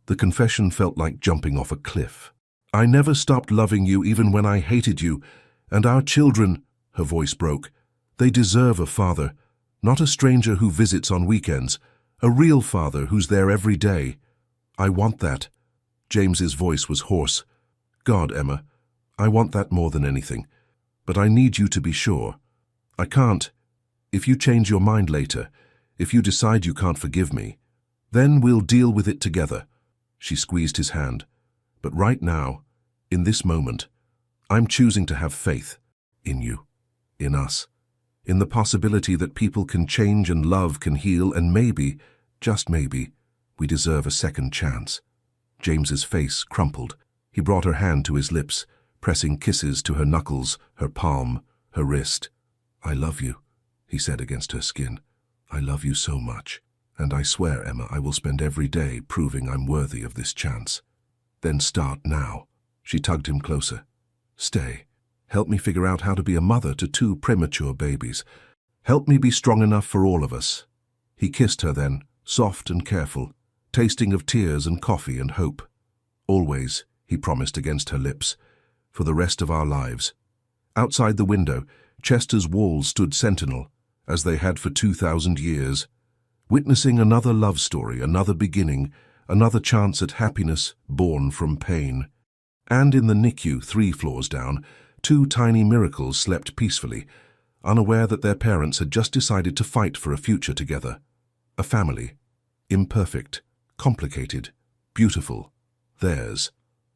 The confession felt like jumping off a cliff. I never stopped loving you even when I hated you, and our children, her voice broke, they deserve a father, not a stranger who visits on weekends, a real father who's there every day. I want that. James's voice was hoarse. God, Emma, I want that more than anything. But I need you to be sure. I can't. If you change your mind later, if you decide you can't forgive me, then we'll deal with it together. She squeezed his hand. But right now, in this moment, I'm choosing to have faith in you, in us, in the possibility that people can change and love can heal, and maybe, just maybe, we deserve a second chance. James's face crumpled. He brought her hand to his lips, pressing kisses to her knuckles, her palm, her wrist. I love you, he said against her skin. I love you so much. And I swear, Emma, I will spend every day proving I'm worthy of this chance. Then start now. She tugged him closer. Stay. Help me figure out how to be a mother to 2 premature babies. Help me be strong enough for all of us. He kissed her then, soft and careful, tasting of tears and coffee and hope. Always, he promised against her lips, for the rest of our lives. Outside the window, Chester's walls stood sentinel, as they had for 2,000 years, witnessing another love story, another beginning, another chance at happiness born from pain. And in the NICU 3 floors down, 2 tiny miracles slept peacefully, unaware that their parents had just decided to fight for a future together. A family. Imperfect, complicated, beautiful. Theirs.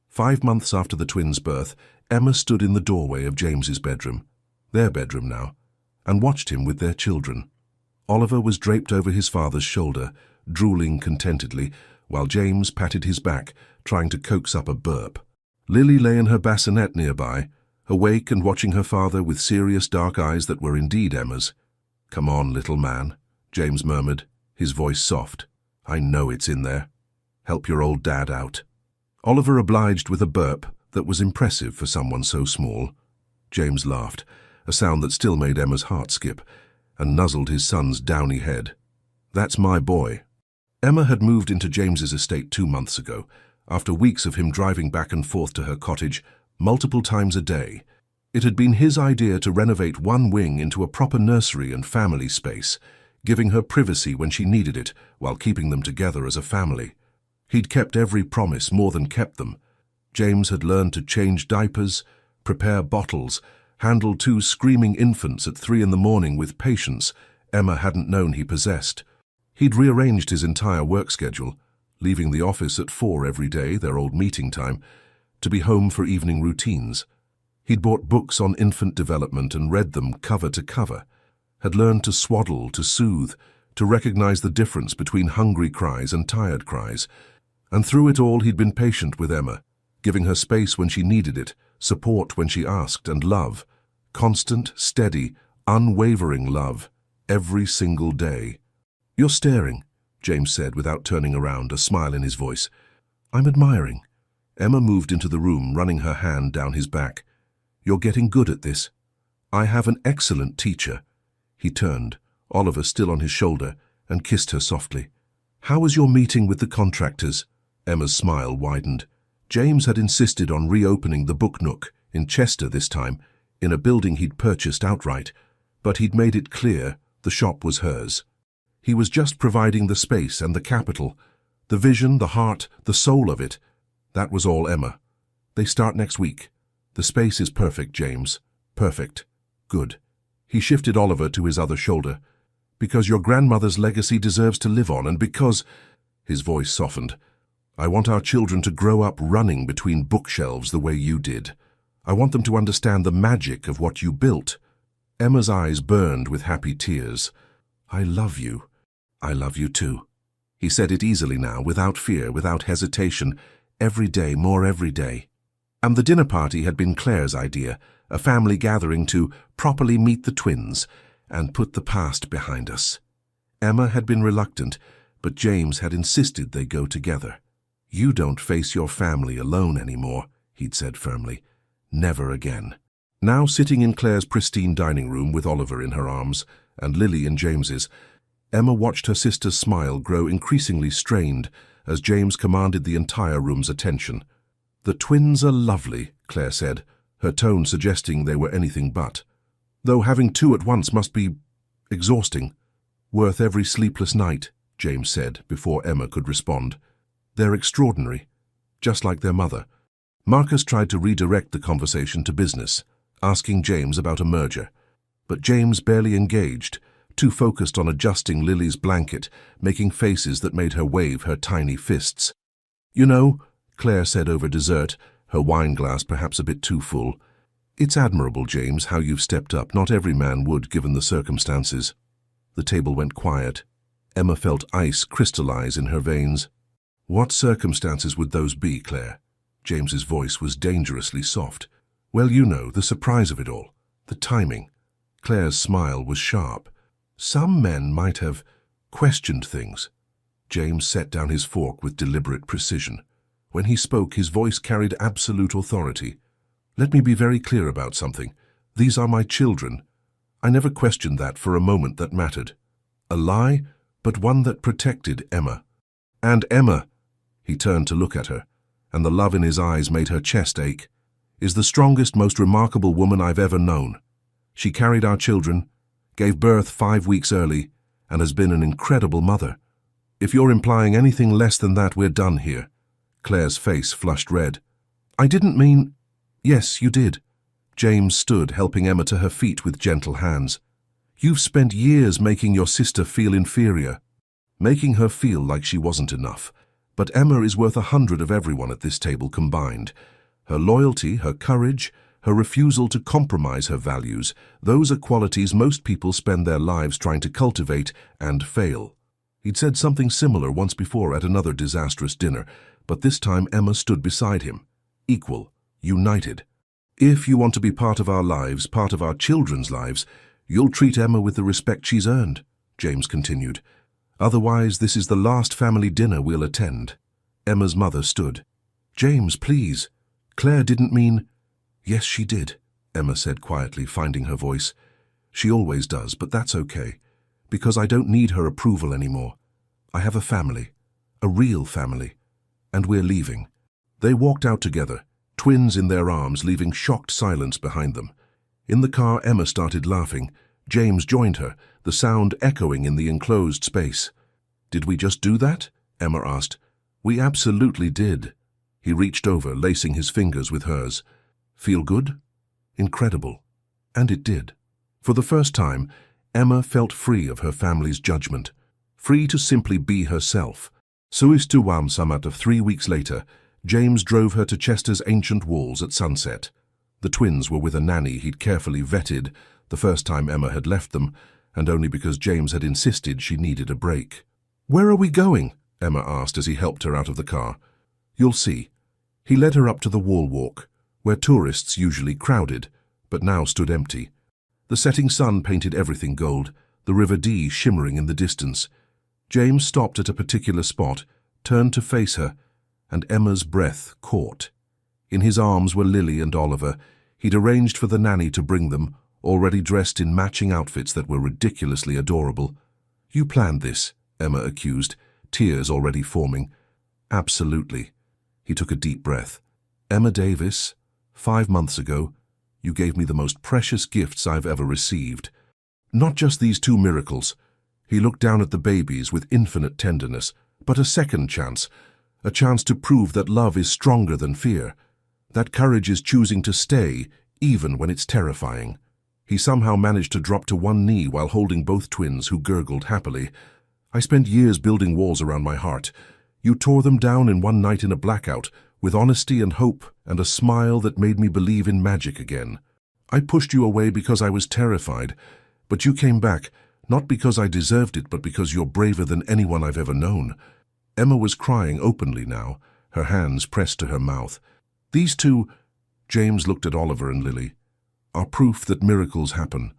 5 months after the twins' birth, Emma stood in the doorway of James's bedroom, their bedroom now, and watched him with their children. Oliver was draped over his father's shoulder, drooling contentedly, while James patted his back, trying to coax up a burp. Lily lay in her bassinet nearby, awake and watching her father with serious dark eyes that were indeed Emma's. Come on, little man, James murmured, his voice soft. I know it's in there. Help your old dad out. Oliver obliged with a burp that was impressive for someone so small. James laughed, a sound that still made Emma's heart skip, and nuzzled his son's downy head. That's my boy. Emma had moved into James's estate 2 months ago, after weeks of him driving back and forth to her cottage multiple times a day. It had been his idea to renovate one wing into a proper nursery and family space, giving her privacy when she needed it while keeping them together as a family. He'd kept every promise, more than kept them. James had learned to change diapers, prepare bottles, handle 2 screaming infants at 3 in the morning with patience Emma hadn't known he possessed. He'd rearranged his entire work schedule, leaving the office at 4 every day, their old meeting time, to be home for evening routines. He'd bought books on infant development and read them cover to cover, had learned to swaddle, to soothe, to recognize the difference between hungry cries and tired cries. And through it all he'd been patient with Emma, giving her space when she needed it, support when she asked, and love. Constant, steady, unwavering love, every single day. "You're staring," James said without turning around, a smile in his voice. "I'm admiring." Emma moved into the room, running her hand down his back. "You're getting good at this. I have an excellent teacher." He turned, Oliver still on his shoulder, and kissed her softly. "How was your meeting with the contractors?" Emma's smile widened. James had insisted on reopening the book nook, in Chester this time, in a building he'd purchased outright, but he'd made it clear the shop was hers. He was just providing the space and the capital, the vision, the heart, the soul of it. That was all Emma. "They start next week. The space is perfect, James. Perfect. Good." He shifted Oliver to his other shoulder. "Because your grandmother's legacy deserves to live on, and because—" His voice softened. "I want our children to grow up running between bookshelves the way you did. I want them to understand the magic of what you built." Emma's eyes burned with happy tears. "I love you. I love you too." He said it easily now, without fear, without hesitation, every day, more every day. And the dinner party had been Claire's idea, a family gathering to properly meet the twins and put the past behind us. Emma had been reluctant, but James had insisted they go together. "You don't face your family alone anymore," he'd said firmly. "Never again." Now sitting in Claire's pristine dining room with Oliver in her arms and Lily in James's, Emma watched her sister's smile grow increasingly strained as James commanded the entire room's attention. "The twins are lovely," Claire said, her tone suggesting they were anything but. "Though having 2 at once must be exhausting. Worth every sleepless night," James said before Emma could respond. "They're extraordinary, just like their mother." Marcus tried to redirect the conversation to business, asking James about a merger. But James barely engaged, too focused on adjusting Lily's blanket, making faces that made her wave her tiny fists. "You know," Claire said over dessert, her wine glass perhaps a bit too full, "it's admirable, James, how you've stepped up. Not every man would, given the circumstances." The table went quiet. Emma felt ice crystallize in her veins. "What circumstances would those be, Claire?" James's voice was dangerously soft. "Well, you know, the surprise of it all, the timing." Claire's smile was sharp. "Some men might have questioned things." James set down his fork with deliberate precision. When he spoke, his voice carried absolute authority. "Let me be very clear about something. These are my children. I never questioned that for a moment that mattered. A lie, but one that protected Emma. And Emma," he turned to look at her, and the love in his eyes made her chest ache, "is the strongest, most remarkable woman I've ever known. She carried our children, gave birth 5 weeks early, and has been an incredible mother. If you're implying anything less than that, we're done here." Claire's face flushed red. "I didn't mean—" "Yes, you did." James stood, helping Emma to her feet with gentle hands. "You've spent years making your sister feel inferior, making her feel like she wasn't enough. But Emma is worth 100 of everyone at this table combined. Her loyalty, her courage, her refusal to compromise her values, those are qualities most people spend their lives trying to cultivate and fail." He'd said something similar once before at another disastrous dinner, but this time Emma stood beside him, equal, united. "If you want to be part of our lives, part of our children's lives, you'll treat Emma with the respect she's earned," James continued. "Otherwise, this is the last family dinner we'll attend." Emma's mother stood. "James, please. Claire didn't mean—" "Yes, she did," Emma said quietly, finding her voice. "She always does, but that's okay, because I don't need her approval anymore. I have a family, a real family, and we're leaving." They walked out together, twins in their arms, leaving shocked silence behind them. In the car, Emma started laughing. James joined her, the sound echoing in the enclosed space. "Did we just do that?" Emma asked. "We absolutely did." He reached over, lacing his fingers with hers. "Feel good?" "Incredible." And it did. For the first time, Emma felt free of her family's judgment, free to simply be herself. Suistuwam Samat of 3 weeks later, James drove her to Chester's ancient walls at sunset. The twins were with a nanny he'd carefully vetted the first time Emma had left them, and only because James had insisted she needed a break. "Where are we going?" Emma asked as he helped her out of the car. "You'll see." He led her up to the wall walk, where tourists usually crowded, but now stood empty. The setting sun painted everything gold, the River Dee shimmering in the distance. James stopped at a particular spot, turned to face her, and Emma's breath caught. In his arms were Lily and Oliver. He'd arranged for the nanny to bring them, already dressed in matching outfits that were ridiculously adorable. "You planned this," Emma accused, tears already forming. "Absolutely." He took a deep breath. "Emma Davis, 5 months ago, you gave me the most precious gifts I've ever received. Not just these 2 miracles." He looked down at the babies with infinite tenderness, but a second chance, a chance to prove that love is stronger than fear, that courage is choosing to stay even when it's terrifying. He somehow managed to drop to one knee while holding both twins, who gurgled happily. "I spent years building walls around my heart. You tore them down in one night in a blackout, with honesty and hope and a smile that made me believe in magic again. I pushed you away because I was terrified, but you came back, not because I deserved it, but because you're braver than anyone I've ever known." Emma was crying openly now, her hands pressed to her mouth. "These 2," James looked at Oliver and Lily, "are proof that miracles happen,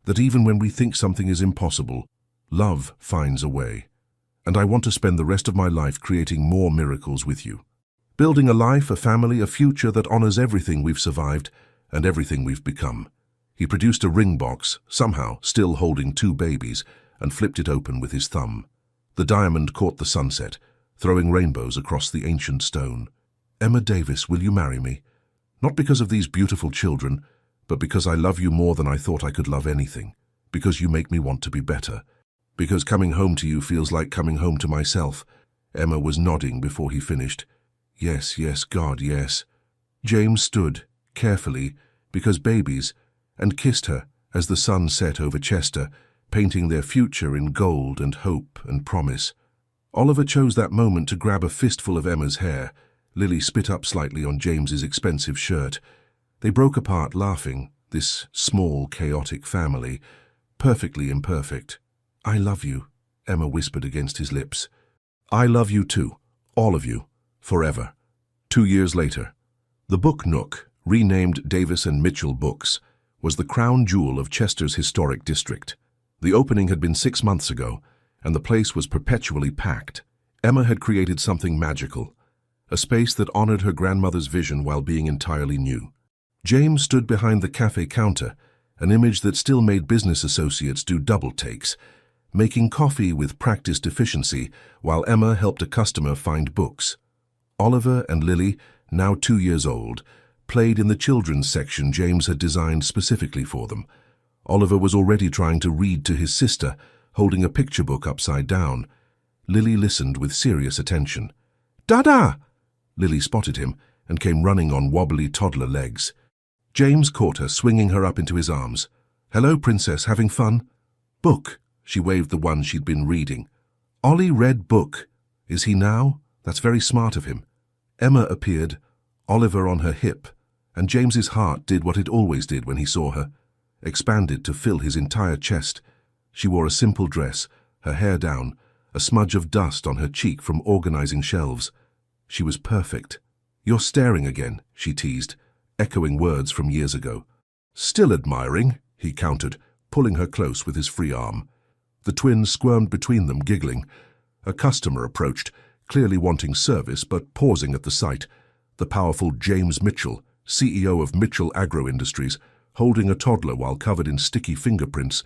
that even when we think something is impossible, love finds a way. And I want to spend the rest of my life creating more miracles with you. Building a life, a family, a future that honors everything we've survived and everything we've become." He produced a ring box, somehow still holding 2 babies, and flipped it open with his thumb. The diamond caught the sunset, throwing rainbows across the ancient stone. "Emma Davis, will you marry me? Not because of these beautiful children, but because I love you more than I thought I could love anything. Because you make me want to be better. Because coming home to you feels like coming home to myself." Emma was nodding before he finished. "Yes, yes, God, yes." James stood, carefully, because babies, and kissed her as the sun set over Chester, painting their future in gold and hope and promise. Oliver chose that moment to grab a fistful of Emma's hair. Lily spit up slightly on James's expensive shirt. They broke apart laughing, this small, chaotic family, perfectly imperfect. "I love you," Emma whispered against his lips. "I love you too, all of you, forever." 2 years later, the Book Nook, renamed Davis and Mitchell Books, was the crown jewel of Chester's historic district. The opening had been 6 months ago, and the place was perpetually packed. Emma had created something magical, a space that honored her grandmother's vision while being entirely new. James stood behind the cafe counter, an image that still made business associates do double takes, making coffee with practiced efficiency while Emma helped a customer find books. Oliver and Lily, now 2 years old, played in the children's section James had designed specifically for them. Oliver was already trying to read to his sister, holding a picture book upside down. Lily listened with serious attention. "Dada!" Lily spotted him and came running on wobbly toddler legs. James caught her, swinging her up into his arms. "Hello, princess, having fun?" "Book," she waved the one she'd been reading. "Ollie read book. Is he now? That's very smart of him." Emma appeared, Oliver on her hip, and James's heart did what it always did when he saw her, expanded to fill his entire chest. She wore a simple dress, her hair down, a smudge of dust on her cheek from organizing shelves. She was perfect. "You're staring again," she teased, echoing words from years ago. "Still admiring," he countered, pulling her close with his free arm. The twins squirmed between them, giggling. A customer approached, clearly wanting service but pausing at the sight. The powerful James Mitchell, CEO of Mitchell Agro Industries, holding a toddler while covered in sticky fingerprints,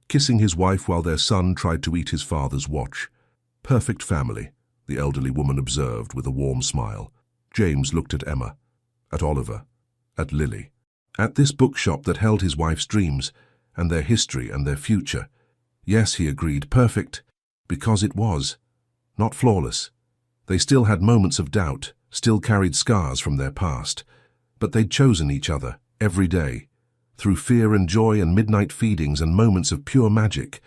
kissing his wife while their son tried to eat his father's watch. "Perfect family," the elderly woman observed with a warm smile. James looked at Emma, at Oliver, at Lily, at this bookshop that held his wife's dreams, and their history and their future. Yes, he agreed, perfect, because it was. Not flawless. They still had moments of doubt, still carried scars from their past. But they'd chosen each other, every day. Through fear and joy and midnight feedings and moments of pure magic,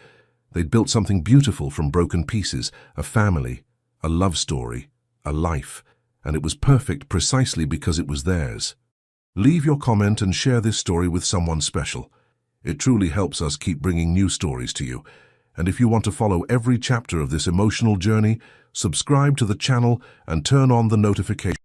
they'd built something beautiful from broken pieces, a family, a love story, a life, and it was perfect precisely because it was theirs. Leave your comment and share this story with someone special. It truly helps us keep bringing new stories to you. And if you want to follow every chapter of this emotional journey, subscribe to the channel and turn on the notifications.